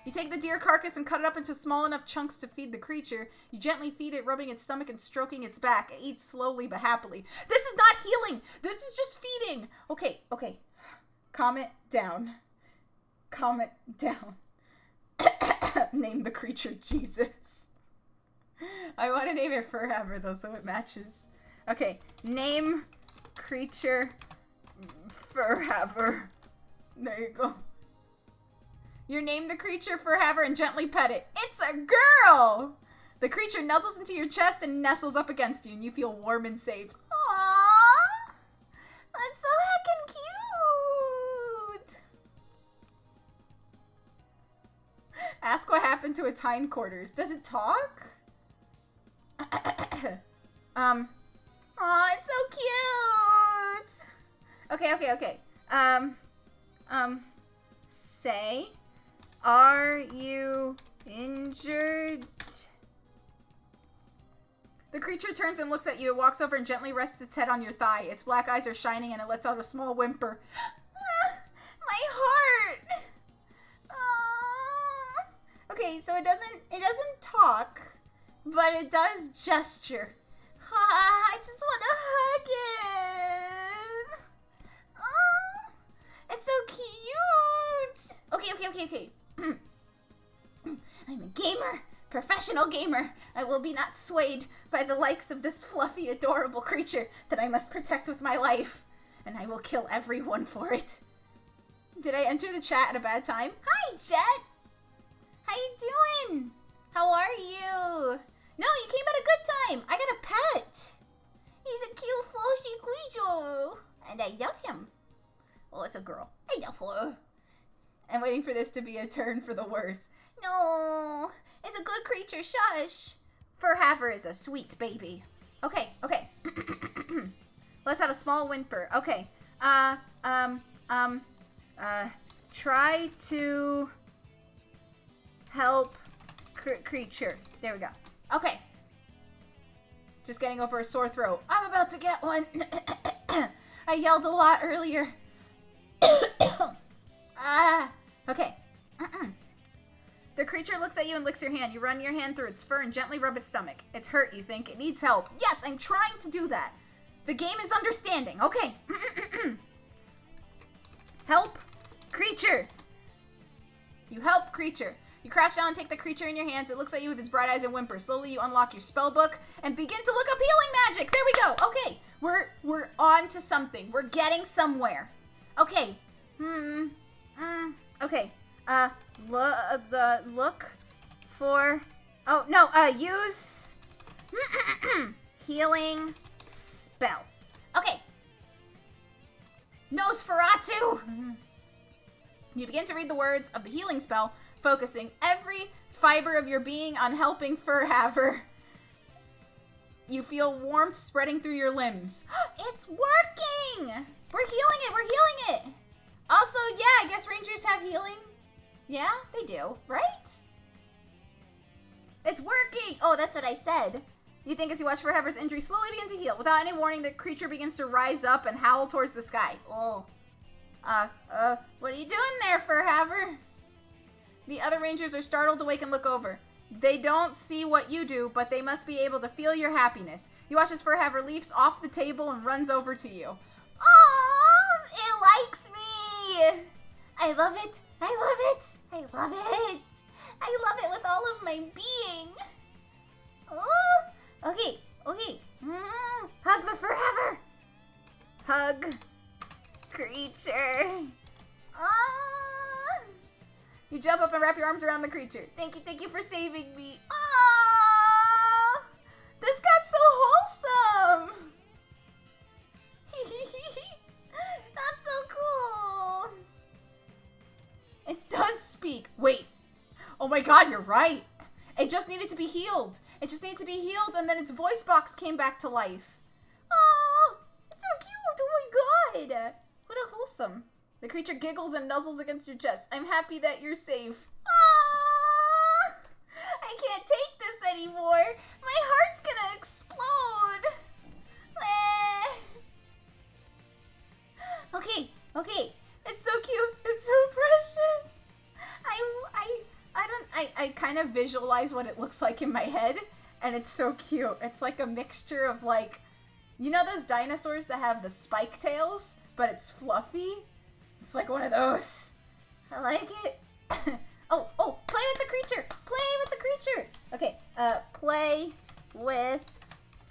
You take the deer carcass and cut it up into small enough chunks to feed the creature. You gently feed it, rubbing its stomach and stroking its back. It eats slowly but happily. This is not healing. This is just feeding. Okay. Calm it down. Name the creature Jesus. I want to name it Forever, though, so it matches. Okay. Name creature Forever. There you go. You name the creature Forever and gently pet it. It's a girl! The creature nuzzles into your chest and nestles up against you, and you feel warm and safe. Aww! That's so heckin' cute! Ask what happened to its hindquarters. Does it talk? Aw, it's so cute! Okay. Say... Are you injured? The creature turns and looks at you. It walks over and gently rests its head on your thigh. Its black eyes are shining and it lets out a small whimper. My heart! Okay, so it doesn't talk, but it does gesture. I just want to hug it. It's so cute. Okay. I'm a gamer, professional gamer. I will be not swayed by the likes of this fluffy, adorable creature that I must protect with my life, and I will kill everyone for it. Did I enter the chat at a bad time? Hi, Jet. How you doing? How are you? No, you came at a good time. I got a pet. He's a cute, fluffy creature, and I love him. Well, it's a girl. I love her. I'm waiting for this to be a turn for the worse. No, it's a good creature, shush. Forever is a sweet baby. Okay. Let's have a small whimper. Okay. Try to help creature. There we go. Okay. Just getting over a sore throat. I'm about to get one. I yelled a lot earlier. Okay. The creature looks at you and licks your hand. You run your hand through its fur and gently rub its stomach. It's hurt, you think. It needs help. Yes, I'm trying to do that. The game is understanding. Okay. Help creature. You help creature. You crouch down and take the creature in your hands. It looks at you with its bright eyes and whimpers. Slowly you unlock your spell book and begin to look up healing magic. There we go. Okay. We're on to something. We're getting somewhere. Okay. Okay. Look for... Oh, no. Use... healing spell. Okay. Nosferatu! You begin to read the words of the healing spell, focusing every fiber of your being on helping Furhaver. You feel warmth spreading through your limbs. It's working! We're healing it! Also, yeah, I guess rangers have healing. Yeah, they do, right? It's working! Oh, that's what I said. You think as you watch Furhaver's injury slowly begin to heal. Without any warning, the creature begins to rise up and howl towards the sky. Oh. What are you doing there, Furhaver? The other rangers are startled, awake, and look over. They don't see what you do, but they must be able to feel your happiness. You watch as Furhaver leaps off the table and runs over to you. Oh, it likes me! I love it. I love it. I love it. I love it with all of my being. Oh, okay. Hug the forever. Hug creature. Ah! You jump up and wrap your arms around the creature. Thank you for saving me. Ah! This got so wholesome. That's so cool. It does speak. Wait. Oh my god, you're right. It just needed to be healed. It just needed to be healed, and then its voice box came back to life. Oh, it's so cute. Oh my god. What a wholesome. The creature giggles and nuzzles against your chest. I'm happy that you're safe. Ah! I can't take this anymore. My heart's gonna explode. Okay. It's so cute. It's so precious. I kind of visualize what it looks like in my head, and it's so cute. It's like a mixture of, like, you know those dinosaurs that have the spike tails, but it's fluffy? It's like one of those. I like it. Oh, play with the creature. Okay, play with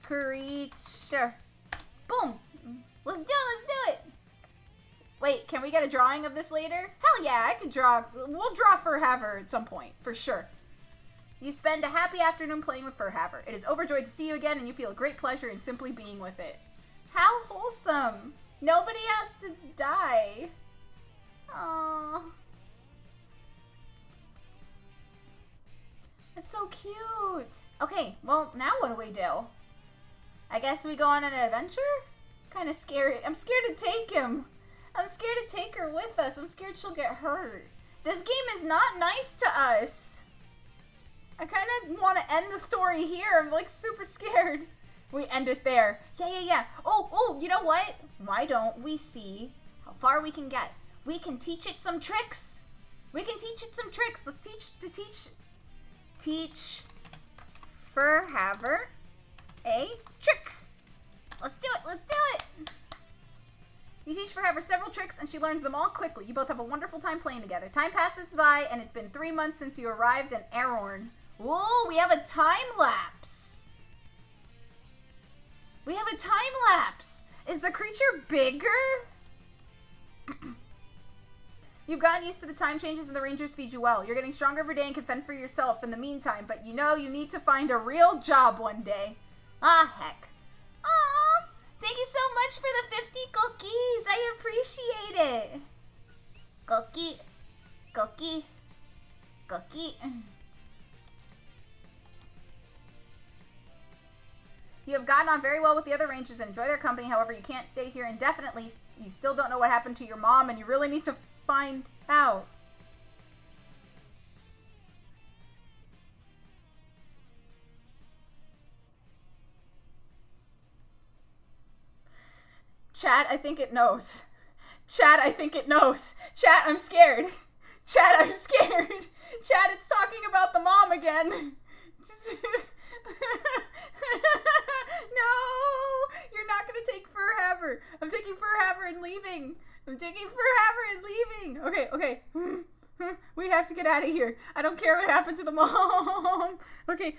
creature. Boom. Let's do it. Wait, can we get a drawing of this later? Hell yeah, I could draw. We'll draw Furhaver at some point, for sure. You spend a happy afternoon playing with Furhaver. It is overjoyed to see you again, and you feel a great pleasure in simply being with it. How wholesome. Nobody has to die. Aww. It's so cute. Okay, well, now what do we do? I guess we go on an adventure? Kind of scary. I'm scared to take him. I'm scared to take her with us. I'm scared she'll get hurt. This game is not nice to us. I kind of want to end the story here. I'm like super scared. We end it there. Yeah. Oh, you know what? Why don't we see how far we can get? We can teach it some tricks. Let's teach Furhaver a trick. Let's do it. You teach Furhaver several tricks, and she learns them all quickly. You both have a wonderful time playing together. Time passes by, and it's been 3 months since you arrived in Arorn. Whoa, we have a time lapse. Is the creature bigger? You've gotten used to the time changes, and the rangers feed you well. You're getting stronger every day and can fend for yourself in the meantime, but you know you need to find a real job one day. Ah, heck. Aw, thank you so much for the 50 cookies. I appreciate it. Cookie. You have gotten on very well with the other rangers and enjoy their company. However, you can't stay here indefinitely. You still don't know what happened to your mom, and you really need to find out. Chat, I think it knows. Chat, I'm scared. Chat, it's talking about the mom again. No! You're not gonna take Furhaver. I'm taking Furhaver and leaving. Okay. We have to get out of here. I don't care what happened to the mom. Okay.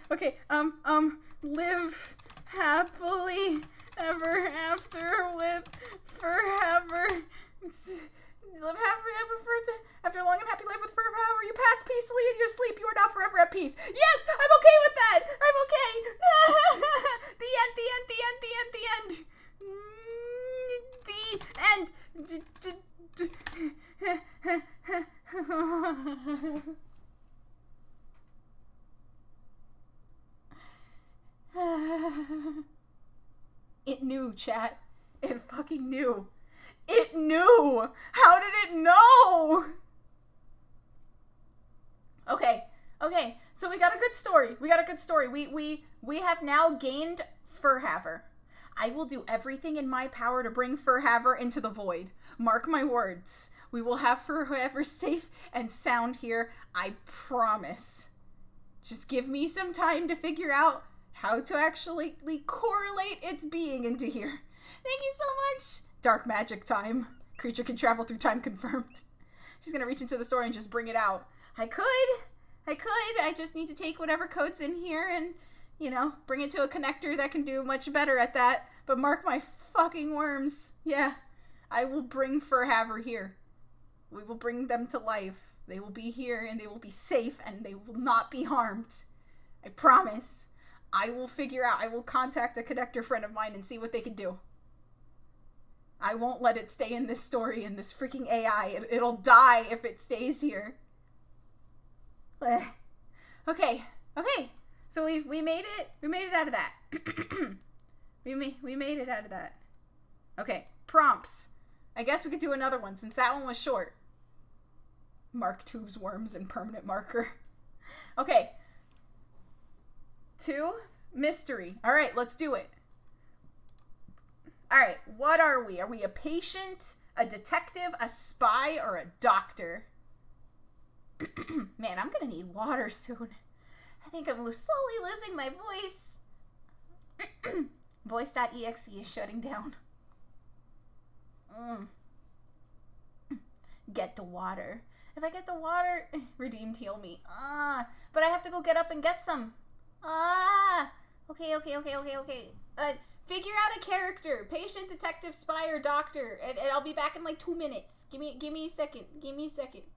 Live happily ever after with Furhaver. Live happily ever after a long and happy life with Furhaver. You pass peacefully in your sleep. You are now forever at peace. Yes, I'm okay with that. I'm okay. The end. It knew, chat. It fucking knew. It knew! How did it know? Okay. So we got a good story. We have now gained Furhaver. I will do everything in my power to bring Furhaver into the void. Mark my words. We will have Furhaver safe and sound here. I promise. Just give me some time to figure out how to actually correlate its being into here. Thank you so much. Dark magic time. Creature can travel through time confirmed. She's gonna reach into the store and just bring it out. I could. I just need to take whatever code's in here and, You know, bring it to a connector that can do much better at that. But mark my fucking worms. Yeah, I will bring Furhaver here. We will bring them to life. They will be here and they will be safe and they will not be harmed. I promise. I will figure out, I will contact a connector friend of mine and see what they can do. I won't let it stay in this story, in this freaking AI. It'll die if it stays here. Okay. So we made it. We made it out of that. we made it out of that. Okay, prompts. I guess we could do another one since that one was short. Mark tubes, worms, and permanent marker. Okay. 2, mystery. All right, let's do it. All right, what are we? Are we a patient, a detective, a spy, or a doctor? Man, I'm gonna need water soon. I think I'm slowly losing my voice. Voice.exe is shutting down. Get the water. If I get the water, redeemed heal me. But I have to go get up and get some. Okay. Figure out a character. Patient, detective, spy, or doctor. And I'll be back in like 2 minutes. Give me a second. Give me a second.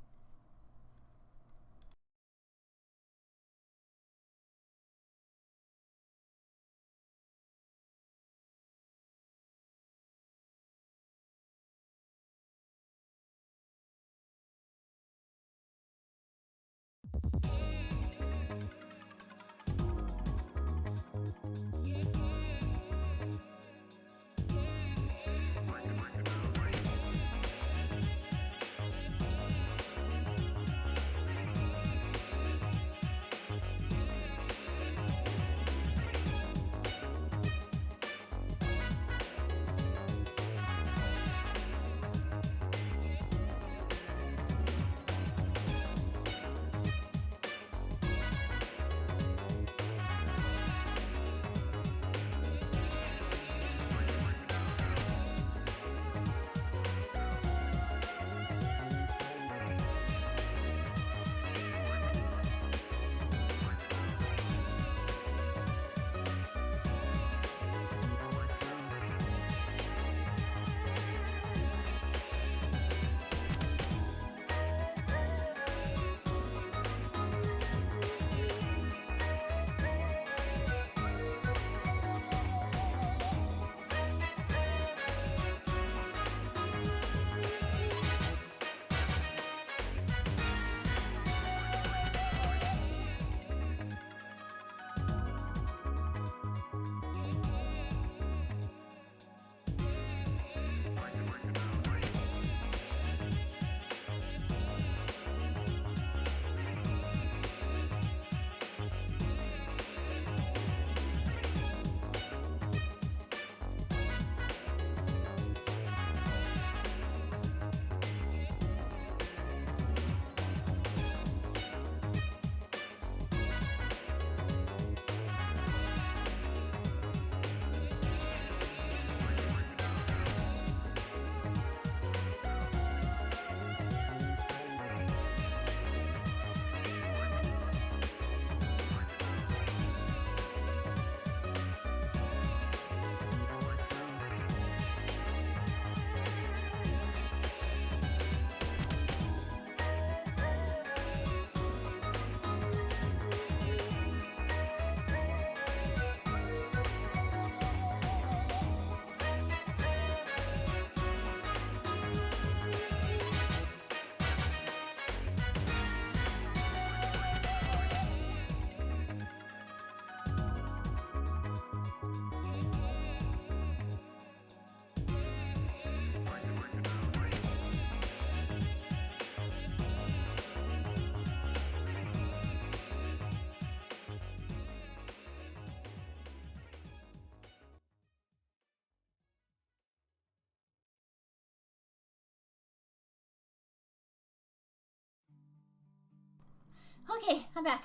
Okay, I'm back.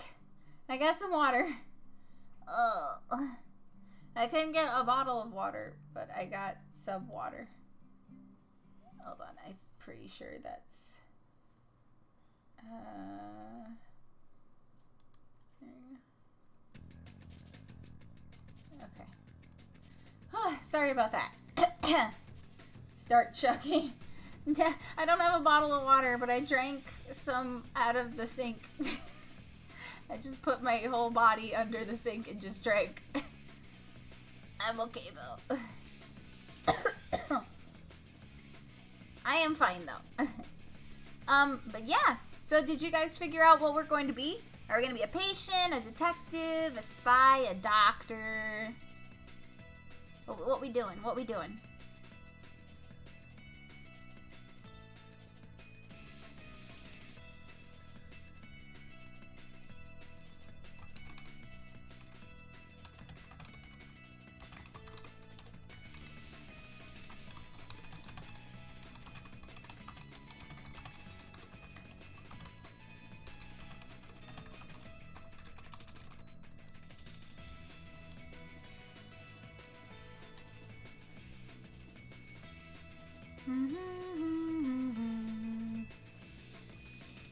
I got some water. I couldn't get a bottle of water, but I got some water. Hold on, I'm pretty sure that's... Sorry about that. Start chugging. Yeah, I don't have a bottle of water, but I drank some out of the sink. I just put my whole body under the sink and just drank. I'm okay though. I am fine though. But yeah. So did you guys figure out what we're going to be? Are we going to be a patient, a detective, a spy, a doctor? What we doing? What we doing?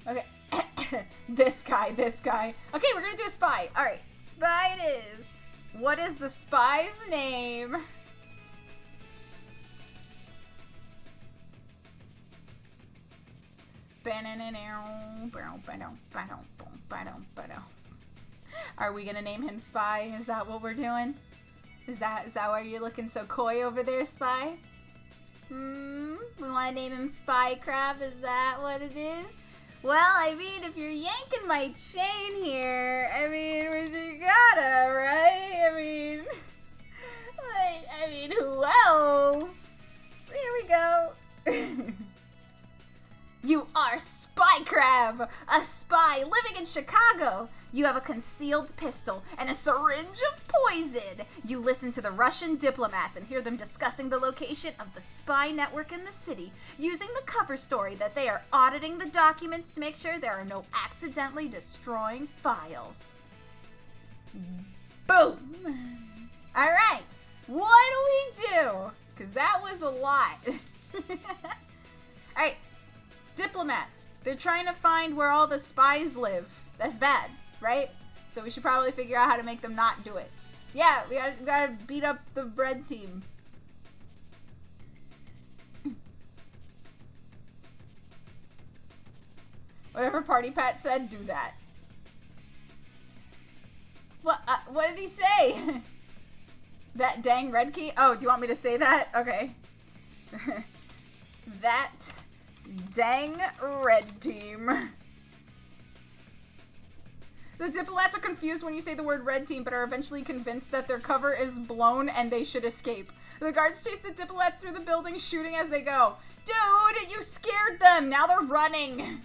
Okay. This guy. Okay, we're gonna do a spy. Alright, spy it is. What is the spy's name? Are we gonna name him Spy? Is that what we're doing? Is that why you're looking so coy over there, Spy? We want to name him Spy Crab? Is that what it is? Well, I mean, if you're yanking my chain here, I mean, you gotta, right? I mean, who else? Here we go. You are Spy Crab, a spy living in Chicago. You have a concealed pistol and a syringe of poison. You listen to the Russian diplomats and hear them discussing the location of the spy network in the city, using the cover story that they are auditing the documents to make sure there are no accidentally destroying files. Boom! Alright, what do we do? Because that was a lot. Alright, diplomats. They're trying to find where all the spies live. That's bad, right? So we should probably figure out how to make them not do it. Yeah, we gotta beat up the red team. Whatever Party Pat said, do that. What did he say? That dang red key? Oh, do you want me to say that? Okay. That dang red team. The diplomats are confused when you say the word red team, but are eventually convinced that their cover is blown and they should escape. The guards chase the diplomat through the building, shooting as they go. Dude, you scared them! Now they're running!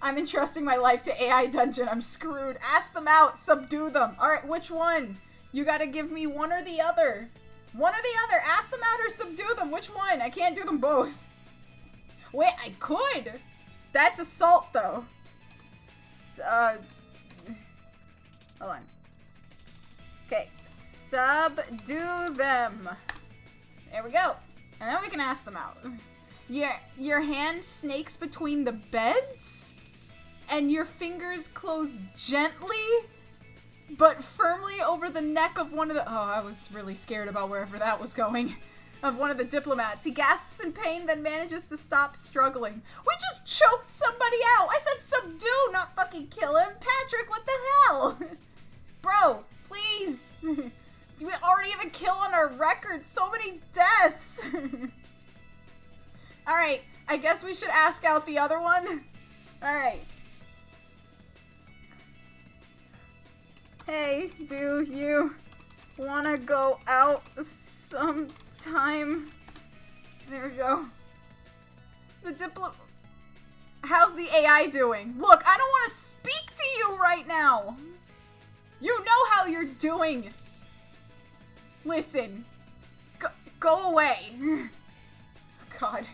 I'm entrusting my life to AI Dungeon. I'm screwed. Ask them out. Subdue them. Alright, which one? You gotta give me one or the other. One or the other. Ask them out or subdue them. Which one? I can't do them both. Wait, I could. That's assault, though. Hold on. Okay, subdue them. There we go. And then we can ask them out. Your hand snakes between the beds, and your fingers close gently, but firmly over the neck of one of the... Oh, I was really scared about wherever that was going. Of one of the diplomats. He gasps in pain, then manages to stop struggling. We just choked somebody out! I said subdue, not fucking kill him! Patrick, what the hell? Bro, please! We already have a kill on our record! So many deaths! Alright, I guess we should ask out the other one? Alright. Hey, do you wanna go out sometime? There we go. How's the AI doing? Look, I don't want to speak to you right now. You know how you're doing. Listen. Go away. God.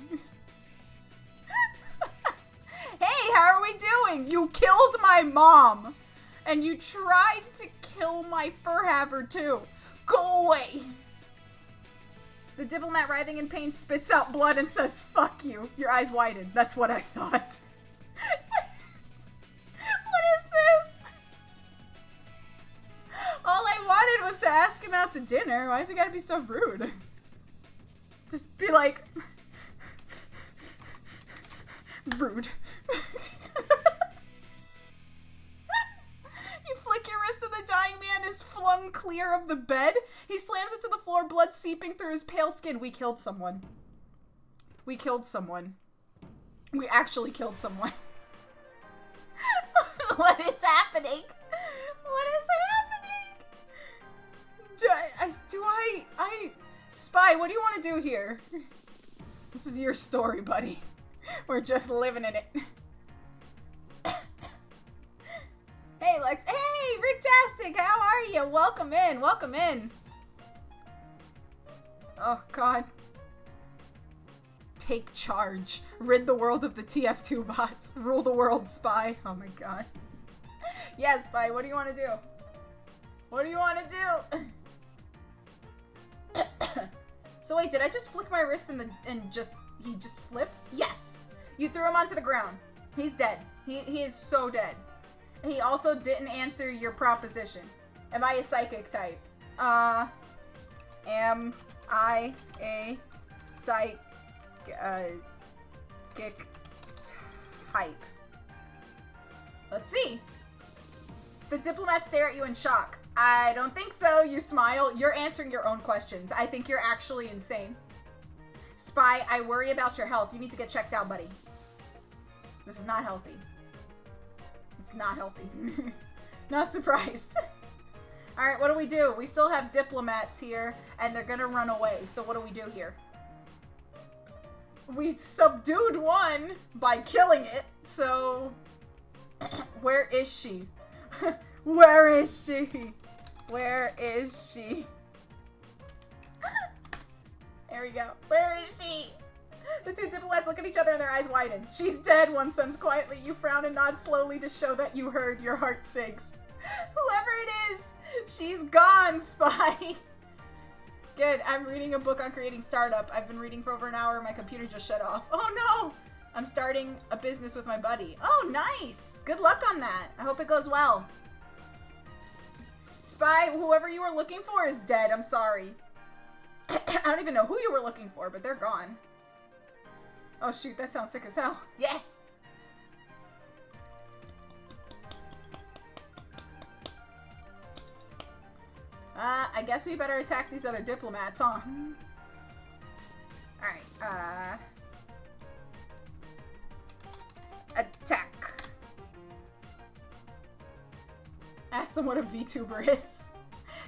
Hey, how are we doing? You killed my mom. And you tried to kill my fur haver too. Go away. The diplomat, writhing in pain, spits out blood and says, fuck you. Your eyes widen. That's what I thought. What is this? All I wanted was to ask him out out to dinner. Why does it gotta be so rude? Just be like... rude. You flick your wrist and the dying man is flung clear of the bed. He slams it to the floor, blood seeping through his pale skin. We killed someone. We killed someone. We actually killed someone. What is happening? What is happening? Spy, what do you want to do here? This is your story, buddy. We're just living in it. Hey, Lex. Hey, Ricktastic, how are you? Welcome in. Welcome in. Oh, God. Take charge. Rid the world of the TF2 bots. Rule the world, Spy. Oh, my God. Yeah, Spy, what do you want to do? What do you want to do? So wait, did I just flick my wrist and he just flipped? Yes. You threw him onto the ground. He's dead. He is so dead. He also didn't answer your proposition. Am I a psychic type? Am I a psychic type? Let's see. The diplomats stare at you in shock. I don't think so. You smile. You're answering your own questions. I think you're actually insane. Spy, I worry about your health. You need to get checked out, buddy. This is not healthy. It's not healthy. Not surprised. Alright, what do we do? We still have diplomats here, and they're gonna run away. So what do we do here? We subdued one by killing it, so... Where is she? Where is she? Where is she? There we go. Where is she? The two diplomats look at each other and their eyes widen. She's dead, one says quietly. You frown and nod slowly to show that you heard. Your heart sinks. Whoever it is, she's gone, Spy. Good. I'm reading a book on creating startup. I've been reading for over an hour. My computer just shut off. Oh no! I'm starting a business with my buddy. Oh, nice. Good luck on that. I hope it goes well. Spy, whoever you were looking for is dead. I'm sorry. I don't even know who you were looking for, but they're gone. Oh, shoot. That sounds sick as hell. Yeah. I guess we better attack these other diplomats, huh? Alright, attack. Ask them what a VTuber is.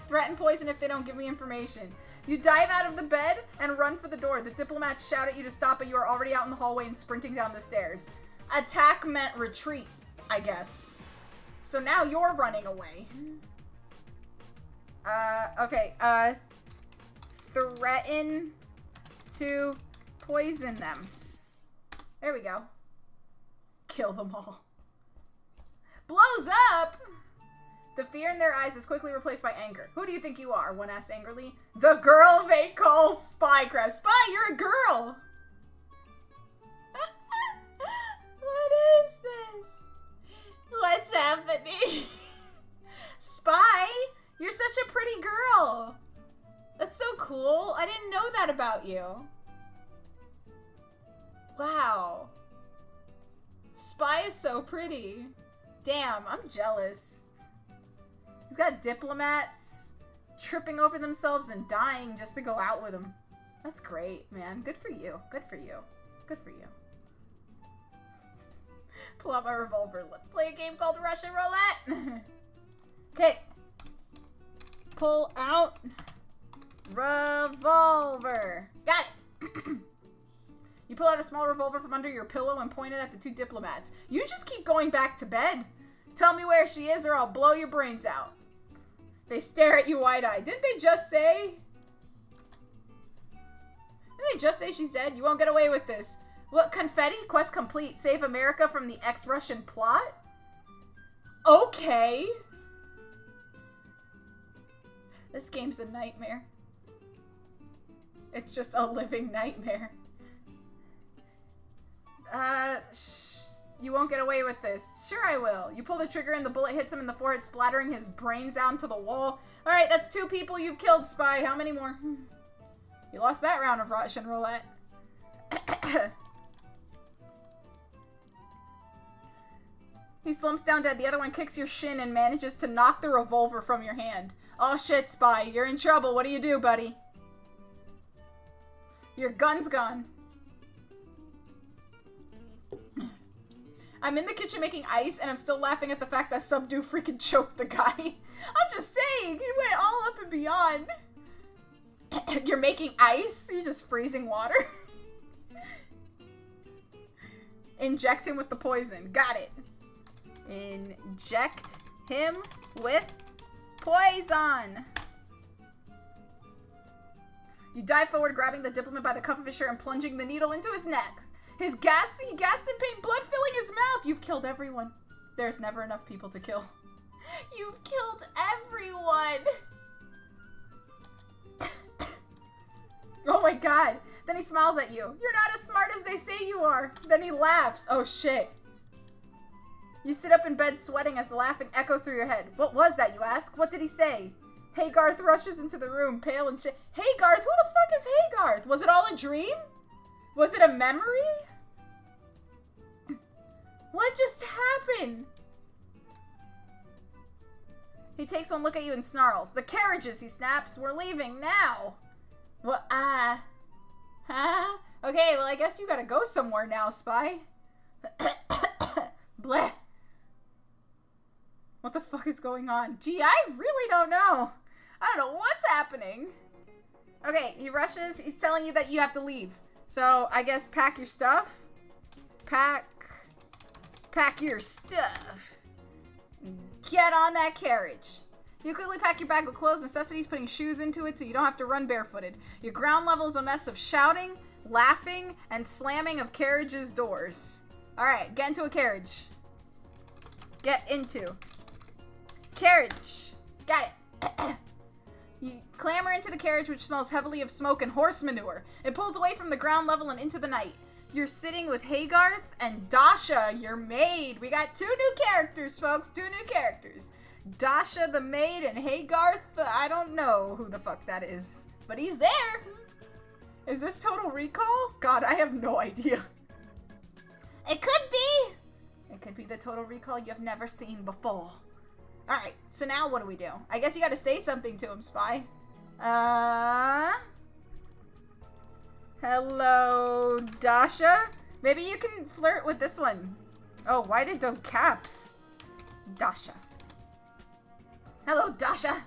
Threaten poison if they don't give me information. You dive out of the bed and run for the door. The diplomats shout at you to stop, but you are already out in the hallway and sprinting down the stairs. Attack meant retreat, I guess. So now you're running away. Okay, threaten to poison them. There we go. Kill them all. Blows up! The fear in their eyes is quickly replaced by anger. Who do you think you are? One asks angrily. The girl they call Spycraft. Spy, you're a girl! What is this? What's happening? Spy, you're such a pretty girl. That's so cool. I didn't know that about you. Wow. Spy is so pretty. Damn, I'm jealous. He's got diplomats tripping over themselves and dying just to go out with him. That's great, man. Good for you. Good for you. Good for you. Pull out my revolver. Let's play a game called Russian Roulette. Okay. Pull out revolver. Got it. You pull out a small revolver from under your pillow and point it at the two diplomats. You just keep going back to bed. Tell me where she is or I'll blow your brains out. They stare at you wide-eyed. Didn't they just say? Didn't they just say she's dead? You won't get away with this. What, confetti? Quest complete. Save America from the ex-Russian plot? Okay. This game's a nightmare. It's just a living nightmare. You won't get away with this. Sure I will. You pull the trigger and the bullet hits him in the forehead, splattering his brains out into the wall. Alright, that's 2 people you've killed, Spy. How many more? You lost that round of Russian roulette. He slumps down dead. The other one kicks your shin and manages to knock the revolver from your hand. Oh shit, Spy. You're in trouble. What do you do, buddy? Your gun's gone. I'm in the kitchen making ice, and I'm still laughing at the fact that Subdue freaking choked the guy. I'm just saying, he went all up and beyond. You're making ice? You're just freezing water? Inject him with the poison. Got it. Inject him with poison. You dive forward, grabbing the diplomat by the cuff of his shirt and plunging the needle into his neck. His gassy in pain, blood filling his mouth. You've killed everyone. There's never enough people to kill. You've killed everyone. Oh my god. Then he smiles at you. You're not as smart as they say you are. Then he laughs. Oh shit. You sit up in bed sweating as the laughing echoes through your head. What was that, you ask? What did he say? Haygarth rushes into the room, pale and shit. Haygarth? Who the fuck is Haygarth? Was it all a dream? Was it a memory? What just happened? He takes one look at you and snarls. The carriages, he snaps. We're leaving now. What? Huh? Okay, well, I guess you gotta go somewhere now, Spy. Bleh. What the fuck is going on? Gee, I really don't know. I don't know what's happening. Okay, he rushes. He's telling you that you have to leave. So, I guess pack your stuff. Pack your stuff. Get on that carriage. You quickly pack your bag of clothes, necessities, putting shoes into it so you don't have to run barefooted. Your ground level is a mess of shouting, laughing, and slamming of carriages' doors. Alright, get into a carriage. Get into. Carriage. Got it. You clamber into the carriage, which smells heavily of smoke and horse manure. It pulls away from the ground level and into the night. You're sitting with Haygarth and Dasha, your maid. We got 2 new characters, folks. 2 new characters. Dasha the maid and Haygarth, I don't know who the fuck that is. But he's there. Is this Total Recall? God, I have no idea. It could be. It could be the Total Recall you've never seen before. Alright, so now what do we do? I guess you gotta say something to him, Spy. Hello, Dasha? Maybe you can flirt with this one. Oh, why did those caps? Dasha. Hello, Dasha.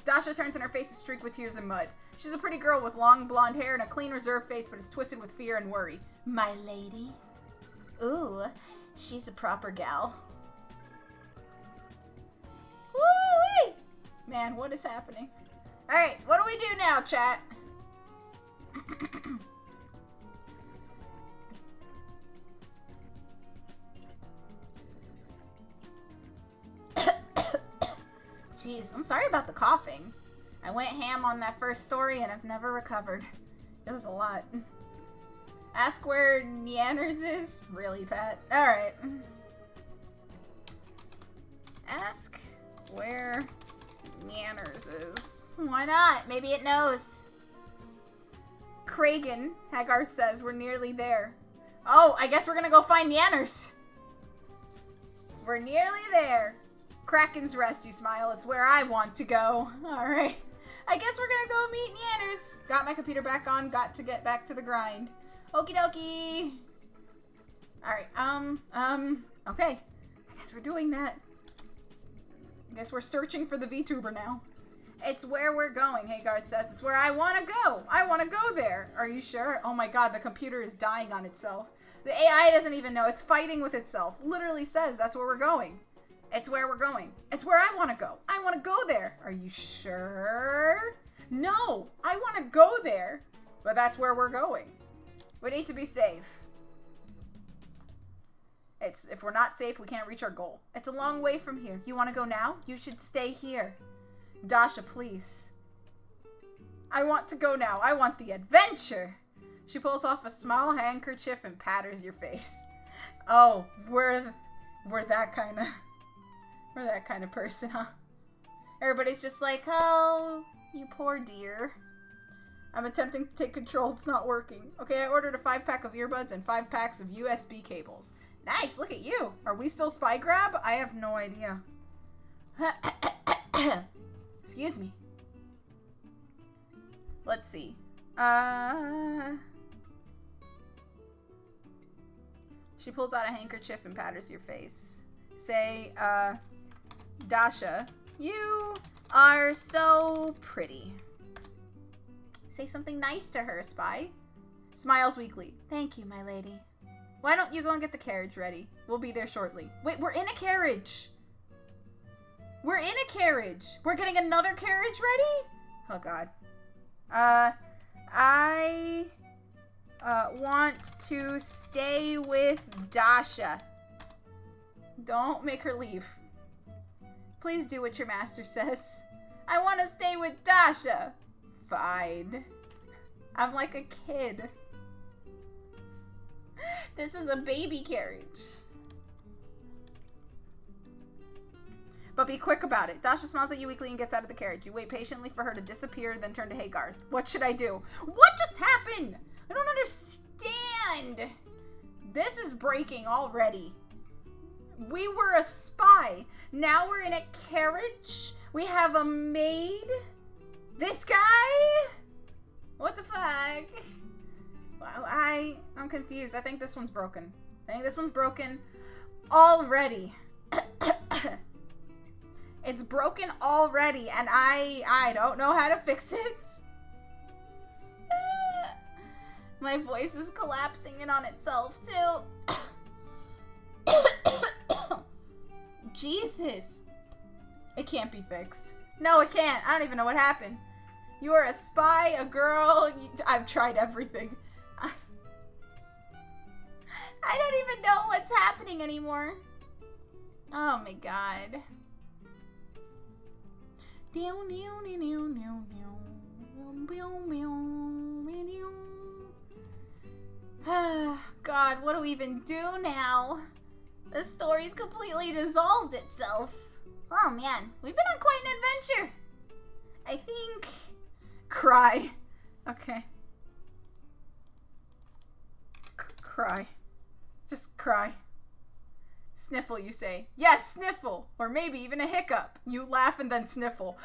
Dasha turns and her face is streaked with tears and mud. She's a pretty girl with long blonde hair and a clean, reserved face, but it's twisted with fear and worry. My lady? Ooh, she's a proper gal. Woo-wee! Man, what is happening? Alright, what do we do now, chat? Jeez, I'm sorry about the coughing. I went ham on that first story and I've never recovered. It was a lot. Ask where Neanners is? Really, Pat? Alright. Ask where Neanners is. Why not? Maybe it knows. Kragan, Haygarth says, we're nearly there. Oh, I guess we're gonna go find Neanners. We're nearly there. Kraken's Rest, you smile. It's where I want to go. Alright. I guess we're gonna go meet Neanners. Got my computer back on. Got to get back to the grind. Okie dokie. Alright, okay. I guess we're doing that. I guess we're searching for the VTuber now. It's where we're going, Haygarth says. It's where I want to go. I want to go there. Are you sure? Oh my god, the computer is dying on itself. The AI doesn't even know. It's fighting with itself. Literally says that's where we're going. It's where we're going. It's where I want to go. I want to go there. Are you sure? No, I want to go there. But that's where we're going. We need to be safe. If we're not safe, we can't reach our goal. It's a long way from here. You want to go now? You should stay here. Dasha, please. I want to go now. I want the adventure. She pulls off a small handkerchief and patters your face. Oh, we're that kind of person, huh? Everybody's just like, oh, you poor dear. I'm attempting to take control. It's not working. Okay, I ordered a 5-pack of earbuds and 5 packs of USB cables. Nice, look at you. Are we still spy grab? I have no idea. Excuse me. Let's see. She pulls out a handkerchief and patters your face. Say, Dasha, you are so pretty. Say something nice to her, Spy. Smiles weakly. Thank you, my lady. Why don't you go and get the carriage ready? We'll be there shortly. Wait, we're in a carriage. We're in a carriage. We're getting another carriage ready? Oh, God. I want to stay with Dasha. Don't make her leave. Please do what your master says. I want to stay with Dasha. Fine. I'm like a kid. This is a baby carriage. But be quick about it. Dasha smiles at you weakly and gets out of the carriage. You wait patiently for her to disappear, then turn to Haygarth. What should I do? What just happened? I don't understand. This is breaking already. We were a spy. Now we're in a carriage. We have a maid. This guy? What the fuck? I'm confused. I think this one's broken. I think this one's broken already. It's broken already, and I don't know how to fix it. My voice is collapsing in on itself, too. Jesus. It can't be fixed. No, it can't. I don't even know what happened. You are a spy, a girl. I've tried everything. I don't even know what's happening anymore. Oh my God. God, what do we even do now? The story's completely dissolved itself. Oh man, we've been on quite an adventure. I think... Cry. Okay. Cry. Just cry. Sniffle, you say. Yes, sniffle. Or maybe even a hiccup. You laugh and then sniffle.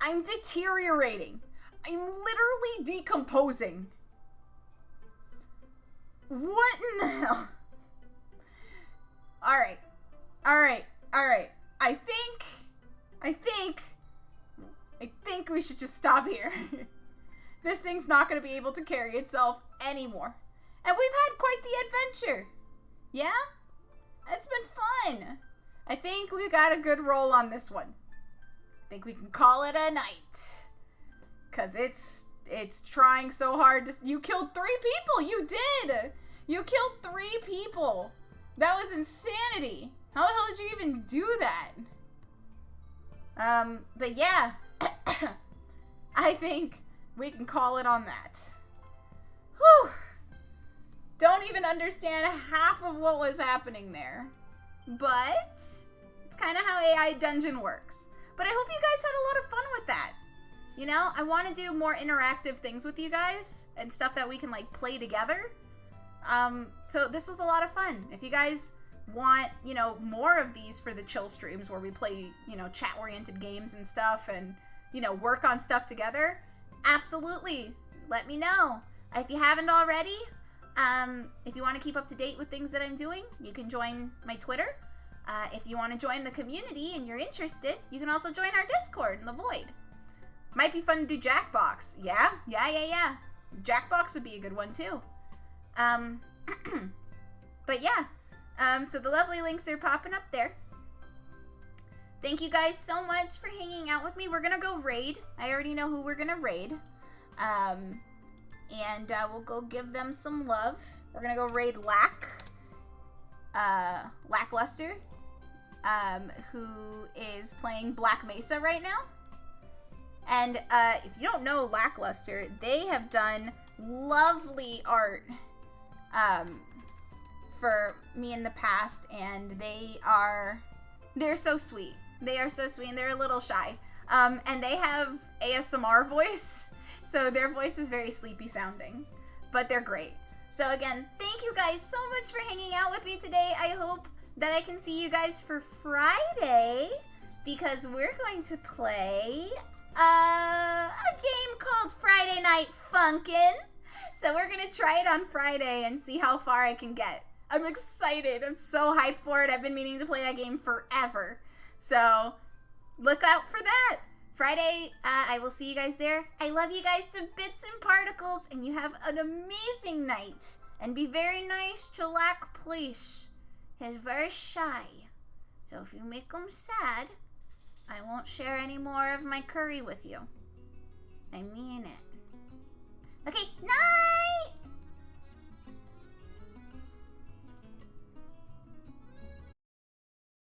I'm deteriorating. I'm literally decomposing. What in the hell? Alright. Alright. Alright. I think we should just stop here. This thing's not going to be able to carry itself anymore. And we've had quite the adventure. Yeah? It's been fun. I think we got a good roll on this one. I think we can call it a night. Because it's trying so hard to... You killed 3 people! You did! You killed 3 people! That was insanity! How the hell did you even do that? But yeah. I think we can call it on that. Whew. Don't even understand half of what was happening there. But it's kind of how AI Dungeon works. But I hope you guys had a lot of fun with that. You know, I want to do more interactive things with you guys and stuff that we can like play together. So this was a lot of fun. If you guys want, you know, more of these for the chill streams where we play, you know, chat-oriented games and stuff and, you know, work on stuff together, absolutely, let me know. If you haven't already, if you want to keep up to date with things that I'm doing, you can join my Twitter. If you want to join the community and you're interested, you can also join our Discord in the Void. Might be fun to do Jackbox. Yeah. Jackbox would be a good one too. But yeah. So the lovely links are popping up there. Thank you guys so much for hanging out with me. We're gonna go raid. I already know who we're gonna raid. And we'll go give them some love. We're gonna go raid Lackluster, who is playing Black Mesa right now. And if you don't know Lackluster, they have done lovely art for me in the past, and they're so sweet. They are so sweet, and they're a little shy. And they have ASMR voice, so their voice is very sleepy sounding, but they're great. So again, thank you guys so much for hanging out with me today. I hope that I can see you guys for Friday, because we're going to play a game called Friday Night Funkin'. So we're going to try it on Friday and see how far I can get. I'm excited. I'm so hyped for it. I've been meaning to play that game forever. So look out for that. Friday, I will see you guys there. I love you guys to bits and particles, and you have an amazing night. And be very nice to Lack, please. He's very shy. So if you make him sad, I won't share any more of my curry with you. I mean it.